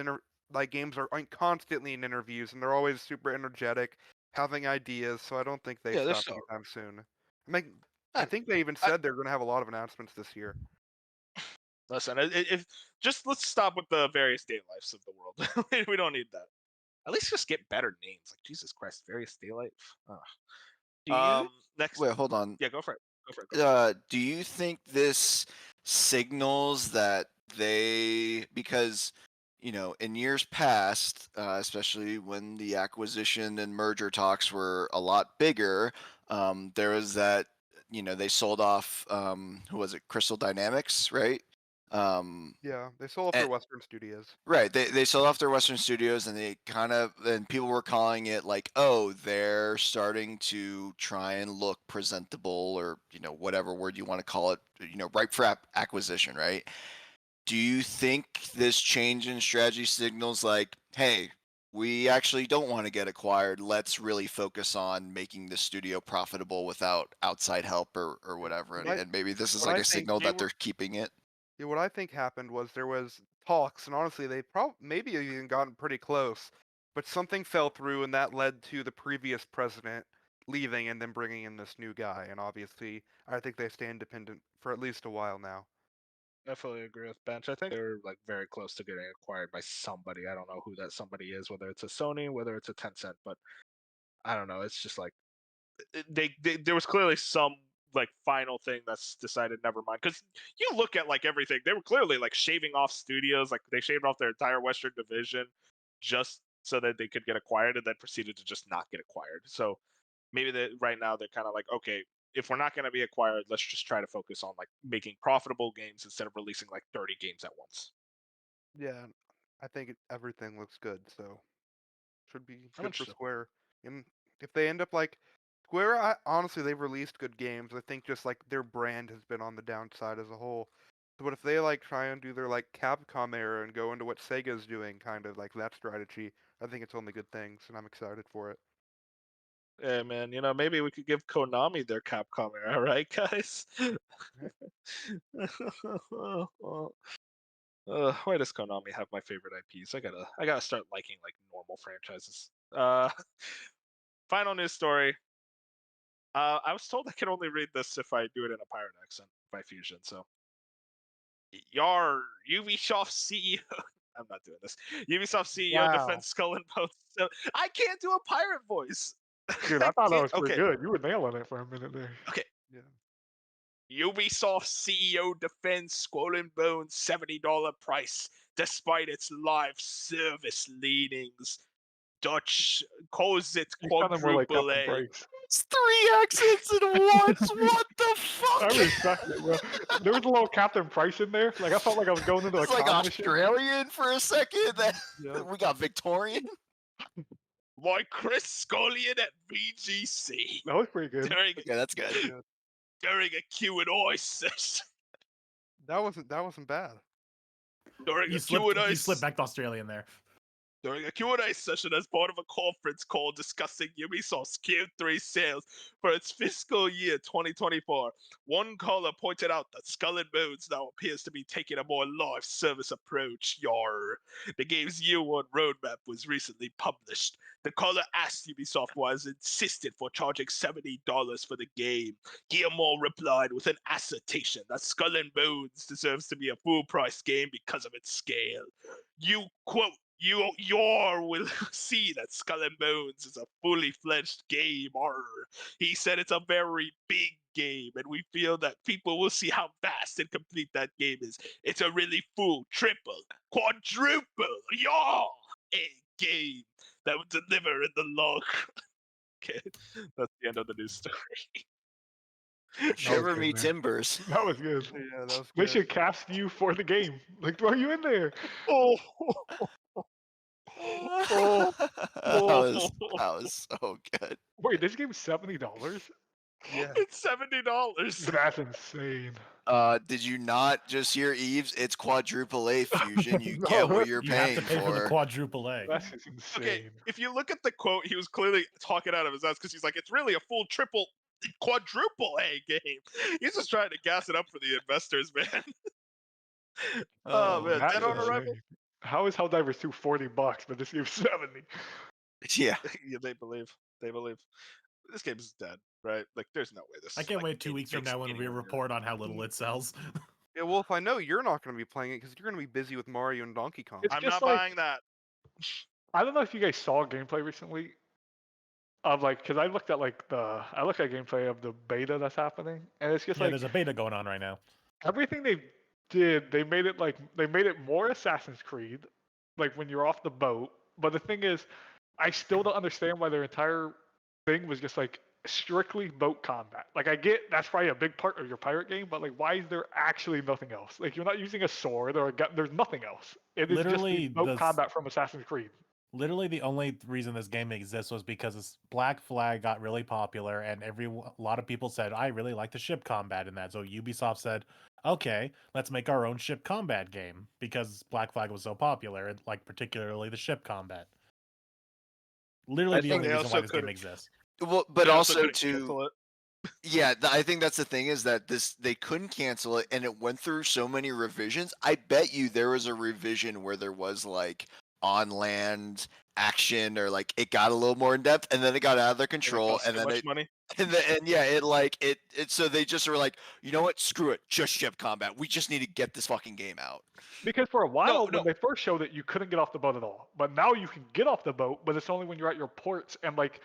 like games are constantly in interviews and they're always super energetic, having ideas. So I don't think they Yeah, they're stop so. anytime soon. I mean, I And think they even I, said they're going to have a lot of announcements this year. listen, if just let's stop with the various day lives of the world. We don't need that. At least just get better names. Like Jesus Christ, various daylight. Do you Next. wait? Hold on. Yeah, go for it. Go for it. Go for it. Do you think this signals that because in years past, especially when the acquisition and merger talks were a lot bigger, there was that they sold off who was it, Crystal Dynamics, right? Yeah, they sold off and, their Western studios. Right. They sold off their Western studios, and and people were calling it like, oh, they're starting to try and look presentable, or whatever word you want to call it, ripe for acquisition, right? Do you think this change in strategy signals like, hey, we actually don't want to get acquired. Let's really focus on making the studio profitable without outside help or whatever, and maybe this is what like I a think signal they that were- they're keeping it. Yeah, what I think happened was there was talks, and honestly, they maybe even gotten pretty close, but something fell through, and that led to the previous president leaving and then bringing in this new guy. And obviously, I think they stay independent for at least a while now. I fully agree with Bench. I think they're like very close to getting acquired by somebody. I don't know who that somebody is, whether it's a Sony, whether it's a Tencent, but I don't know. It's just like there was clearly some like final thing that's decided never mind, because you look at like everything, they were clearly like shaving off studios, like they shaved off their entire Western division just so that they could get acquired, and then proceeded to just not get acquired. So maybe that right now they're kind of like, okay, if we're not going to be acquired, let's just try to focus on like making profitable games instead of releasing like 30 games at once. Yeah, I think everything looks good, so should be I'm good for interested. Square. And if they end up like Square, honestly, they've released good games. I think just like their brand has been on the downside as a whole. So, but if they like try and do their like Capcom era and go into what Sega's doing, kind of like that strategy, I think it's only good things, and I'm excited for it. Yeah, man, maybe we could give Konami their Capcom era, right, guys? Why does Konami have my favorite IPs? I gotta start liking like normal franchises. Final news story. I was told I can only read this if I do it in a pirate accent by Fusion. So, Yar Ubisoft CEO. I'm not doing this. Ubisoft CEO Wow. defends Skull and Bones. So I can't do a pirate voice. Dude, I thought that was pretty Okay. good. You were nailing it for a minute there. Okay. Yeah. Ubisoft CEO defends Skull and Bones $70 price despite its live service leanings. Dutch calls it You sounded more like quadruple Captain A. Price. It's 3 accents at once. What the I fuck? respect it, bro. There was a little Captain Price in there. Like I felt like I was going into a It's like comedy show. Australian for a second. Then Yeah. we got Victorian. By Chris Scullion at VGC That was pretty good. during Okay, that's good. during a Q&A session. That wasn't bad. During You a slipped, Q&A you slipped back to Australian there. During a Q&A session as part of a conference call discussing Ubisoft's Q3 sales for its fiscal year 2024, one caller pointed out that Skull and Bones now appears to be taking a more live service approach. Yar. The game's year one roadmap was recently published. The caller asked Ubisoft why it insisted for charging $70 for the game. Guillermo replied with an assertion that Skull and Bones deserves to be a full-price game because of its scale. You, quote, Yor will see that Skull and Bones is a fully fledged game. He said it's a very big game, and we feel that people will see how vast and complete that game is. It's a really full, triple, quadruple, a game that would deliver in the long. Okay, that's the end of the news story. Shiver good, me man. timbers. That was good. Yeah, that was They good. should cast you for the game. Like, throw you in there. Oh, oh, That was so good. Wait, this game's $70? Yeah. it's $70. That's insane. Did you not just hear Eves? It's quadruple A fusion. You No, get what you're You have paying to pay for the for. quadruple A. That's just insane. Okay, if you look at the quote, he was clearly talking out of his ass because he's like, it's really a full triple, quadruple A game. He's just trying to gas it up for the investors, man. Oh, man, That's Dead on Arrival. insane. How is Helldivers 2 $40, but this game's 70? Yeah. Yeah, they believe. This game is dead, right? Like, there's no way this. I can't like, wait 2 it weeks from makes now when we anywhere near- report on how little it sells. Yeah, well, if I know you're not going to be playing it because you're going to be busy with Mario and Donkey Kong. It's I'm just not like- buying that. I don't know if you guys saw gameplay recently of like, because I looked at gameplay of the beta that's happening, and it's just Yeah, like there's a beta going on right now. everything they did, they made it more Assassin's Creed, like when you're off the boat. But the thing is, I still don't understand why their entire thing was just like strictly boat combat. Like I get that's probably a big part of your pirate game, but like why is there actually nothing else? Like you're not using a sword or a gun. There's nothing else. It is Literally, just the boat the- combat from Assassin's Creed. Literally, the only reason this game exists was because Black Flag got really popular, and a lot of people said, "I really like the ship combat in that." So Ubisoft said, "Okay, let's make our own ship combat game," because Black Flag was so popular, and like particularly the ship combat. Literally, I the think only they reason why also this game couldn't- exists. Well, but They also couldn't to cancel it. yeah, I think that's the thing is that they couldn't cancel it, and it went through so many revisions. I bet you there was a revision where there was like on land action or like it got a little more in depth, and then it got out of their And it control, costs and too then much money. it so they just were like, you know what, screw it, just ship combat. We just need to get this fucking game out. Because for a while, no. when they first showed it, you couldn't get off the boat at all. But now you can get off the boat, but it's only when you're at your ports. And like,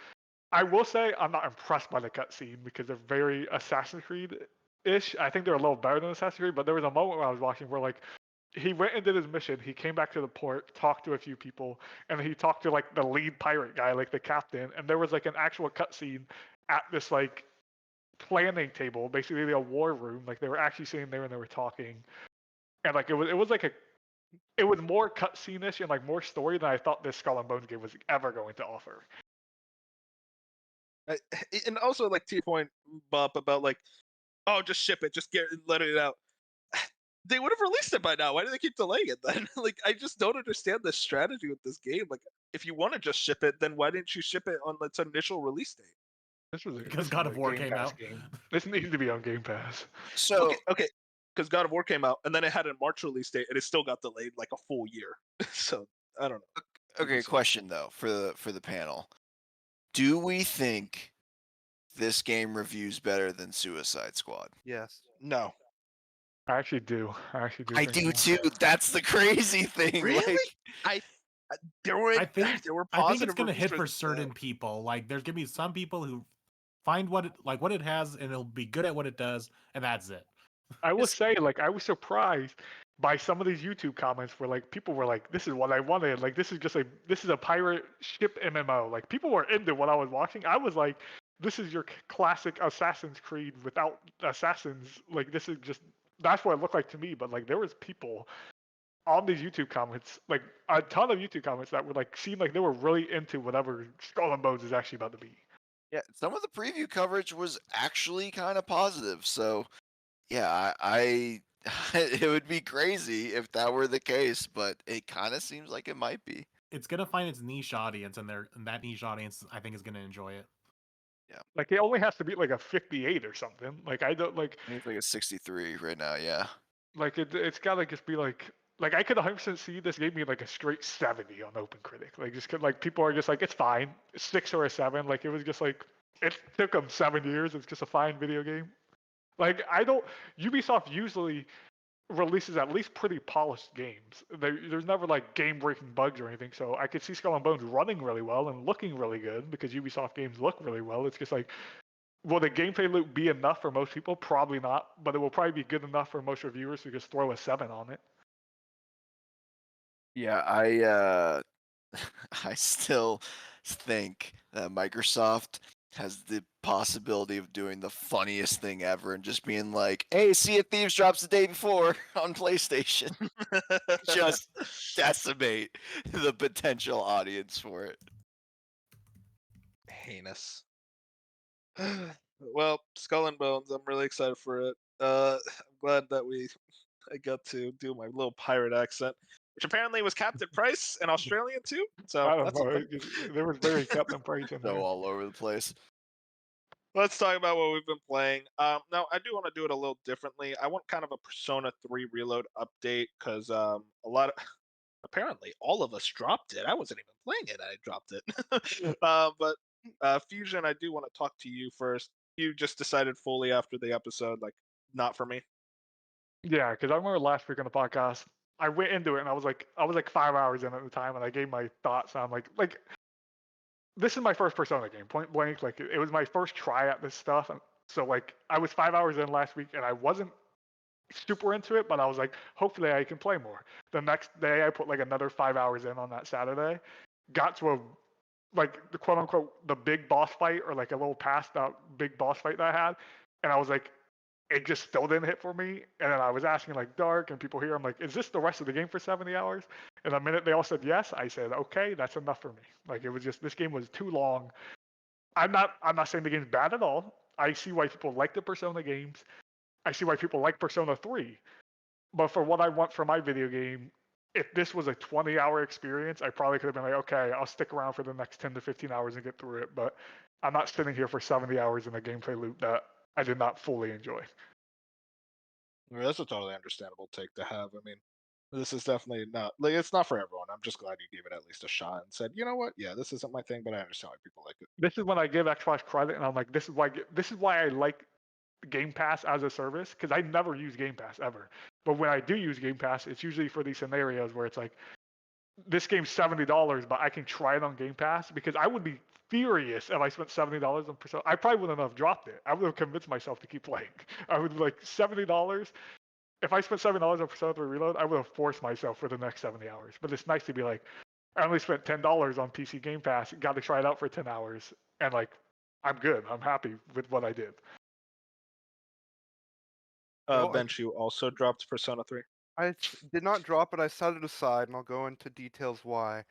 I will say, I'm not impressed by the cutscene because they're very Assassin's Creed-ish. I think they're a little better than Assassin's Creed, but there was a moment where I was watching where like, he went and did his mission. He came back to the port, talked to a few people, and he talked to like the lead pirate guy, like the captain. And there was like an actual cutscene at this like planning table, basically a war room. Like they were actually sitting there and they were talking, and like it was more cutscene-ish and like more story than I thought this Skull and Bones game was ever going to offer. And also, like to your point, Bob, about like, oh, just ship it, just let it out. They would have released it by now. Why do they keep delaying it then? Like, I just don't understand the strategy with this game. Like, if you want to just ship it, then why didn't you ship it on its initial release date? Because God of War came out. Game. This needs to be on Game Pass. So Okay, because God of War came out, and then it had a March release date, and it still got delayed like a full year. So I don't know. okay, question though for the panel. Do we think this game reviews better than Suicide Squad? Yes. No. I actually do. I think do so. too. That's the crazy thing. Really? Like, There were I think positive it's gonna hit reviews for this, certain people. Like, there's gonna be some people who find what it has, and it'll be good at what it does, and that's it. I will say, like, I was surprised by some of these YouTube comments where like people were like, "This is what I wanted. Like, this is a pirate ship MMO." Like, people were into what I was watching. I was like, "This is your classic Assassin's Creed without assassins." Like, this is just that's what it looked like to me. But like, there was people on these YouTube comments, like a ton of YouTube comments that were like seemed like they were really into whatever Skull and Bones is actually about to be. yeah, some of the preview coverage was actually kind of positive. So, yeah, I it would be crazy if that were the case, but it kind of seems like it might be. It's gonna find its niche audience, and that niche audience, I think, is gonna enjoy it. Like, it only has to be like a 58 or something. Like, I don't like. I think it's like a 63 right now. Yeah. Like it's gotta just be like I could 100% see this game being like a straight 70 on OpenCritic. Like just like people are just like it's fine, 6 or a 7. Like it was just like it took them 7 years. It's just a fine video game. Like I don't Ubisoft usually releases at least pretty polished games. There's never like game-breaking bugs or anything. So I could see Skull and Bones running really well and looking really good because Ubisoft games look really well. It's just like, will the gameplay loop be enough for most people? Probably not, but it will probably be good enough for most reviewers to just throw a 7 on it. Yeah, I still think that Microsoft has the possibility of doing the funniest thing ever and just being like, "Hey, Sea of Thieves drops the day before on PlayStation." Just decimate the potential audience for it. Heinous. Well, Skull and Bones, I'm really excited for it. I'm glad that I got to do my little pirate accent, which apparently was Captain Price in Australian too. So I don't that's know. something. There was very Captain Price in So there. all over the place. Let's talk about what we've been playing. Now, I do want to do it a little differently. I want kind of a Persona 3 Reload update because a lot of apparently all of us dropped it. I wasn't even playing it. I dropped it. But Fusion, I do want to talk to you first. You just decided fully after the episode, like, not for me. Yeah, because I remember last week on the podcast, I went into it and I was like 5 hours in at the time, and I gave my thoughts. And I'm like, this is my first Persona game, point blank. Like, it was my first try at this stuff, and so like I was 5 hours in last week, and I wasn't super into it, but I was like, hopefully I can play more. The next day, I put like another 5 hours in on that Saturday, got to a like the quote unquote the big boss fight, or like a little past that big boss fight that I had, and I was like, it just still didn't hit for me. And then I was asking like Dark and people here, I'm like, is this the rest of the game for 70 hours? And the minute they all said yes, I said, okay, that's enough for me. Like, it was just, this game was too long. I'm not saying the game's bad at all. I see why people like the Persona games. I see why people like Persona 3. But for what I want for my video game, if this was a 20-hour experience, I probably could have been like, okay, I'll stick around for the next 10 to 15 hours and get through it. But I'm not sitting here for 70 hours in a gameplay loop that I did not fully enjoy. I mean, that's a totally understandable take to have. I mean, this is definitely not like it's not for everyone. I'm just glad you gave it at least a shot and said, you know what? Yeah, this isn't my thing, but I understand why people like it. This is when I give Xbox credit, and I'm like, this is why I like Game Pass as a service, because I never use Game Pass ever. But when I do use Game Pass, it's usually for these scenarios where it's like, this game's $70, but I can try it on Game Pass, because I would be furious if I spent $70 on Persona. I probably wouldn't have dropped it. I would have convinced myself to keep playing. I would like $70. If I spent $7 on Persona 3 Reload, I would have forced myself for the next 70 hours. But it's nice to be like, I only spent $10 on PC Game Pass, got to try it out for 10 hours, and like, I'm good. I'm happy with what I did. Well, Bench, you also dropped Persona 3. I did not drop it. I set it aside, and I'll go into details why.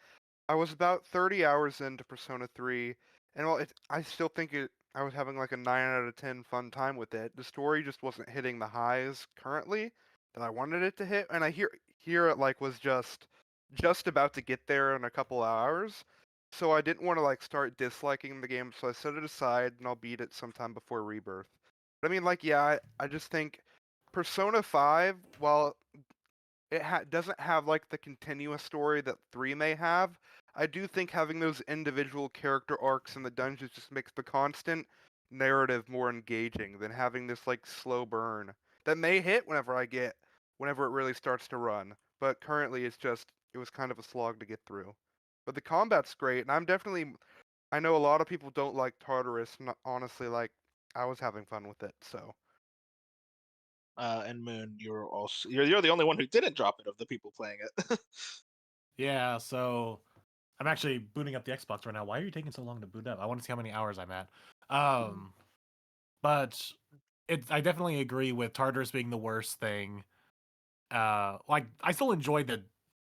I was about 30 hours into Persona 3, and while I still think I was having like a 9 out of 10 fun time with it. The story just wasn't hitting the highs currently that I wanted it to hit, and I hear it like was just about to get there in a couple hours. So I didn't want to like start disliking the game, so I set it aside, and I'll beat it sometime before Rebirth. But I mean, like, yeah, I just think Persona 5, while it doesn't have like the continuous story that 3 may have, I do think having those individual character arcs in the dungeons just makes the constant narrative more engaging than having this like slow burn that may hit whenever it really starts to run. But currently it was kind of a slog to get through. But the combat's great, and I know a lot of people don't like Tartarus, and honestly, like, I was having fun with it, so. And Moon, you're the only one who didn't drop it of the people playing it. Yeah, so I'm actually booting up the Xbox right now. Why are you taking so long to boot up? I want to see how many hours I'm at. But I definitely agree with Tartarus being the worst thing. Like, I still enjoy the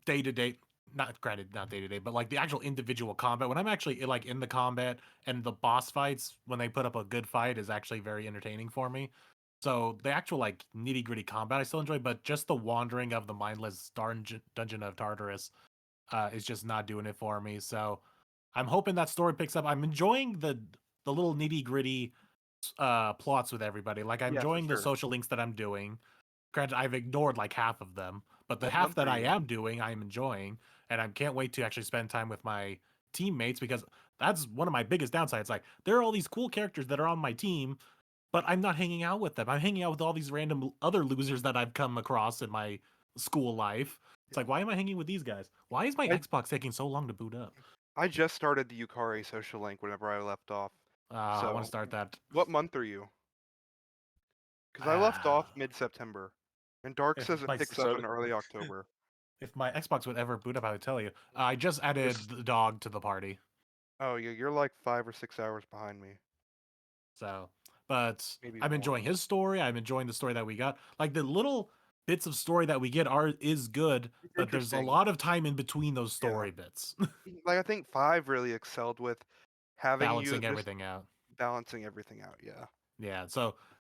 day-to-day, not day-to-day, but like the actual individual combat. When I'm actually like in the combat, and the boss fights, when they put up a good fight, is actually very entertaining for me. So the actual like nitty-gritty combat I still enjoy, but just the wandering of the mindless dungeon of Tartarus is just not doing it for me. So I'm hoping that story picks up. I'm enjoying the little nitty-gritty plots with everybody. Like, I'm Yeah, for enjoying the sure. social links that I'm doing. Granted, I've ignored like half of them, but the Well, half good that for I you. am doing, I'm enjoying, and I can't wait to actually spend time with my teammates, because that's one of my biggest downsides. Like, there are all these cool characters that are on my team, but I'm not hanging out with them. I'm hanging out with all these random other losers that I've come across in my school life. It's like, why am I hanging with these guys? Why is my I- Xbox taking so long to boot up? I just started the Yukari social link whenever I left off. I want to So, start that. what month are you? Because I left off mid-September, and Dark If says it my picks so- up in early October. If my Xbox would ever boot up, I would tell you. I just added the dog to the party. Oh, yeah, you're like 5 or 6 hours behind me. So, but Maybe I'm enjoying more. his story. I'm enjoying the story that we got. Like the little bits of story that we get is good, It's but there's a interesting. lot of time in between those Yeah. story bits, Like I think 5 really excelled with having you balancing just everything out. balancing everything out. Yeah. Yeah, so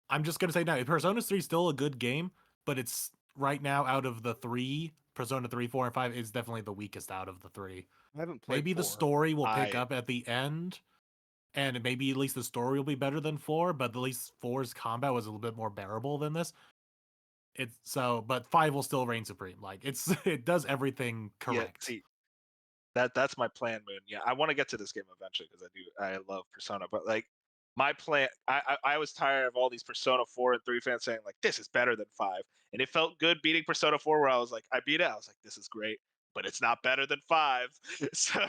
I'm just gonna say now, Persona 3 is still a good game, but it's right now out of the three, Persona 3, 4, and 5 is definitely the weakest out of the three. I haven't played Maybe the 4. story will pick I- up at the end, and maybe at least the story will be better than 4, but at least 4's combat was a little bit more bearable than this. It's so, but 5 will still reign supreme. Like it does everything correct. see, that's my plan, Moon. Yeah, I want to get to this game eventually because I love Persona, but like my plan, I was tired of all these Persona 4 and 3 fans saying like this is better than 5, and it felt good beating Persona 4 where I was like I beat it, I was like this is great, but it's not better than 5. So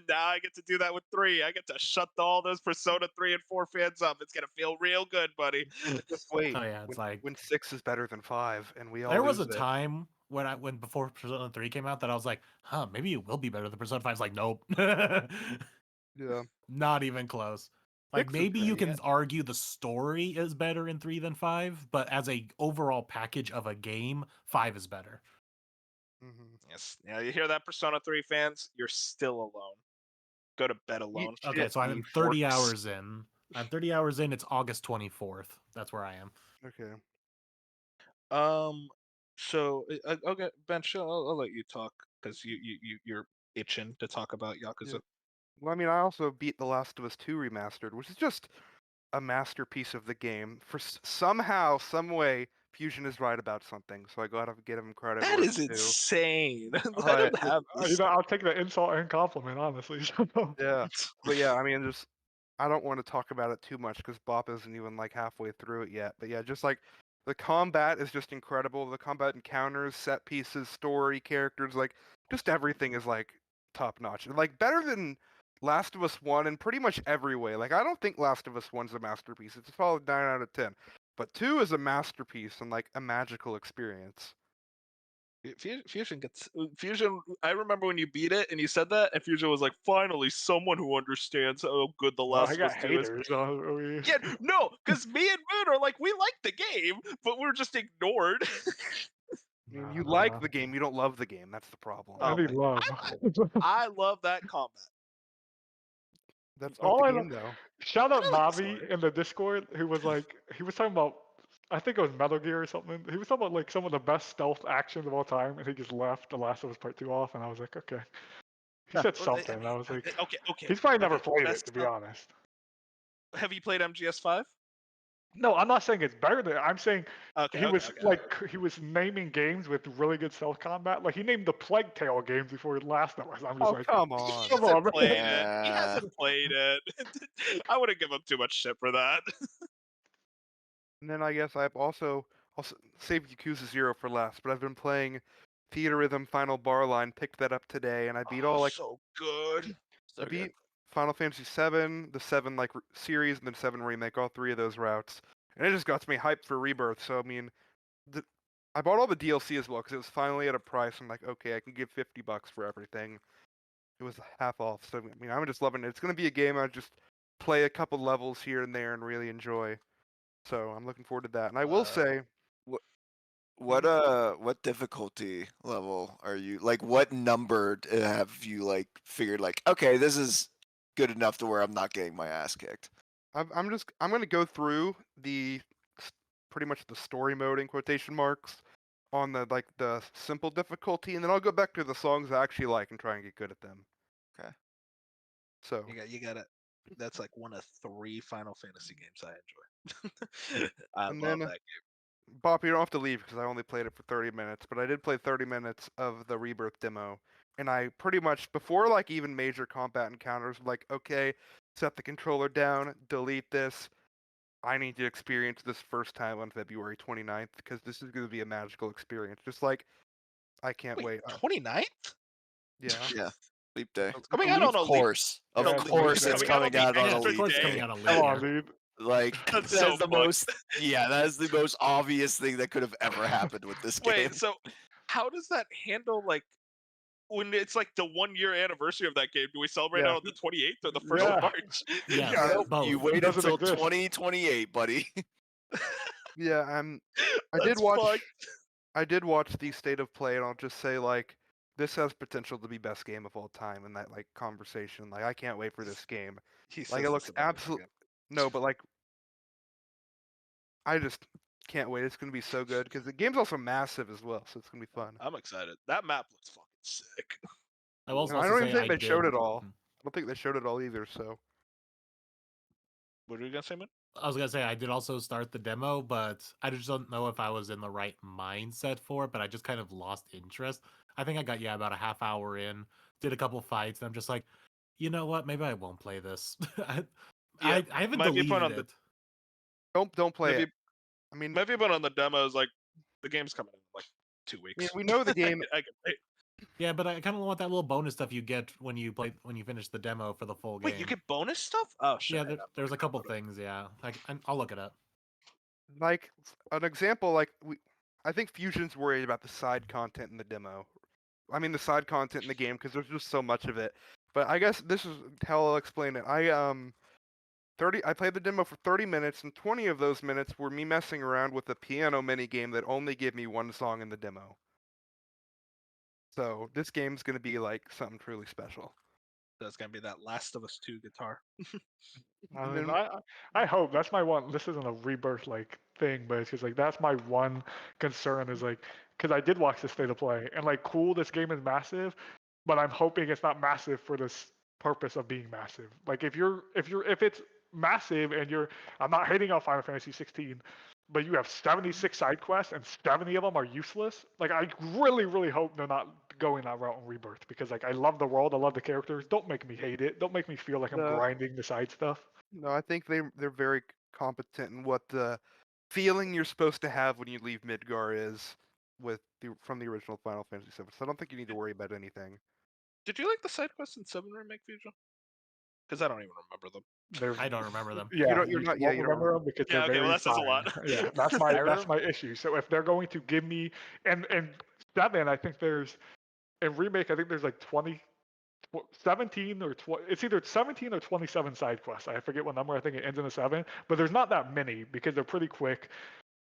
now I get to do that with 3. I get to shut all those Persona 3 and 4 fans up. It's gonna feel real good, buddy. Just wait. Oh yeah, it's like when 6 is better than 5, and we all there was a lose it. time when before Persona 3 came out that I was like, huh, maybe it will be better than Persona 5. It's like, nope. Yeah. Not even close. Like 6 is maybe you great. can argue the story is better in 3 than 5, but as a overall package of a game, 5 is better. Mhm. Yes, yeah, you hear that, Persona 3 fans? You're still alone. Go to bed alone. Eat Okay, shit, so I'm you 30 forks. hours in. I'm 30 hours in. It's August 24th. That's where I am. Okay. So okay, Ben, I'll let you talk because you're itching to talk about Yakuza. Yeah. Well, I mean, I also beat The Last of Us 2 Remastered, which is just a masterpiece of the game. For somehow, some way, Fusion is right about something, so I gotta give him credit That where is it's due. insane. Let Alright, him have this. I'll take the insult and compliment, honestly. Yeah, but yeah, I mean, just I don't want to talk about it too much because Bop isn't even like halfway through it yet. But yeah, just like the combat is just incredible. The combat encounters, set pieces, story, characters, like just everything is like top notch. Like better than Last of Us 1 in pretty much every way. Like I don't think Last of Us 1's a masterpiece. It's a solid 9 out of 10. But 2 is a masterpiece and like a magical experience. Fusion gets Fusion. I remember when you beat it and you said that, and Fusion was like, "Finally, someone who understands how good The Well, Last I of got Us 2 is." haters. Yeah, no, because me and Moon are like, we like the game, but we're just ignored. I mean, you like the game, you don't love the game. That's the problem. I Oh need my- love. I love that combat. That's not all the I game know- though. Shout out I like the Navi story. in the Discord who was like, he was talking about, I think it was Metal Gear or something. He was talking about like some of the best stealth actions of all time, and he just left The Last of Us Part 2 off, and I was like, okay. He said Well, something, and I was like, okay. he's probably never okay, played it, best to be stealth- honest. Have you played MGS5? No, I'm not saying it's better than. I'm saying Okay, he okay, was okay. like he was naming games with really good stealth combat. Like he named the Plague Tale games before Last of Us. I'm just Oh like, come He on. come hasn't on, played man. it. He hasn't played it. I wouldn't give him too much shit for that. And then I guess I've also saved Yakuza 0 for last, but I've been playing Theater Rhythm Final Bar Line, picked that up today, and I beat all like so good. I beat Final Fantasy 7, the 7 like series, and then 7 remake, all 3 of those routes, and it just got me hyped for Rebirth. So I mean, I bought all the DLC as well because it was finally at a price. I'm like, okay, I can give $50 for everything. It was half off, so I mean, I'm just loving it. It's gonna be a game I just play a couple levels here and there and really enjoy. So I'm looking forward to that. And I will say, What difficulty level are you like? What number have you like figured like? Okay, this is good enough to where I'm not getting my ass kicked. I'm gonna go through the pretty much the story mode in quotation marks on the simple difficulty, and then I'll go back to the songs I actually like and try and get good at them. Okay. So You got it. That's like one of 3 Final Fantasy games I enjoy. I And love then, that game. Bob, you don't have to leave because I only played it for 30 minutes, but I did play 30 minutes of the Rebirth demo, and I pretty much before like even major combat encounters, like okay, set the controller down, delete this, I need to experience this first time on February 29th because this is going to be a magical experience. Just like I can't wait. 29th? Yeah. Yeah. Leap day. It's coming out on a Of leap. course. Of No, Yeah, course it's it's coming out coming on the out on a extra of course, leap it's day. coming day. out of Come late on, year. dude. Like That's that so is the fucked. most that is the most obvious thing that could have ever happened with this game. Wait, so how does that handle like when it's like the 1 year anniversary of that game? Do we celebrate Yeah. it on the 28th or the 1st Yeah. of March? Yes, Yeah, Nope, both. you wait doesn't until exist. 2028, buddy. Yeah, I did That's watch fucked. I did watch the state of play, and I'll just say like this has potential to be best game of all time in that like conversation. Like I can't wait for this game. He Like says it looks this about every absolute. game. No, but like I just can't wait. It's gonna be so good because the game's also massive as well, so it's gonna be fun. I'm excited. That map looks fucking sick. I will And also I don't say even think I they showed did. it all. I don't think they showed it all either. So What are you gonna say, man? I was gonna say I did also start the demo, but I just don't know if I was in the right mindset for it. But I just kind of lost interest. I think I got about a half hour in, did a couple fights, and I'm just like, you know what? Maybe I won't play this. I haven't might be a deleted point on the it. don't play maybe it. I mean, maybe a point on the demo is like the game's coming in like 2 weeks. we know the game. I can wait. Yeah, but I kind of want that little bonus stuff you get when you finish the demo for the full game. Wait, you get bonus stuff? Oh shit. Yeah, there's a couple things. Yeah, I'll look it up. Like an example, like I think Fusion's worried about the side content in the demo. I mean, the side content in the game because there's just so much of it. But I guess this is how I'll explain it. I played the demo for 30 minutes, and 20 of those minutes were me messing around with a piano mini game that only gave me one song in the demo. So this game's gonna be like something truly special. That's gonna be that Last of Us 2 guitar. I And mean, then- I hope that's my one. This isn't a rebirth like thing, but it's just like that's my one concern is like because I did watch the state of play and like cool, this game is massive, but I'm hoping it's not massive for this purpose of being massive. Like if it's massive and I'm not hating on Final Fantasy 16, but you have 76 side quests and 70 of them are useless. Like I really hope they're not going that route in Rebirth because like I love the world, I love the characters. Don't make me hate it. Don't make me feel like I'm No. grinding the side stuff. No, I think they're very competent in what the feeling you're supposed to have when you leave Midgar is from the original Final Fantasy VII. So I don't think you need to worry about anything. Did you like the side quests in 7 Remake Fusion? Because I don't even remember them. I don't remember them. Yeah, you're not- won't yeah, you don't remember them because Yeah, they're okay, well, very that says a fine. lot. Yeah, that's my issue. So if they're going to give me and 7, I think there's in remake, I think there's like 17 or 20, it's either 17 or 27 side quests. I forget what number. I think it ends in a 7, but there's not that many because they're pretty quick.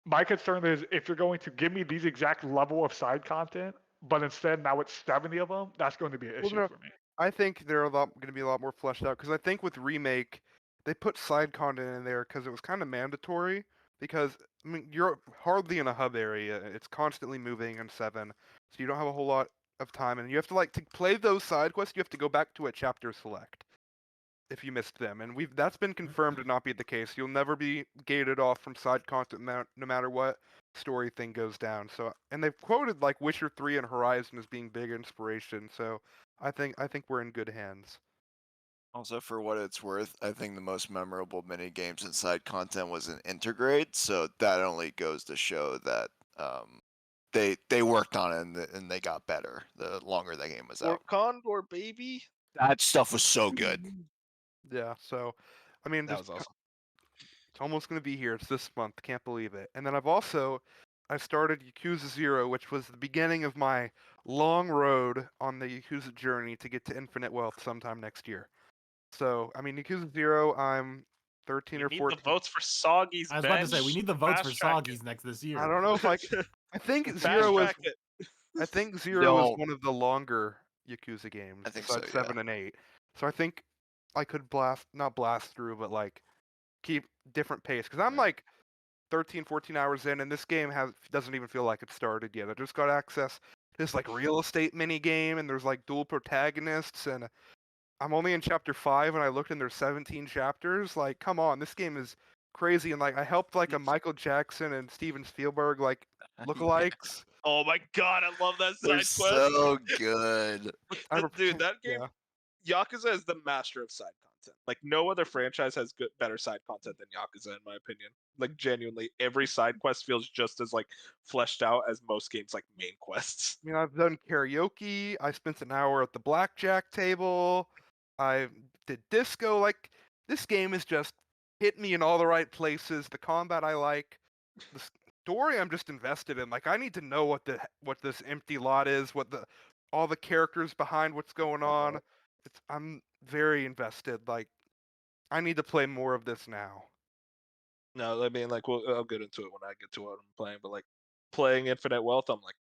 My concern is if you're going to give me these exact level of side content, but instead now it's 70 of them, that's going to be an issue no, for me. I think they're going to be a lot more fleshed out because I think with remake they put side content in there because it was kind of mandatory. Because I mean you're hardly in a hub area; it's constantly moving in 7, so you don't have a whole lot of time, and you have to to play those side quests. You have to go back to a chapter select if you missed them, and that's been confirmed to not be the case. You'll never be gated off from side content no matter what story thing goes down. So, and they've quoted like Witcher 3 and Horizon as being big inspiration. So, I think we're in good hands. Also, for what it's worth, I think the most memorable mini games and side content was in Intergrade, so that only goes to show that they worked on it and they got better the longer the game was Or out. Condor, baby. That stuff was so good. Yeah. So, I mean, That just was awesome. it's almost gonna be here. It's this month. Can't believe it. And then I started Yakuza 0, which was the beginning of my long road on the Yakuza journey to get to infinite wealth sometime next year. So, I mean, Yakuza 0, I'm 13 You or need 14. the votes for Soggy's I was about to bench. say we need the votes for Fast track Soggy's next this year. I don't know if I think Fast Zero is track it. I think Zero is No. one of the longer Yakuza games. I think besides so, yeah. 7 and 8. So I think I could not blast through, but like keep different pace because I'm like 13, 14 hours in, and this game doesn't even feel like it started yet. I just got access to this like real estate mini game, and there's like dual protagonists, and I'm only in chapter 5, and I looked and there's 17 chapters. Like, come on, this game is crazy, and like I helped like a Michael Jackson and Steven Spielberg like lookalikes. Oh my god, I love that They're side quest. so good. I Dude, that game, yeah. Yakuza is the master of side content. Like no other franchise has better side content than Yakuza, in my opinion. Like genuinely, every side quest feels just as like fleshed out as most games like main quests. I mean, I've done karaoke. I spent an hour at the blackjack table. I did disco. Like, this game is just hit me in all the right places. The combat I like. The story I'm just invested in. Like, I need to know what this empty lot is, all the characters behind what's going on. I'm very invested. Like, I need to play more of this now. No, I mean like I'll get into it when I get to what I'm playing, but like playing Infinite Wealth, I'm like,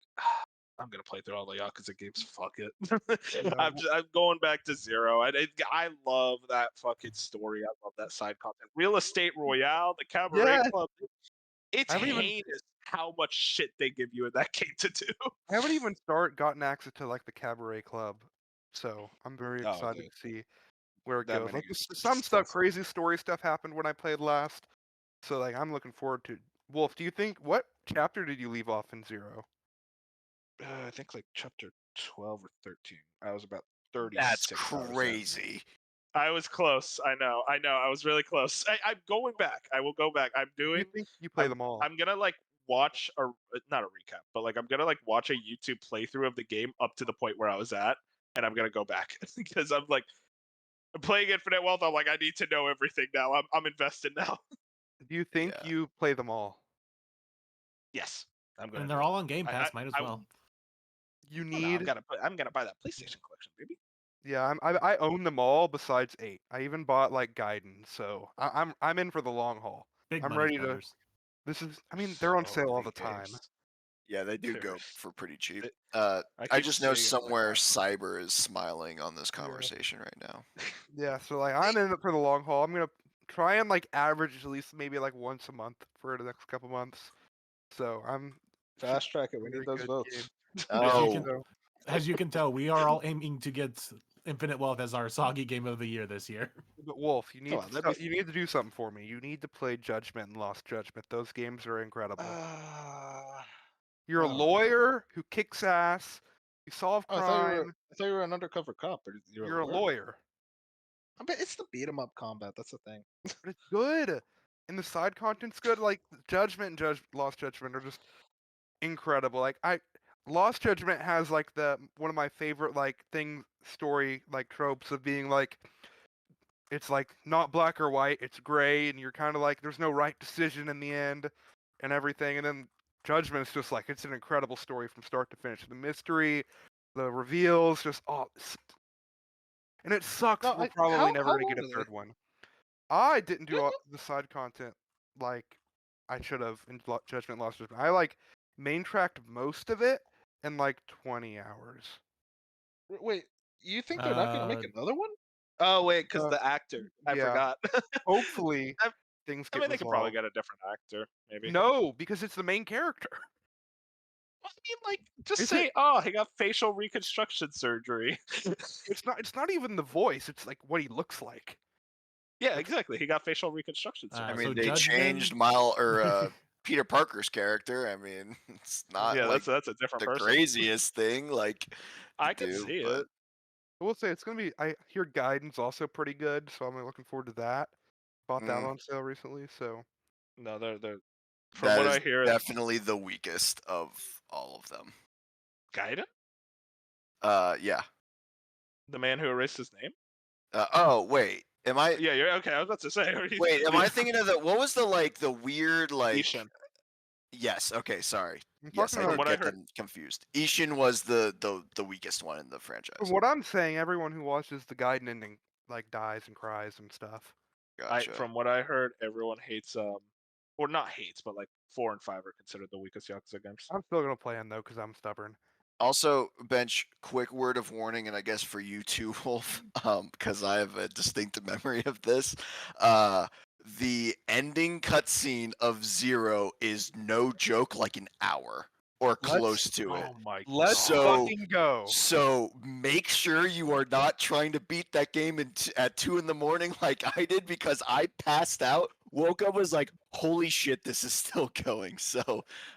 I'm gonna play through all the Yakuza games. Fuck it. I'm going back to zero. I love that fucking story. I love that side content. Real Estate Royale, the Cabaret Yeah. Club. It's I haven't even- heinous how much shit they give you in that game to do. I haven't even gotten access to like the Cabaret Club, so I'm very Oh, excited dude. to see where it That goes. menu Like, is some so fun. crazy story stuff happened when I played last, so like I'm looking forward to. Wolf, do you think what chapter did you leave off in Zero? I think like chapter 12 or 13. I was about 36 That's hours in. crazy. I was close. I know. I was really close. I'm going back. I will go back. I'm Do doing. you think you play them all? I'm gonna like watch not a recap, but like I'm gonna like watch a YouTube playthrough of the game up to the point where I was at, and I'm gonna go back because I'm playing Infinite Wealth. I'm like, I need to know everything now. I'm invested now. Do you think Yeah. you play them all? Yes, I'm gonna. And do they're it. all on Game I- Pass. Might as I- well. You Oh, no, need. I'm gonna buy that PlayStation collection, baby. Yeah, I own them all besides 8. I even bought like Gaiden, so I'm in for the long haul. Big I'm money ready to. spenders. This is. I mean, they're on So sale all many the time. games. Yeah, they do go There's- for pretty cheap. it- I keep just know seeing it for, like, somewhere 500. Cyber is smiling on this conversation right now. Yeah, so like I'm in it for the long haul. I'm gonna try and like average at least maybe like once a month for the next couple months. So I'm Fast track it. We very need those good votes. game. Oh, So, As you can tell, we are all aiming to get Infinite Wealth as our soggy game of the year this year. but Wolf, you need on, that'd be you need to do something for me. You need to play Judgment and Lost Judgment. Those games are incredible. You're a oh. lawyer who kicks ass. You solve Oh, crime. I thought you were an undercover cop. But You're a lawyer. I bet it's the beat 'em up combat. That's the thing. But it's good. And the side content's good. Like Judgment and Lost Judgment are just incredible. Like Lost Judgment has like one of my favorite like story like tropes of being like it's like not black or white, it's gray, and you're kind of like there's no right decision in the end and everything. And then Judgment is just like it's an incredible story from start to finish. The mystery, the reveals, just and it sucks. No, We're probably never how gonna get a long are third they? one. I didn't do Yeah, all the side content like I should have in Judgment Lost Judgment. I like main tracked most of it in like 20 hours. Wait, you think they're not gonna make Uh, another one? Oh wait, because Uh, the actor. I yeah. forgot. Hopefully I- things I get mean, they could probably resolved. get a different actor, maybe. No, because it's the main character. I mean, like, just Is say, it? "Oh, he got facial reconstruction surgery." It's not even the voice. It's like what he looks like. Yeah, exactly. He got facial reconstruction surgery. I so mean, they Judgment- changed Peter Parker's character. I mean, it's not yeah, like that's a different the person. craziest thing. Like, I can do, see but- it. I will say it's gonna be. I hear Gaiden's also pretty good, so I'm looking forward to that. Bought that on sale recently, so No, they're from That what is I hear, definitely the weakest of all of them. Gaiden, Yeah. the man who erased his name. Oh, wait. Am I? Yeah, you're okay. I was about to say. Wait, am I thinking of what was the weird Ishin. Yes. Okay. Sorry. I'm Yes, talking I about. did what I get heard- them confused. Ishin was the weakest one in the franchise. From what I'm saying, everyone who watches the Gaiden ending like dies and cries and stuff. Gotcha. From what I heard, everyone hates or not hates, but like 4 and 5 are considered the weakest Yakuza games. I'm still gonna play them though because I'm stubborn. Also, Bench, quick word of warning, and I guess for you too, Wolf, because I have a distinct memory of this. The ending cutscene of Zero is no joke, like an hour or close to it. Oh my Let's So- fucking go. So make sure you are not trying to beat that game at 2 in the morning like I did, because I passed out, woke up, was like, holy shit, this is still going. So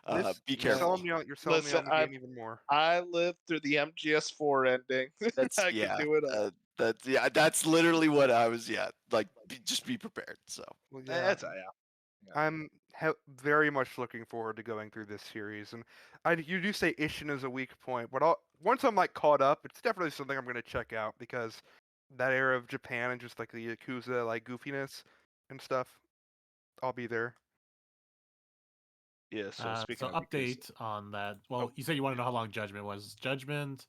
be You're careful. selling me on, Listen, the game even more. I lived through the MGS4 ending. That's I yeah. can do it all. That's literally what I was. Yeah, like just be prepared. So Well, That's yeah. I'm very much looking forward to going through this series, and you do say Ishin is a weak point, but once I'm like caught up, it's definitely something I'm gonna check out because that era of Japan and just like the Yakuza like goofiness and stuff, I'll be there. Yeah. So speaking So of Yakuza, update on that. Well, you said you want to know how long Judgment was. Judgment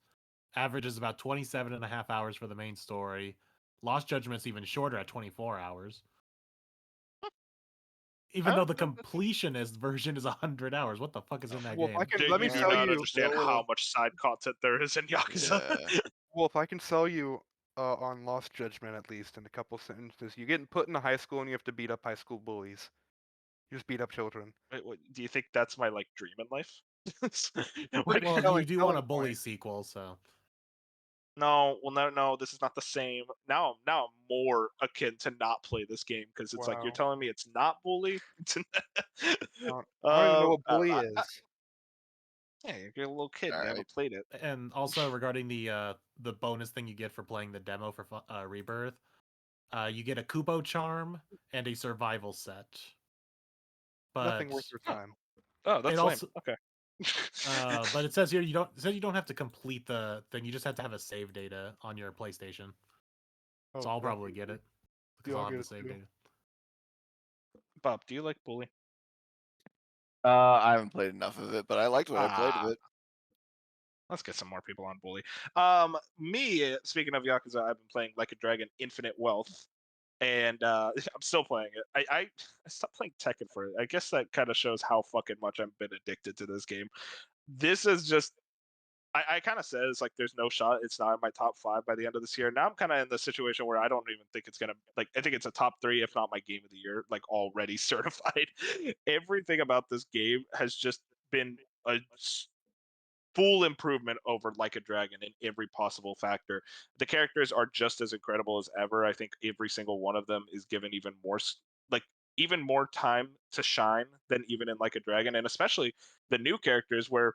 averages about 27 and a half hours for the main story. Lost Judgment's even shorter at 24 hours. Even though the completionist version is 100 hours. What the fuck is in that Well, game? if I can, do let me you tell not you. understand how much side content there is in Yakuza? yeah. Well, if I can sell you on Lost Judgment at least in a couple sentences, you get put in a high school and you have to beat up high school bullies. You just beat up children. Wait, do you think that's my like dream in life? Like, Well, telling- you do telling want a bully point. sequel, so No, well, no, this is not the same. Now I'm more akin to not play this game because it's like you're Wow. telling me it's not bully. I don't even know what I don't bully know. is. Hey, you're a little kid. All You haven't right. played it. and also regarding the bonus thing you get for playing the demo for Rebirth, you get a Kubo charm and a survival set. But Nothing worth your time. Oh, that's it lame. also Okay. but it says here you don't have to complete the thing. You just have to have a save data on your PlayStation. So I'll probably get it because I'll have the save data. Bob, do you like bully? I haven't played enough of it, but I liked what I played of it. Let's get some more people on bully. Me, speaking of Yakuza, I've been playing Like a Dragon Infinite Wealth, and I'm still playing it. I stopped playing Tekken for it. I guess that kind of shows how fucking much I've been addicted to this game. This is just I kind of said it's like there's no shot. It's not in my top 5 by the end of this year. Now I'm kind of in the situation where I don't even think it's gonna like. I think it's a top 3, if not my game of the year, like already certified. Everything about this game has just been a full improvement over Like a Dragon in every possible factor. The characters are just as incredible as ever. I think every single one of them is given even more like even more time to shine than even in Like a Dragon, and especially the new characters where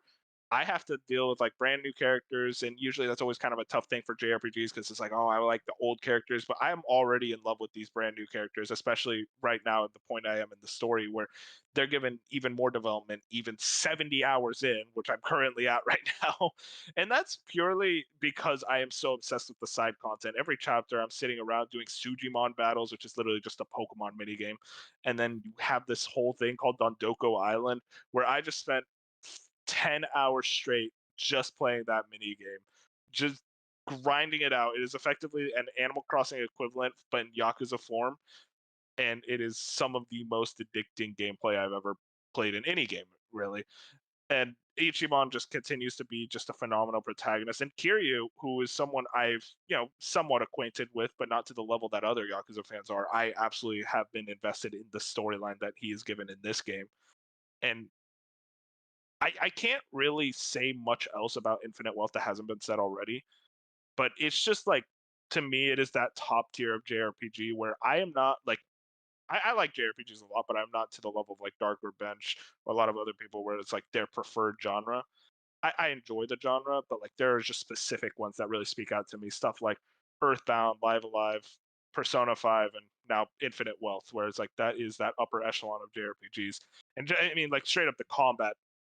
I have to deal with like brand new characters, and usually that's always kind of a tough thing for JRPGs because it's like, oh, I like the old characters, but I am already in love with these brand new characters, especially right now at the point I am in the story where they're given even more development, even 70 hours in, which I'm currently at right now. And that's purely because I am so obsessed with the side content. Every chapter, I'm sitting around doing Sujimon battles, which is literally just a Pokemon minigame. And then you have this whole thing called Dondoko Island, where I just spent 10 hours straight just playing that minigame. Just grinding it out. It is effectively an Animal Crossing equivalent, but in Yakuza form, and it is some of the most addicting gameplay I've ever played in any game, really. And Ichiban just continues to be just a phenomenal protagonist. And Kiryu, who is someone I've, somewhat acquainted with, but not to the level that other Yakuza fans are, I absolutely have been invested in the storyline that he is given in this game. And I can't really say much else about Infinite Wealth that hasn't been said already, but it's just like, to me, it is that top tier of JRPG where I am not like, I like JRPGs a lot, but I'm not to the level of like Darker Bench or a lot of other people where it's like their preferred genre. I enjoy the genre, but like there are just specific ones that really speak out to me. Stuff like Earthbound, Live Alive, Persona 5, and now Infinite Wealth, where it's like that is that upper echelon of JRPGs. And I mean, like straight up, the combat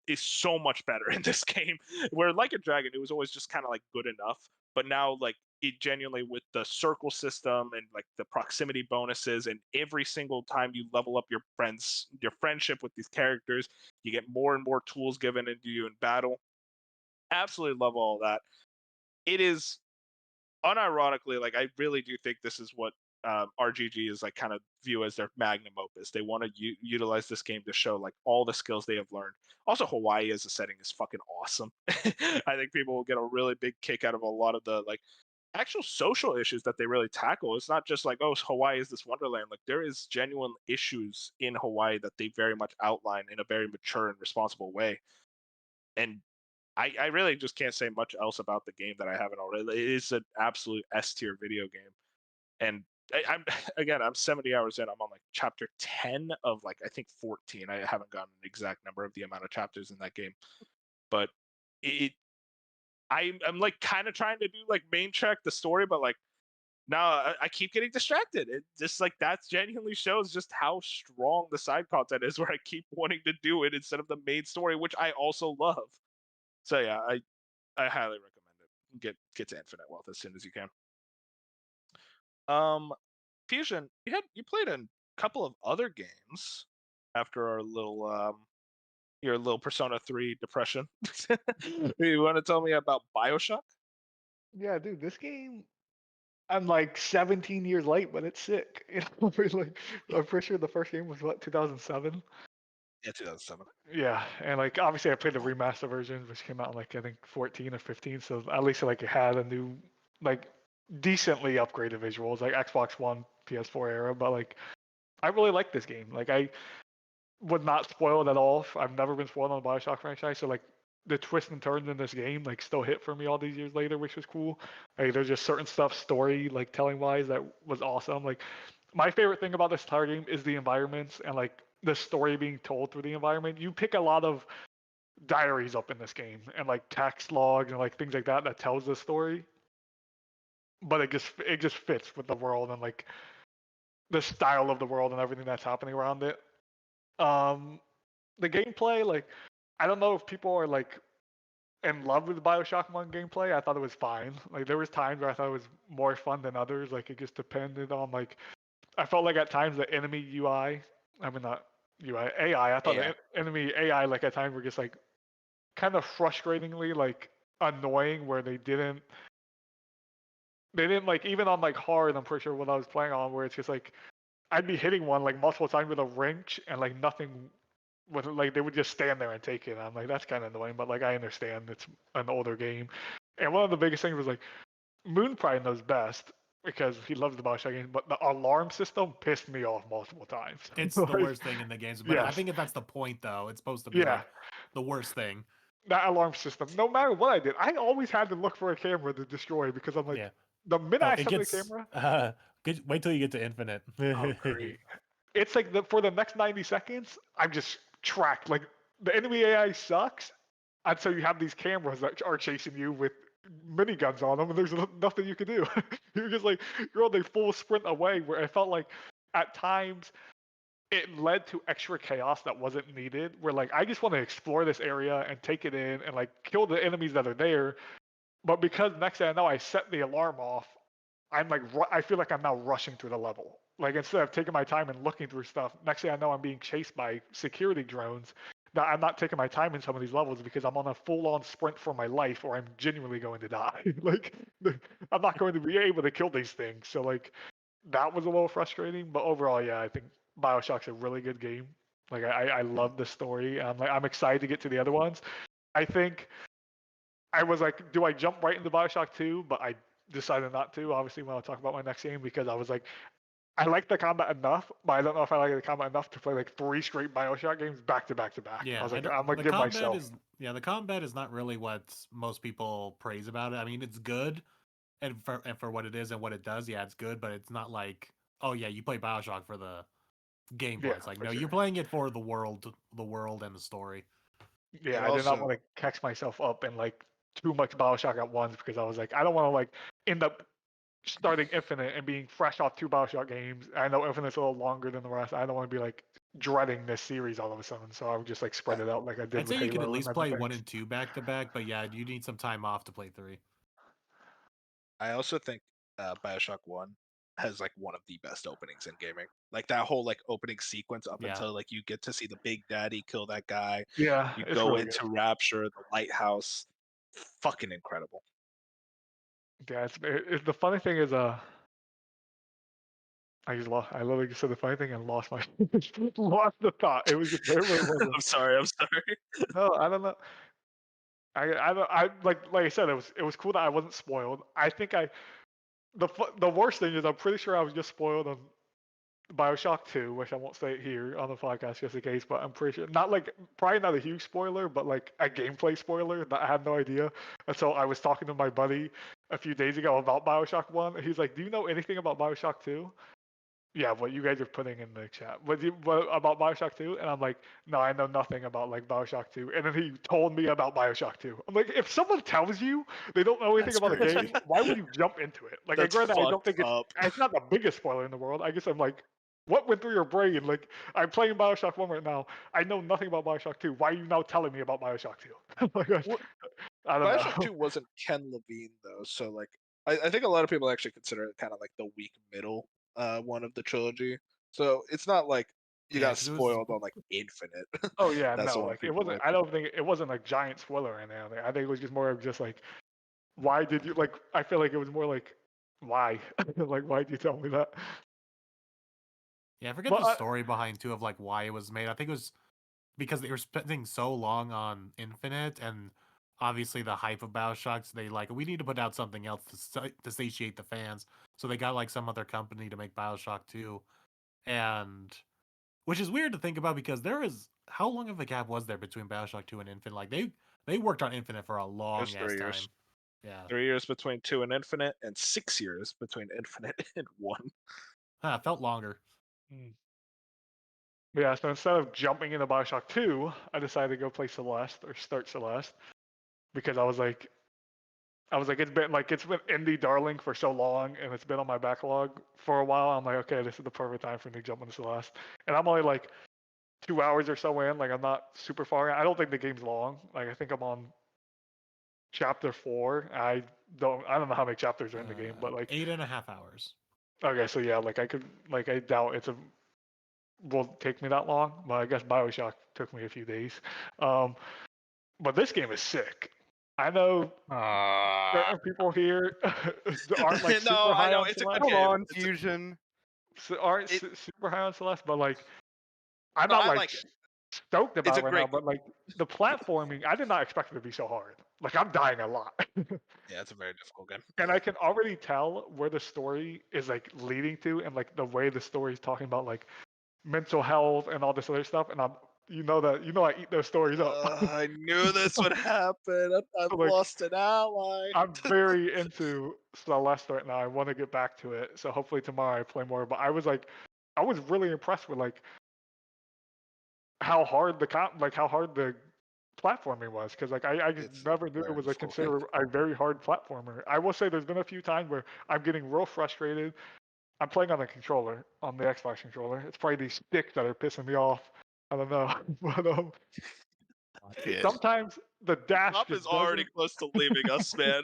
is so much better in this game. Where Like a Dragon, it was always just kind of like good enough, but now like it genuinely with the circle system and like the proximity bonuses, and every single time you level up your friendship with these characters, you get more and more tools given into you in battle. Absolutely love all that. It is unironically, like I really do think this is what RGG is like kind of view as their magnum opus. They want to utilize this game to show like all the skills they have learned. Also, Hawaii as a setting is fucking awesome. I think people will get a really big kick out of a lot of the like actual social issues that they really tackle. It's not just like, oh, Hawaii is this wonderland. Like there is genuine issues in Hawaii that they very much outline in a very mature and responsible way. And I really just can't say much else about the game that I haven't already. It is an absolute S tier video game, and I'm again I'm 70 hours in. I'm on like chapter 10 of like I think 14. I haven't gotten an exact number of the amount of chapters in that game, but I'm like kind of trying to do like main track the story, but like now I keep getting distracted. It just like that genuinely shows just how strong the side content is, where I keep wanting to do it instead of the main story, which I also love. So yeah, I highly recommend it. Get to Infinite Wealth as soon as you can. Fusion, you played a couple of other games after our little your little Persona 3 depression. You want to tell me about Bioshock? Yeah, dude, this game, I'm like 17 years late, but it's sick. You know, like, I'm pretty sure the first game was what, 2007? Yeah, 2007. Yeah, and like obviously I played the remaster version, which came out in, like I think 14 or 15, so at least like it had a new, like decently upgraded visuals, like Xbox One, PS4 era. But like I really like this game. Like I would not spoil it at all. I've never been spoiled on the Bioshock franchise, so like the twists and turns in this game like still hit for me all these years later, which was cool. Like there's just certain stuff story like telling wise that was awesome. Like my favorite thing about this entire game is the environments and like the story being told through the environment. You pick a lot of diaries up in this game and like text logs and like things like that that tells the story, but it just fits with the world and like the style of the world and everything that's happening around it. Um, the gameplay, like I don't know if people are like in love with the Bioshock 1 gameplay. I thought it was fine. Like there was times where I thought it was more fun than others. Like it just depended on like I felt like at times the enemy UI, I mean not UI AI. I thought AI. the enemy AI like at times were just like kind of frustratingly like annoying where they didn't like even on like hard. I'm pretty sure what I was playing on where it's just like I'd be hitting one like multiple times with a wrench and like nothing with like they would just stand there and take it. I'm like that's kind of annoying, but like I understand it's an older game. And one of the biggest things was like Moon probably knows best because he loves the Bioshock games, but the alarm system pissed me off multiple times. It's the worst thing in the games, but I Yes. think that's the point, though. It's supposed to be Yeah. like the worst thing. That alarm system, no matter what I did, I always had to look for a camera to destroy because I'm like, Yeah. the minute Oh, I it saw the gets. camera, Wait till you get to Infinite. oh great. It's like for the next 90 seconds, I'm just tracked. Like the enemy AI sucks until you have these cameras that are chasing you with miniguns on them, and there's nothing you can do. You're just like you're on a full sprint away. Where I felt like at times it led to extra chaos that wasn't needed. Where like I just want to explore this area and take it in and like kill the enemies that are there. But because next thing I know, I set the alarm off. I'm like I feel like I'm now rushing through the level. Like instead of taking my time and looking through stuff, next thing I know, I'm being chased by security drones. That I'm not taking my time in some of these levels because I'm on a full-on sprint for my life, or I'm genuinely going to die. Like I'm not going to be able to kill these things. So like that was a little frustrating. But overall, yeah, I think Bioshock's a really good game. Like I love the story. I'm excited to get to the other ones. I think I was like, do I jump right into Bioshock 2? But I decided not to, obviously, when I talk about my next game, because I was like, I like the combat enough, but I don't know if I like the combat enough to play like 3 straight Bioshock games back to back to back. I Yeah, was I like, don't- I'm gonna the give combat myself. the combat is not really what most people praise about it. I mean, it's good, and for what it is and what it does, yeah, it's good. But it's not like, oh yeah, you play Bioshock for the gameplay. Yeah, It's like for no, sure. you're playing it for the world and the story. Yeah, And I did not also- want to catch myself up in like too much Bioshock at once because I was like, I don't want to like end up starting Infinite and being fresh off 2 Bioshock games. I know Infinite's a little longer than the rest. I don't want to be like dreading this series all of a sudden. So I would just like spread it out like I did I'd with say you can Halo at least and play other 1 things. and 2 back to back, but yeah, you need some time off to play 3. I also think Bioshock 1 has like one of the best openings in gaming. Like that whole like opening sequence up Yeah. until like you get to see the Big Daddy kill that guy. Yeah, You it's go really into good. Rapture, the lighthouse. Fucking incredible. Yeah, the funny thing is I literally just said the funny thing and lost my lost the thought. It was just it really was. I'm sorry. No, I don't know. I like I said it was cool that I wasn't spoiled. I think the worst thing is I'm pretty sure I was just spoiled on Bioshock 2, which I won't say it here on the podcast just in case, but I'm pretty sure not like probably not a huge spoiler, but like a gameplay spoiler that I had no idea. And so I was talking to my buddy a few days ago about Bioshock 1, and he's like, "Do you know anything about Bioshock 2?" yeah, what you guys are putting in the chat. What about Bioshock 2? And I'm like, no, I know nothing about like Bioshock 2. And then he told me about Bioshock 2. I'm like, if someone tells you they don't know anything That's about the crazy. game, why would you jump into it? Like, That's granted, I don't fucked think up. it's not the biggest spoiler in the world. I guess I'm like, what went through your brain? Like, I'm playing Bioshock 1 right now. I know nothing about Bioshock 2. Why are you now telling me about Bioshock 2? Like, What- I don't Bioshock know. 2 wasn't Ken Levine though, so like I think a lot of people actually consider it kind of like the weak middle one of the trilogy. So it's not like you Yeah, got 'cause it was- spoiled on like Infinite. Oh yeah, That's the no, one like it people wasn't. like. I don't think it wasn't like giant spoiler or anything. I think it was just more of just like, why did you like? I feel like it was more like, why? Like, why did you tell me that? Yeah, I forget Well, the story behind too of like why it was made. I think it was because they were spending so long on Infinite and obviously the hype of Bioshock. So they like we need to put out something else to satiate the fans. So they got like some other company to make Bioshock 2, and which is weird to think about because there is how long of a gap was there between Bioshock 2 and Infinite? Like they worked on Infinite for a It long was ass 3 time. years. Yeah, 3 years between 2 and Infinite, and 6 years between Infinite and 1. it felt longer. Mm. Yeah, so instead of jumping into Bioshock 2, I decided to go play Celeste or start Celeste because it's been indie darling for so long and it's been on my backlog for a while. I'm like, okay, this is the perfect time for me to jump into Celeste. And I'm only like 2 hours or so in, like I'm not super far in. I don't think the game's long. Like I think I'm on chapter 4. I don't know how many chapters are in the game, but like 8.5 hours. okay, so yeah, like I doubt will take me that long. But I guess Bioshock took me a few days. But this game is sick. I know certain people here aren't like super No, I high know on it's a Celeste. good Come game. on, It's Fusion. Aren't It- super high on Celeste, but like I'm No, not I like like it. stoked It's about a it right now. great. But like the platforming, I did not expect it to be so hard. Like I'm dying a lot. Yeah, it's a very difficult game. And I can already tell where the story is like leading to, and like the way the story is talking about like mental health and all this other stuff. And I eat those stories up. I knew this would happen. I've Like, lost an ally. I'm very into Celeste right now. I want to get back to it. So hopefully tomorrow I play more. But I was really impressed with like how hard the platforming was, because like I just It's never knew it very was difficult. considered a very hard platformer. I will say there's been a few times where I'm getting real frustrated. I'm playing on the controller, on the Xbox controller. It's probably these sticks that are pissing me off. I don't know, but Shit. sometimes the dash Top just is already doesn't. close to leaving us, man.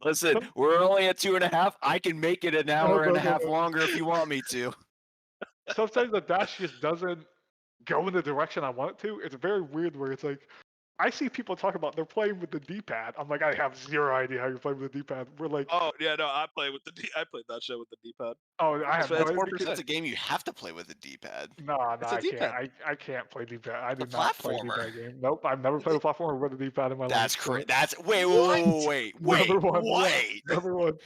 Listen, Some- we're only at 2.5. I can make it an hour and a half no. longer if you want me to. Sometimes the dash just doesn't go in the direction I want it to. It's very weird where it's like I see people talk about they're playing with the D-pad. I'm like, I have zero idea how you're playing with the D-pad. We're like, Oh yeah, no, I played that shit with the D-pad. oh, I have It's no idea. 4%. That's a game you have to play with a D-pad. No, It's a I can't. D-pad. I can't play D-pad. I The do not play platformer. D-pad game. Nope, I've never played a platformer with a D-pad in my That's life. crazy. So That's wait, never once. Yeah, wait. never once.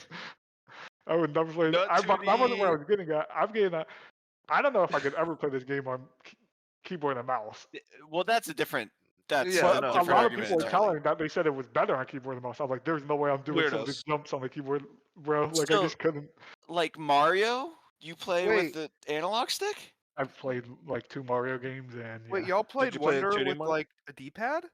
I would never play. No That wasn't where I 2D. was getting at. I'm getting at. I don't know if I could ever play this game on keyboard and mouse. Well, that's a different. That's Yeah, a But no, a different lot of argument people were entirely. telling that they said it was better on keyboard and mouse. I'm like, there's no way I'm doing some of these Weirdos. jumps on the keyboard, bro. Like I So- just couldn't. Like Mario, you play Wait. with the analog stick. I've played like 2 Mario games and yeah. Wait, y'all played you play the Wonder 2D with one? like a D-pad?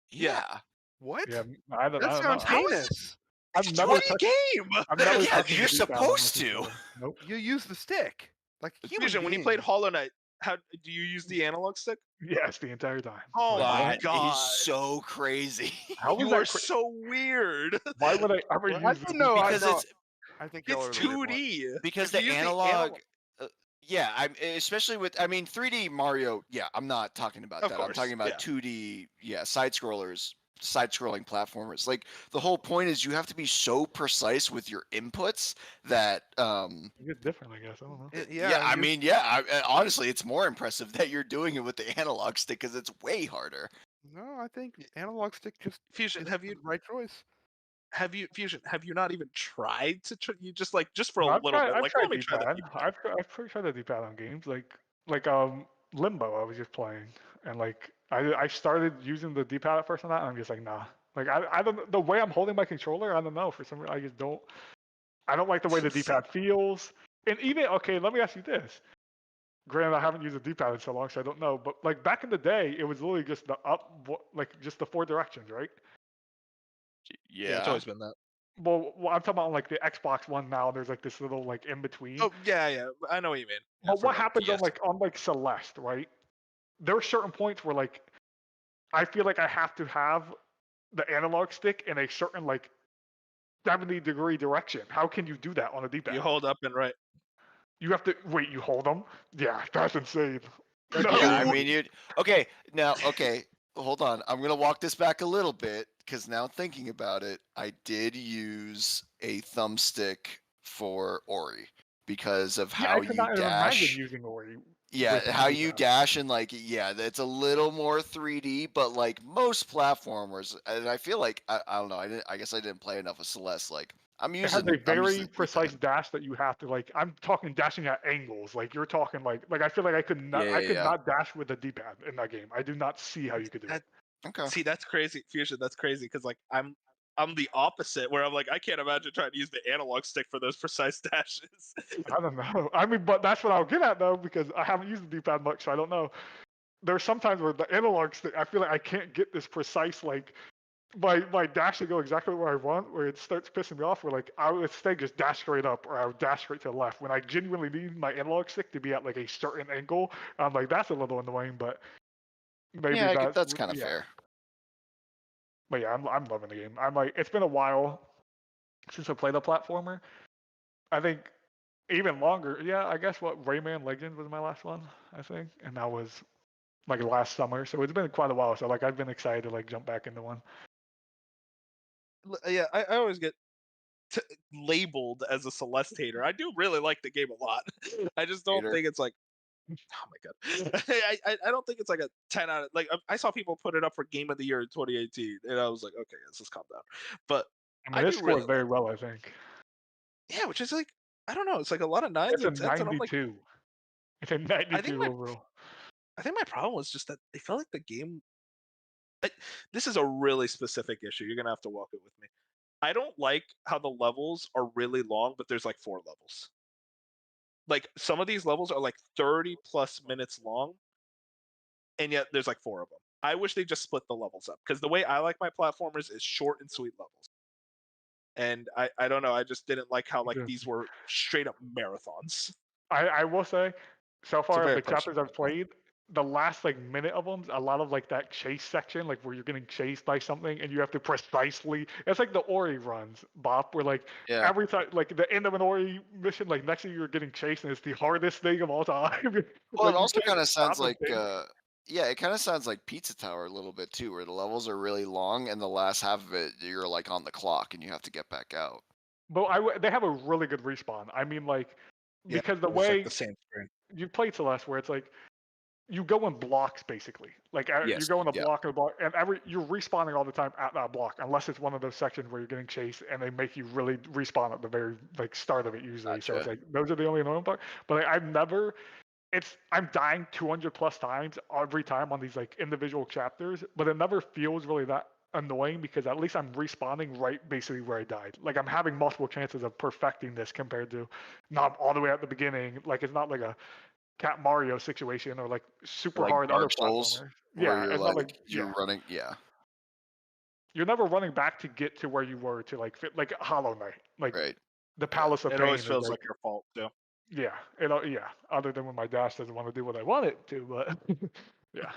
Yeah. What? Yeah, I don't That know. sounds How is- heinous. I've It's never 2D touched. game. I've never Yeah, touched you're the D-pad on my supposed to. controller. Nope. You use the stick. Like a human Fusion, when you being. played Hollow Knight, how do you use the analog stick? Yes, the entire time. Oh Like, my That God. is so crazy. How was You that are so weird. Why would I ever Well, I use don't the know. because I it's think y'all It's are the weird ones. 2D. because If the you use analog. Yeah, I'm especially with. I mean, 3D Mario. Yeah, I'm not talking about Of that. I'm course, talking about yeah. 2D. Yeah, side-scrolling platformers. Like the whole point is you have to be so precise with your inputs that. It's different, I guess. I don't know. I mean, honestly, it's more impressive that you're doing it with the analog stick because it's way harder. No, I think analog stick just Fusion, is have the you right choice. not even tried to you just for a No, I've little tried. bit? I've Like, tried let me try the D-pad. D-pad. I've tried the D-pad on games like Limbo. I was just playing and like I started using the D-pad at first on that, and I'm just like nah. Like I don't the way I'm holding my controller. I don't know for some reason I just don't. I don't like the way the D-pad feels. And even okay, let me ask you this. Granted, I haven't used a D-pad in so long, so I don't know. But like back in the day, it was literally just the up, like just the 4 directions, right? Yeah, it's Yeah. always been that. Well, I'm talking about like the Xbox One now. There's like this little like in between. Oh yeah, I know what you mean. Yeah, But for what the happens PS. on like Celeste, right? There are certain points where like I feel like I have to have the analog stick in a certain like 70-degree direction. How can you do that on a D-pad? You hold up and right. You have to wait. You hold them. Yeah, that's insane. Like, No. Yeah, I mean, you okay now. Okay, hold on. I'm gonna walk this back a little bit because now thinking about it, I did use a thumbstick for Ori because of Yeah, how I could you not even imagine dash. using Ori. Yeah, with how the you D-pad. dash and like yeah, it's a little more 3D, but like most platformers, and I feel like I don't know. I guess I didn't play enough of Celeste. Like I'm It has using a I'm using very the precise D-pad. dash that you have to like. I'm talking dashing at angles. Like you're talking like I feel like I could not. Yeah, I yeah, could yeah. not dash with a D-pad in that game. I do not see how you could do it. Okay. See, that's crazy, Fusion. That's crazy because like I'm the opposite, where I'm like I can't imagine trying to use the analog stick for those precise dashes. I don't know. I mean, but that's what I'll get at though because I haven't used the D-pad much, so I don't know. There's sometimes where the analog stick, I feel like I can't get this precise like my dash to go exactly where I want, where it starts pissing me off. Where like I would instead just dash straight up, or I would dash straight to the left. When I genuinely need my analog stick to be at like a certain angle, I'm like that's a little annoying, but maybe Yeah, that's that's kind of yeah. fair. But yeah, I'm loving the game. I'm like it's been a while since I played a platformer. I think even longer. Yeah, I guess what Rayman Legends was my last one, I think, and that was like last summer. So it's been quite a while. So like I've been excited to like jump back into one. Yeah, I always get labeled as a Celeste hater. I do really like the game a lot. I just don't Hater. think it's like, oh my god, I don't think it's like a 10 out of like I saw people put it up for Game of the Year in 2018, and I was like, okay, let's just calm down. But I I mean, it do really scored very like well, I think. yeah, which is like I don't know, it's like a lot of 9s It's a and 10s, and I'm like, 92. It's a I think 92 my overall. I think my problem was just that they felt like the game. This is a really specific issue. You're gonna have to walk it with me. I don't like how the levels are really long, but there's like 4 levels. Like some of these levels are like 30 plus minutes long, and yet there's like 4 of them. I wish they just split the levels up because the way I like my platformers is short and sweet levels. And I don't know, I just didn't like how like these were straight up marathons. I will say, so It's a far of very the chapters personal I've played, the last like minute of them, a lot of like that chase section, like where you're getting chased by something and you have to precisely. It's like the Ori runs, Bop, where like Yeah. every time, like the end of an Ori mission, like next to you you're getting chased and it's the hardest thing of all time. Well, Like it you also can't kind of stop sounds and like think. yeah, it kind of sounds like Pizza Tower a little bit too, where the levels are really long and the last half of it you're like on the clock and you have to get back out. But they have a really good respawn. I mean, like Yeah, because the it was like way the same screen. you played Celeste, where it's like you go in blocks basically. Like you Yes. go in a Yeah. block and a block, and you're respawning all the time at that block, unless it's one of those sections where you're getting chased and they make you really respawn at the very like start of it usually. So it's Gotcha. like those are the only annoying part. But like, I've never. I'm dying 200 plus times every time on these like individual chapters, but it never feels really that annoying because at least I'm respawning right basically where I died. Like I'm having multiple chances of perfecting this compared to not all the way at the beginning. Like it's not like a Cat Mario situation or like super Like hard other Dark Souls, platformers. where Yeah, you're it's not like like you're running. Yeah. you're never running back to get to where you were to like fit like Hollow Knight. Like Right. the Yeah. Palace of It Pain always is feels like like your fault too. yeah, yeah. Other than when my dash doesn't want to do what I want it to, but yeah.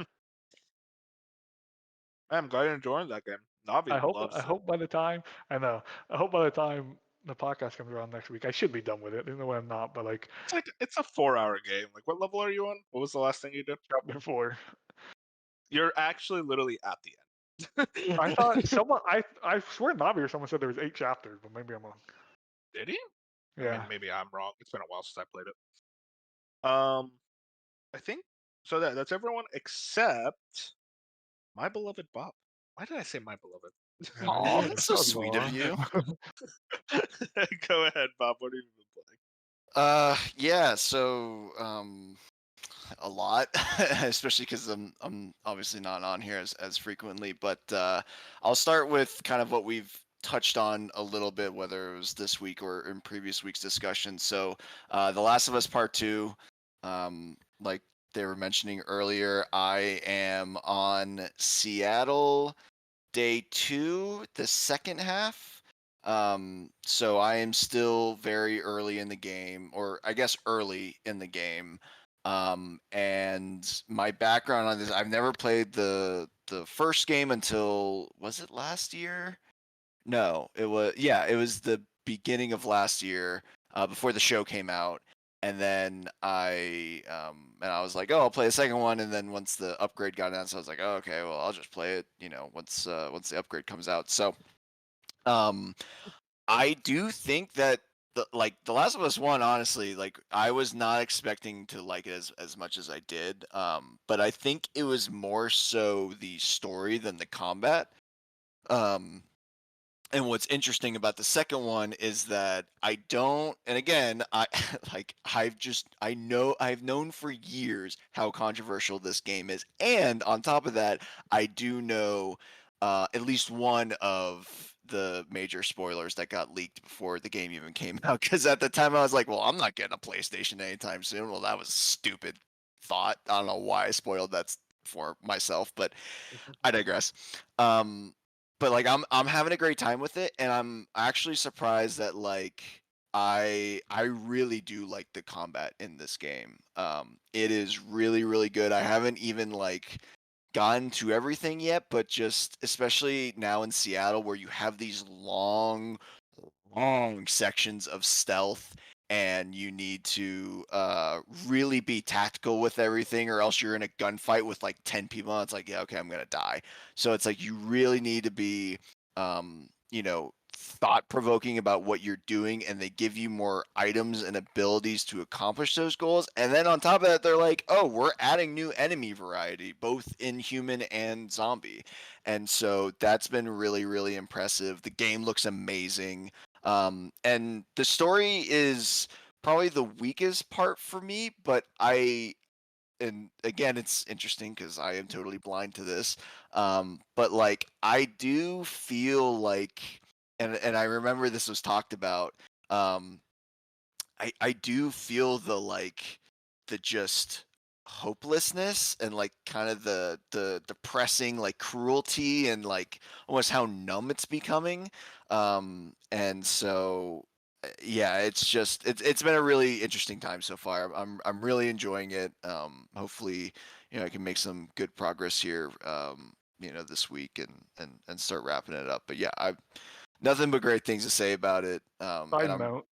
I'm glad you're enjoying that game. Navi I loves it. hope by the time I know I hope by the time the podcast comes around next week, I should be done with it. There's no way I'm not, but like It's like it's a 4-hour game. Like, what level are you on? What was the last thing you did? chapter 4. You're actually literally at the end. I thought someone I swear Navi or someone said there was 8 chapters, but maybe I'm wrong. Did he? I Yeah. mean, maybe I'm wrong. It's been a while since I played it. I think so. That's everyone except my beloved Bob. Why did I say my beloved? Aw, Yeah, that's so that was sweet of wrong. you. Go ahead, Bob. What have you been playing? Yeah. So a lot, especially because I'm obviously not on here as frequently. But I'll start with kind of what we've touched on a little bit, whether it was this week or in previous week's discussion. So, The Last of Us Part 2, like they were mentioning earlier, I am on Seattle day 2, the second half. So I am still very early in the game, or I guess early in the game. And my background on this, I've never played the first game until, was it last year? No, it was the beginning of last year, before the show came out. And then I was like, oh, I'll play the second one. And then once the upgrade got announced, I was like, oh, okay, well, I'll just play it, once the upgrade comes out. So, I do think that the Last of Us One, honestly, like I was not expecting to like it as much as I did. But I think it was more so the story than the combat. And what's interesting about the second one is that I don't, and again, I like I've known for years how controversial this game is, and on top of that, I do know at least one of the major spoilers that got leaked before the game even came out. Because at the time I was like, well, I'm not getting a PlayStation anytime soon. Well, that was a stupid thought. I don't know why I spoiled that for myself, but I digress. But like I'm having a great time with it, and I'm actually surprised that like I really do like the combat in this game. It is really really good. I haven't even like gotten to everything yet, but just especially now in Seattle where you have these long sections of stealth, and you need to really be tactical with everything, or else you're in a gunfight with like 10 people and it's like, yeah, okay, I'm gonna die. So it's like you really need to be thought provoking about what you're doing, and they give you more items and abilities to accomplish those goals. And then on top of that, they're like, oh, we're adding new enemy variety, both in human and zombie. And so that's been really really impressive. The game looks amazing. And the story is probably the weakest part for me, but and again, it's interesting because I am totally blind to this. But like, I do feel like, and I remember this was talked about. Um, I do feel the just hopelessness and like kind of the depressing like cruelty and like almost how numb it's becoming. And so yeah, it's been a really interesting time so far. I'm really enjoying it. Hopefully, I can make some good progress here this week and start wrapping it up. But yeah, I've nothing but great things to say about it. And Side I'm note,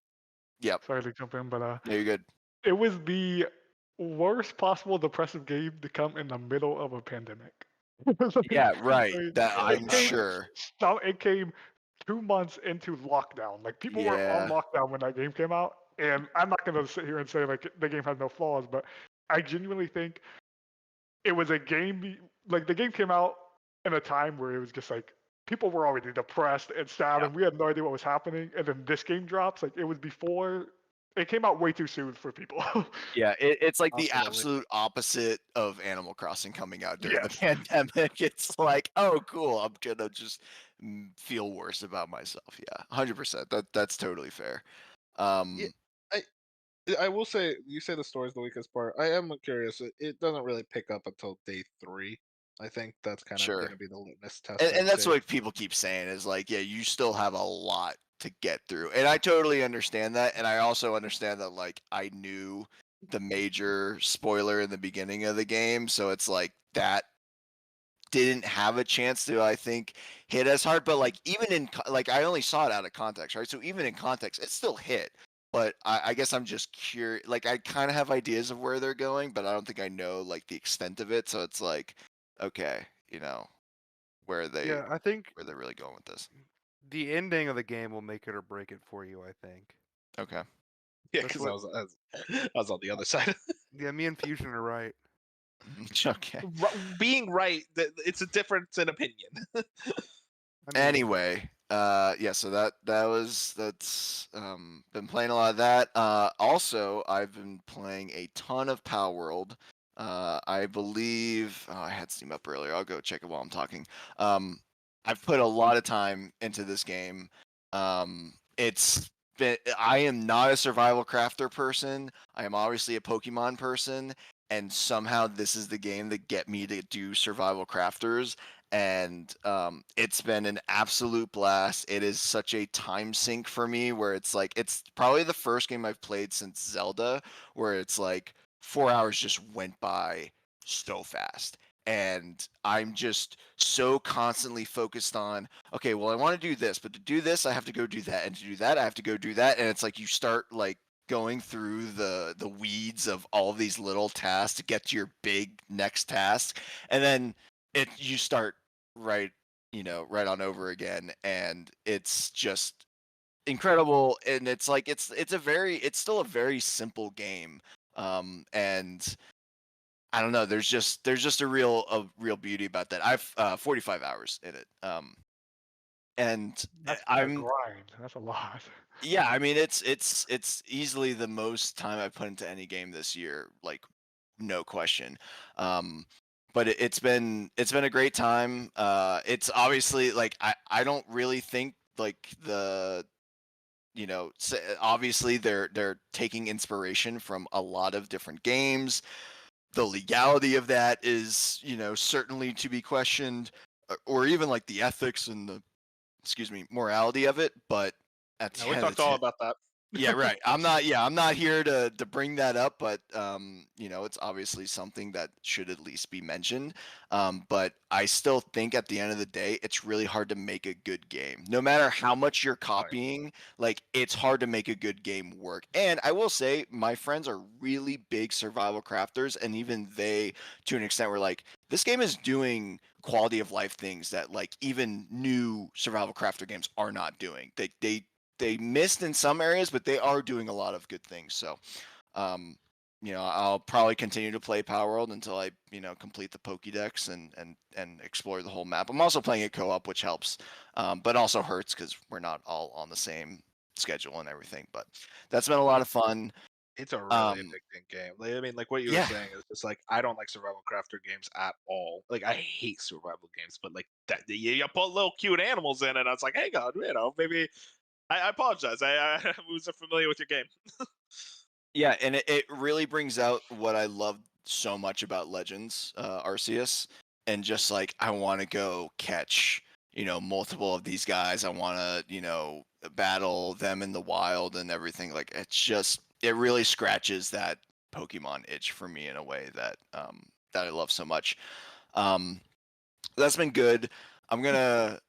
Yep. sorry to jump in, but Yeah, you're good. it was the worst possible depressive game to come in the middle of a pandemic. It was like- Yeah, I right. mean, That it I'm came, sure. it came 2 months into lockdown. Like people were on Yeah. lockdown when that game came out, and I'm not gonna sit here and say like the game has no flaws, but I genuinely think it was a game. Like the game came out in a time where it was just like people were already depressed and sad, Yeah. and we had no idea what was happening. And then this game drops. Like it was before. It came out way too soon for people. Yeah, it's like the Absolutely. absolute opposite of Animal Crossing coming out during the Yes. pandemic. It's like, oh, cool. I'm gonna just feel worse about myself. Yeah, 100%. That's totally fair. Yeah, I I will say you say the story's the weakest part. I am curious. It doesn't really pick up until day 3. I think that's kind of going Sure. to be the litmus test. And I'd that's say. what people keep saying is like, yeah, you still have a lot to get through. And I totally understand that. And I also understand that like I knew the major spoiler in the beginning of the game. So it's like that didn't have a chance to, I think, hit as hard. But like even in like I only saw it out of context, right? So even in context, it still hit. But I guess I'm just curious. Like I kind of have ideas of where they're going, but I don't think I know like the extent of it. So it's like, okay, where they Yeah, I think where they're really going with this. the ending of the game will make it or break it for you. I think. Okay. Yeah, That's because I was on the other side. Yeah, me and Fusion are right. Okay. Being right, it's a difference in opinion. I mean, Anyway, yeah, so that's been playing a lot of that. Also, I've been playing a ton of Power World. I believe I had Steam up earlier. I'll go check it while I'm talking. I've put a lot of time into this game. It's been I am not a survival crafter person. I am obviously a Pokemon person, and somehow this is the game that get me to do survival crafters. And it's been an absolute blast. It is such a time sink for me, where it's like it's probably the first game I've played since Zelda, where it's like 4 hours just went by so fast. And I'm just so constantly focused on, okay, well, I want to do this, but to do this, I have to go do that, and to do that, I have to go do that, and it's like you start like going through the weeds of all these little tasks to get to your big next task, and then you start right, right on over again, and it's just incredible. And it's like it's still a very simple game, and I don't know. There's just a real beauty about that. I've 45 hours in it. And That's a I'm grind. That's a lot. yeah. I mean, it's easily the most time I've put into any game this year, like no question. Um, but it's been a great time. It's obviously like I don't really think like obviously they're taking inspiration from a lot of different games. The legality of that is, certainly to be questioned, or even like the ethics and the, excuse me, morality of it. But at Yeah, the we end of talked the all day, about that. yeah, right. I'm not here to bring that up, but it's obviously something that should at least be mentioned. But I still think at the end of the day, it's really hard to make a good game. No matter how much you're copying, like it's hard to make a good game work. And I will say, my friends are really big survival crafters, and even they, to an extent, were like, this game is doing quality of life things that like even new survival crafter games are not doing. They missed in some areas, but they are doing a lot of good things. So, um, I'll probably continue to play Power World until I, complete the Pokédex and explore the whole map. I'm also playing it co-op, which helps, but also hurts because we're not all on the same schedule and everything. But that's been a lot of fun. It's a really Um, addicting game. Like, I mean, like what you were yeah, saying is just like I don't like survival crafter games at all. Like I hate survival games, but like that you put little cute animals in it. I was like, hey God, maybe I apologize. I wasn't familiar with your game. yeah, and it really brings out what I love so much about Legends, Arceus, and just like I want to go catch, multiple of these guys. I want to, battle them in the wild and everything. Like it really scratches that Pokemon itch for me in a way that I love so much. Um, that's been good. I'm gonna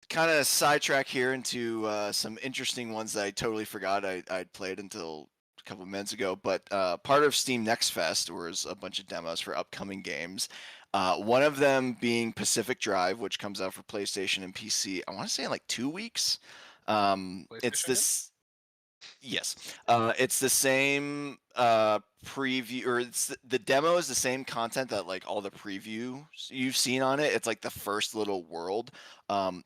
kind of sidetrack here into some interesting ones that I totally forgot I'd played until a couple of minutes ago. But part of Steam Next Fest was a bunch of demos for upcoming games. One of them being Pacific Drive, which comes out for PlayStation and PC. I want to say in like 2 weeks. It's PlayStation game? this. Yes, it's the same preview, or the demo is the same content that like all the previews you've seen on it. It's like the first little world.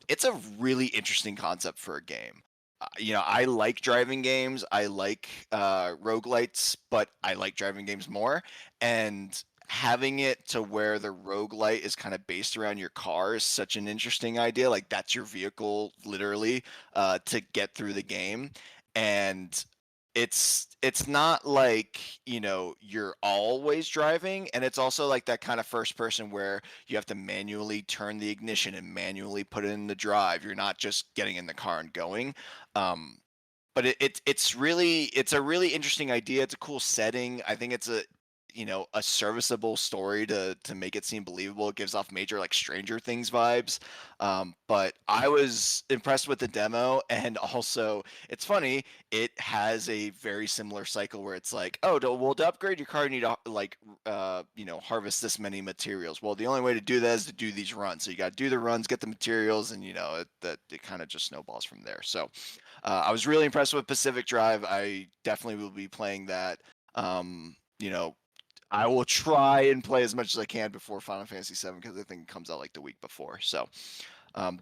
It's a really interesting concept for a game. I like driving games. I like roguelites, but I like driving games more. And having it to where the roguelite is kind of based around your car is such an interesting idea. Like that's your vehicle, literally, to get through the game. And it's not like you're always driving, and it's also like that kind of first person where you have to manually turn the ignition and manually put it in the drive. You're not just getting in the car and going. But it's a really interesting idea. It's a cool setting. I think it's a serviceable story to make it seem believable. It gives off major like Stranger Things vibes. But I was impressed with the demo, and also it's funny. It has a very similar cycle where it's like, oh, to upgrade your car, you need to like harvest this many materials. Well, the only way to do that is to do these runs. So you got to do the runs, get the materials, and it kind of just snowballs from there. So I was really impressed with Pacific Drive. I definitely will be playing that. Um, you know, I will try and play as much as I can before Final Fantasy VII because I think it comes out like the week before. So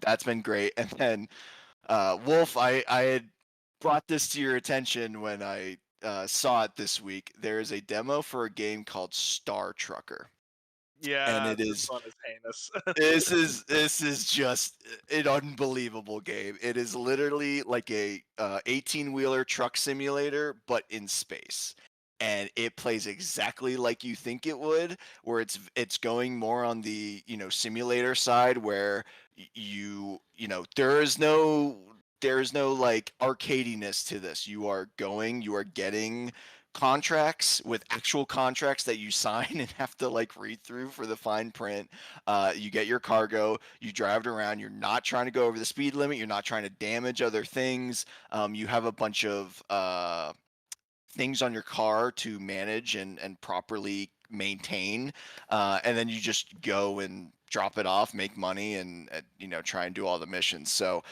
that's been great. And then Wolf, I had brought this to your attention when I saw it this week. There is a demo for a game called Star Trucker. Yeah, it this is one is heinous. this is just an unbelievable game. It is literally like a 18-wheeler truck simulator, but in space. And it plays exactly like you think it would, where it's going more on the simulator side, where there's no like arcadiness to this. You are getting contracts with actual contracts that you sign and have to like read through for the fine print. You get your cargo, you drive it around. You're not trying to go over the speed limit. You're not trying to damage other things. You have a bunch of things on your car to manage and properly maintain, and then you just go and drop it off, make money, and try and do all the missions. So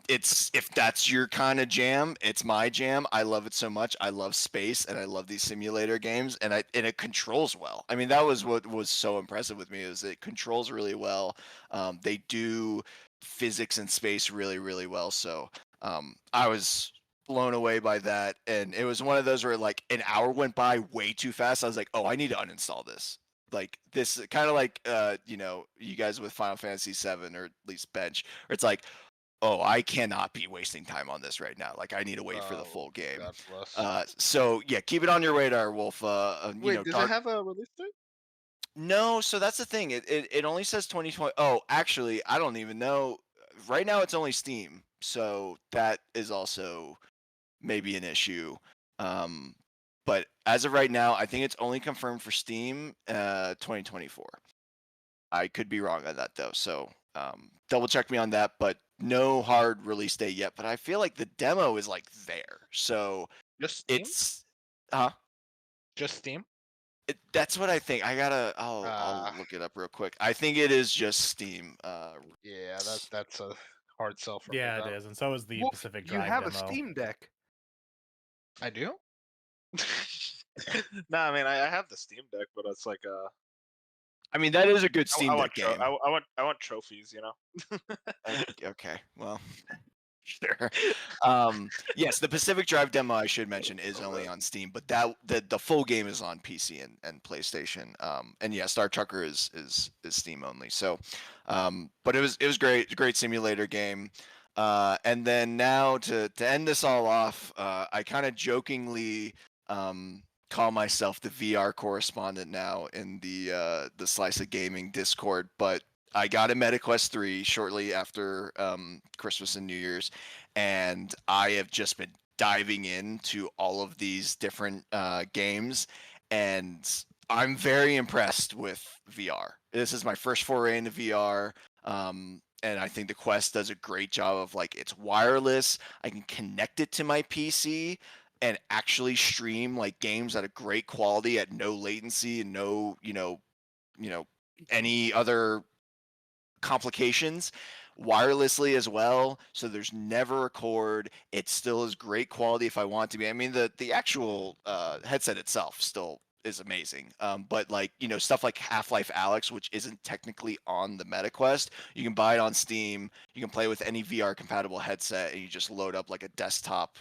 it's if that's your kind of jam, it's my jam. I love it so much. I love space and I love these simulator games, and it controls well. I mean, that was what was so impressive with me, is it controls really well. They do physics and space really, really well. So I was blown away by that, and it was one of those where like an hour went by way too fast. I was like, oh, I need to uninstall this. Like this kind of like you guys with Final Fantasy 7, or at least Bench, where it's like, oh, I cannot be wasting time on this right now. Like I need to wait for the full game. God bless. So yeah, keep it on your radar, Wolf. Wait, does it have a release date? No, so that's the thing. It only says 2020. Oh, actually, I don't even know. Right now, it's only Steam, so that is also maybe an issue. But as of right now, I think it's only confirmed for Steam 2024. I could be wrong on that though, so double check me on that. But no hard release date yet. But I feel like the demo is like there, so Just Steam? it's Just Steam? that's what I think. I'll look it up real quick. I think it is just Steam. Yeah, that's a hard sell for me. Yeah, it then. is, and so is the Wolf, Pacific you Drive have demo. a Steam Deck. I do. No, I mean I have the Steam Deck, but it's like I mean, that is a good I Steam want Deck game. I want trophies, Okay, well, sure. Yes, the Pacific Drive demo I should mention is only on Steam, but the full game is on PC and PlayStation. And yeah, Star Trucker is Steam only. So, but it was great, great simulator game. And then now to end this all off, I kind of jokingly call myself the VR correspondent now in the Slice of Gaming Discord, but I got a MetaQuest 3 shortly after Christmas and New Year's, and I have just been diving into all of these different games, and I'm very impressed with VR. This is my first foray into VR, and I think the Quest does a great job of like, it's wireless. I can connect it to my PC and actually stream like games at a great quality at no latency and no any other complications wirelessly as well. So there's never a cord. It still is great quality if I want to be. I mean, the actual headset itself still is amazing. But like, stuff like Half-Life Alyx, which isn't technically on the MetaQuest, you can buy it on Steam. You can play with any VR compatible headset, and you just load up like a desktop,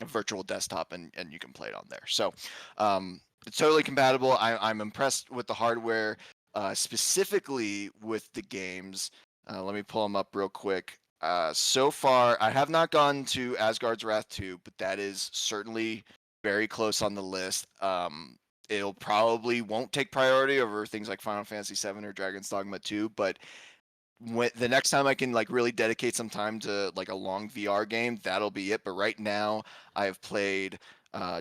a virtual desktop, and you can play it on there. So it's totally compatible. I'm impressed with the hardware. Specifically with the games, let me pull them up real quick. So far, I have not gone to Asgard's Wrath 2, but that is certainly very close on the list. It'll probably won't take priority over things like Final Fantasy 7 or Dragon's Dogma 2, but the next time I can like really dedicate some time to like a long VR game, that'll be it. But right now, I have played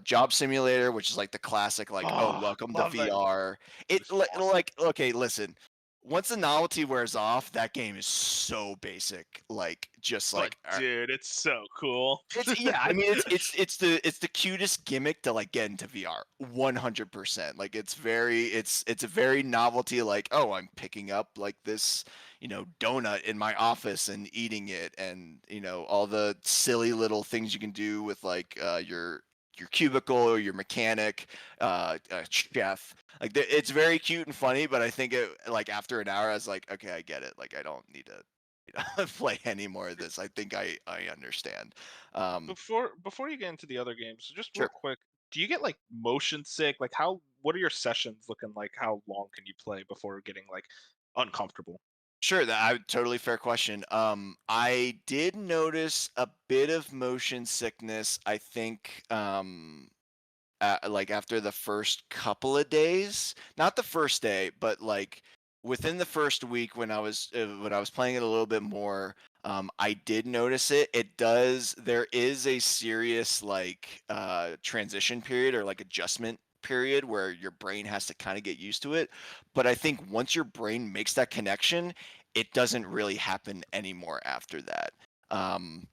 Job Simulator, which is like the classic, like, oh, welcome to love that VR. It's awesome. Okay, listen. Once the novelty wears off, that game is so basic. Like, just like, But dude, it's so cool. yeah, I mean, it's the cutest gimmick to like get into VR. 100%. Like, it's a very novelty. Like, oh, I'm picking up like this, donut in my office and eating it, and all the silly little things you can do with like your cubicle or your mechanic, chef. Like, it's very cute and funny, but I think like after an hour, I was like, okay, I get it. Like, I don't need to play any more of this. I think I understand. Before you get into the other games, just real Sure. quick, do you get like motion sick? Like how what are your sessions looking like? How long can you play before getting like uncomfortable? Sure, totally fair question. I did notice a bit of motion sickness. I think, like after the first couple of days, not the first day, but like within the first week when I was playing it a little bit more, I did notice it. There is a serious like transition period or like adjustment period where your brain has to kind of get used to it. But I think once your brain makes that connection, it doesn't really happen anymore after that. Um,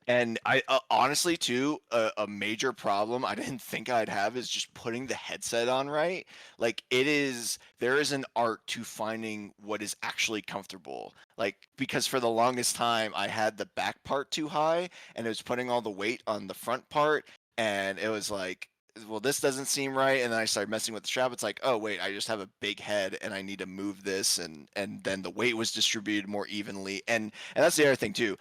and I honestly too, a major problem I didn't think I'd have is just putting the headset on right. Like there is an art to finding what is actually comfortable. Like because for the longest time I had the back part too high and it was putting all the weight on the front part, and it was like, well, this doesn't seem right. And then I started messing with the strap. It's like, oh wait, I just have a big head and I need to move this, and then the weight was distributed more evenly. And that's the other thing too.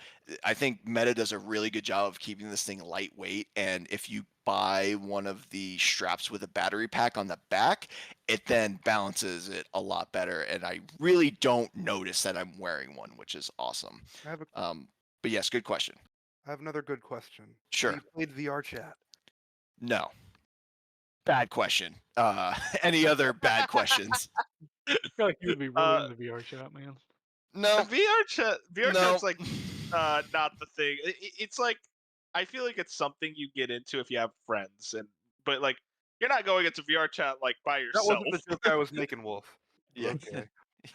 I think Meta does a really good job of keeping this thing lightweight. And if you buy one of the straps with a battery pack on the back, it then balances it a lot better. And I really don't notice that I'm wearing one, which is awesome. I have But yes, good question. another good question. Sure. Have you played VR chat? No. Bad question. Any other bad questions? I feel like you would be really into VR chat, man. No. VR No. chat's like not the thing. It's like I feel like it's something you get into if you have friends, but like you're not going into VR chat like by That yourself. wasn't the joke I was making, Wolf. Yeah. Okay.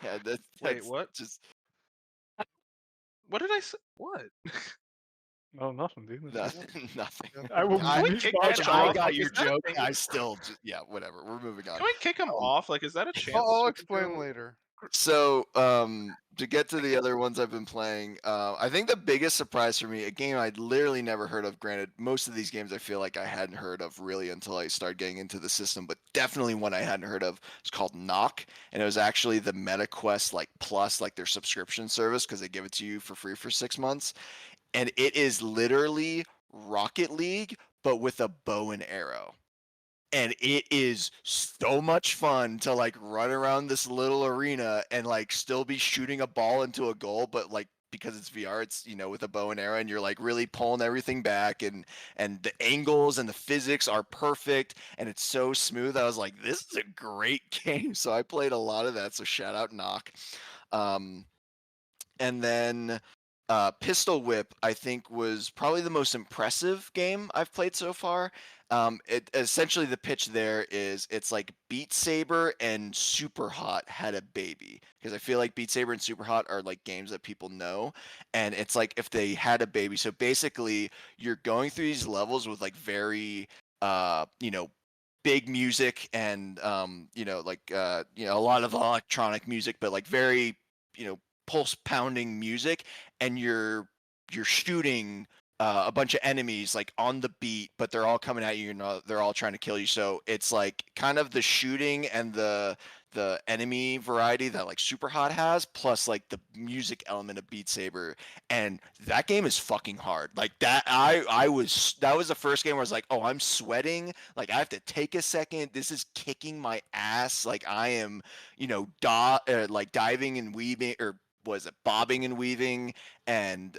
Yeah. Wait, what? Just What did I say? What? No, nothing, dude. nothing. Nothing. I will Can we mute kick my that Which off? I mic. got Like, your is that a joke. thing? I still, yeah, whatever. We're moving on. Can we kick him off? Like, is that a chance? I'll we can explain do? later. So, to get to the other ones I've been playing, I think the biggest surprise for me, a game I'd literally never heard of. Granted, most of these games I feel like I hadn't heard of really until I started getting into the system, but definitely one I hadn't heard of. It's called Knock, and it was actually the MetaQuest like Plus, like their subscription service, because they give it to you for free for 6 months, and it is literally Rocket League, but with a bow and arrow. And it is so much fun to like run around this little arena and like still be shooting a ball into a goal, but like because it's VR, it's with a bow and arrow, and you're like really pulling everything back, and the angles and the physics are perfect, and it's so smooth. I was like, this is a great game. So I played a lot of that. So shout out Knock. Um, and then Pistol Whip, I think, was probably the most impressive game I've played so far. It essentially, the pitch there is it's like Beat Saber and Super Hot had a baby, because I feel like Beat Saber and Super Hot are like games that people know, and it's like if they had a baby. So basically, you're going through these levels with like very big music, and a lot of electronic music, but like very pulse pounding music, and you're shooting a bunch of enemies like on the beat, but they're all coming at you, they're all trying to kill you. So it's like kind of the shooting and the enemy variety that like Super Hot has, plus like the music element of Beat Saber. And that game is fucking hard. Like that that was the first game where I was like, oh, I'm sweating, like I have to take a second, this is kicking my ass, like I am like diving and weaving, or was it bobbing and weaving, and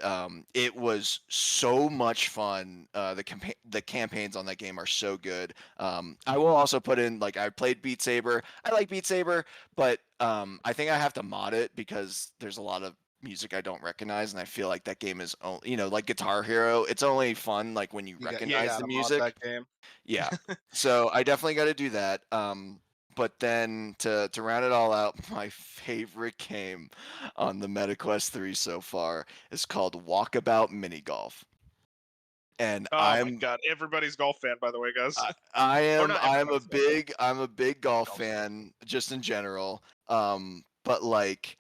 it was so much fun. The campaigns on that game are so good. I will also put in, like, I played Beat Saber. I like Beat Saber, but I think I have to mod it because there's a lot of music I don't recognize, and I feel like that game is only, like Guitar Hero. It's only fun like when you recognize the music. That game. Yeah, so I definitely got to do that. But then to round it all out, my favorite game on the MetaQuest 3 so far is called Walkabout Mini Golf. And Oh my god, everybody's golf fan, by the way, guys. I'm a everybody's big golf fan just in general. But like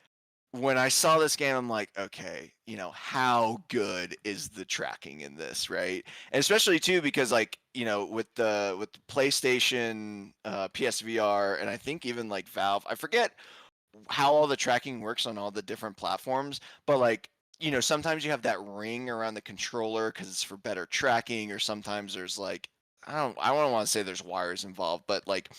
when I saw this game, I'm like, okay, how good is the tracking in this, right? And especially too because like, with the PlayStation, PSVR, and I think even like Valve, I forget how all the tracking works on all the different platforms, but like, sometimes you have that ring around the controller because it's for better tracking, or sometimes there's like I don't want to say there's wires involved, but like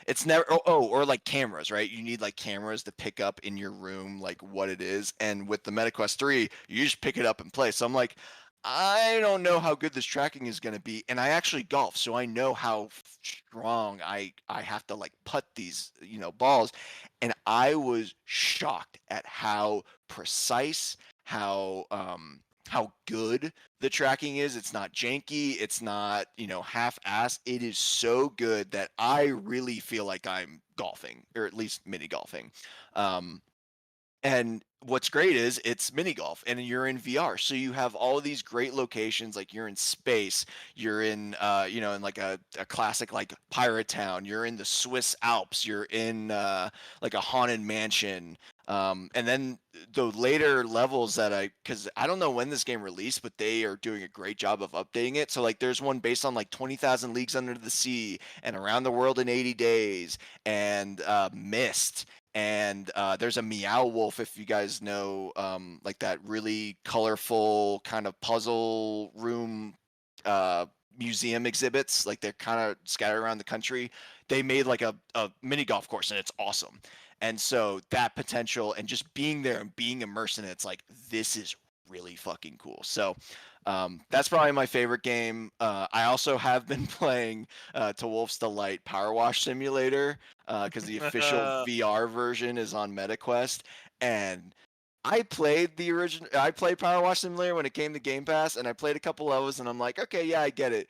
it's never or like cameras, right? You need like cameras to pick up in your room like what it is. And with the MetaQuest 3, you just pick it up and play. So I'm like, I don't know how good this tracking is going to be. And I actually golf, so I know how strong I have to like putt these, balls. And I was shocked at how precise, how good the tracking is. It's not janky, it's not, half-assed. It is so good that I really feel like I'm golfing, or at least mini golfing. And what's great is it's mini golf and you're in VR. So you have all of these great locations, like you're in space, you're in in like a classic like pirate town, you're in the Swiss Alps, you're in like a haunted mansion. And then the later levels because I don't know when this game released, but they are doing a great job of updating it. So like there's one based on like 20,000 Leagues Under the Sea and Around the World in 80 Days and Mist. And there's a Meow Wolf, if you guys know, like that really colorful kind of puzzle room museum exhibits. Like they're kind of scattered around the country. They made like a mini golf course, and it's awesome. And so that potential and just being there and being immersed in it, it's like, this is really fucking cool. So that's probably my favorite game. I also have been playing To Wolf's Delight Power Wash Simulator because the official VR version is on MetaQuest. And I played the original. I played Power Wash Simulator when it came to Game Pass, and I played a couple levels, and I'm like, okay, yeah, I get it.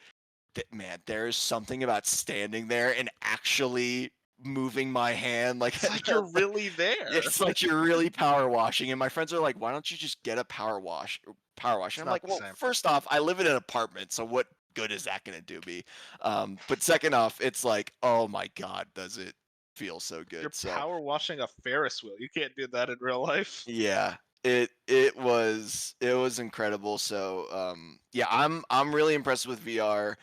Man, there is something about standing there and actually moving my hand like It's like you're really there. It's like you're really power washing. And my friends are like, why don't you just get a power wash? And I'm like, well, first off, I live in an apartment, so what good is that gonna do me? But second off, it's like, oh my god, does it feel so good? You're power washing a Ferris wheel. You can't do that in real life. Yeah, it was incredible. So yeah, I'm really impressed with VR.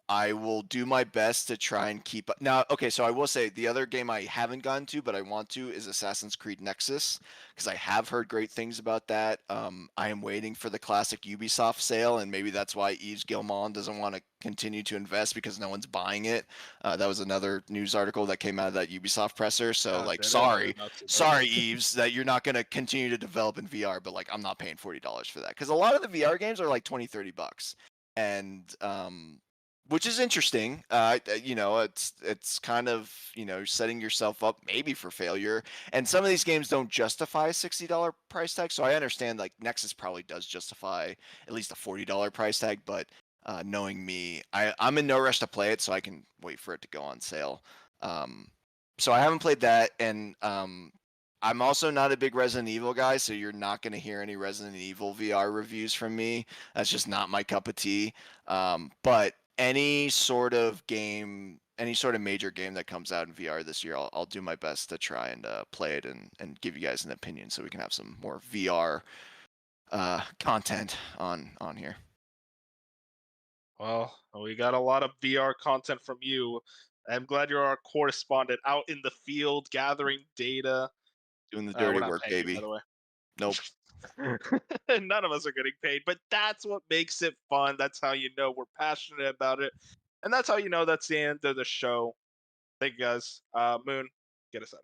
I will do my best to try and keep up. Now, okay, so I will say the other game I haven't gotten to, but I want to, is Assassin's Creed Nexus, because I have heard great things about that. I am waiting for the classic Ubisoft sale, and maybe that's why Yves Guillemot doesn't want to continue to invest, because no one's buying it. That was another news article that came out of that Ubisoft presser. So sorry Yves, that you're not going to continue to develop in VR, but like I'm not paying $40 for that, because a lot of the VR games are like $20-$30. And which is interesting. It's kind of, setting yourself up maybe for failure. And some of these games don't justify a $60 price tag. So I understand like Nexus probably does justify at least a $40 price tag, but knowing me, I'm in no rush to play it, so I can wait for it to go on sale. So I haven't played that, and I'm also not a big Resident Evil guy, so you're not going to hear any Resident Evil VR reviews from me. That's just not my cup of tea. But any sort of major game that comes out in VR this year, I'll do my best to try and play it and give you guys an opinion, so we can have some more VR content on here. Well, we got a lot of VR content from you. I'm glad you're our correspondent out in the field gathering data. Doing the dirty work, baby. You, by the way. Nope. None of us are getting paid, but that's what makes it fun. That's how you know we're passionate about it. And that's how you know that's the end of the show. Thank you, guys. Moon, get us out of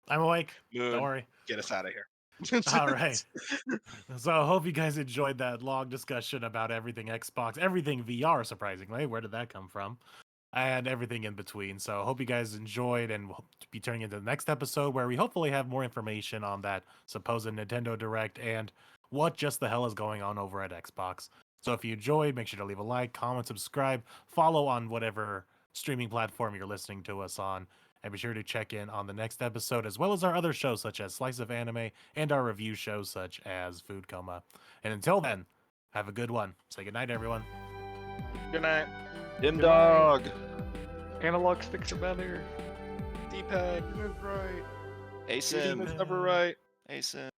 here. I'm awake. Moon, don't worry. Get us out of here. All right. So I hope you guys enjoyed that long discussion about everything Xbox, everything VR, surprisingly. Where did that come from? And everything in between. So I hope you guys enjoyed, and we'll be turning into the next episode where we hopefully have more information on that supposed Nintendo Direct and what just the hell is going on over at Xbox. So if you enjoyed, make sure to leave a like, comment, subscribe, follow on whatever streaming platform you're listening to us on, and be sure to check in on the next episode, as well as our other shows such as Slice of Anime and our review shows such as Food Coma. And until then, have a good one. Say goodnight, everyone. Good night. Dim dog. Analog sticks are better. D-pad is right. ASIN is never right. ASIN.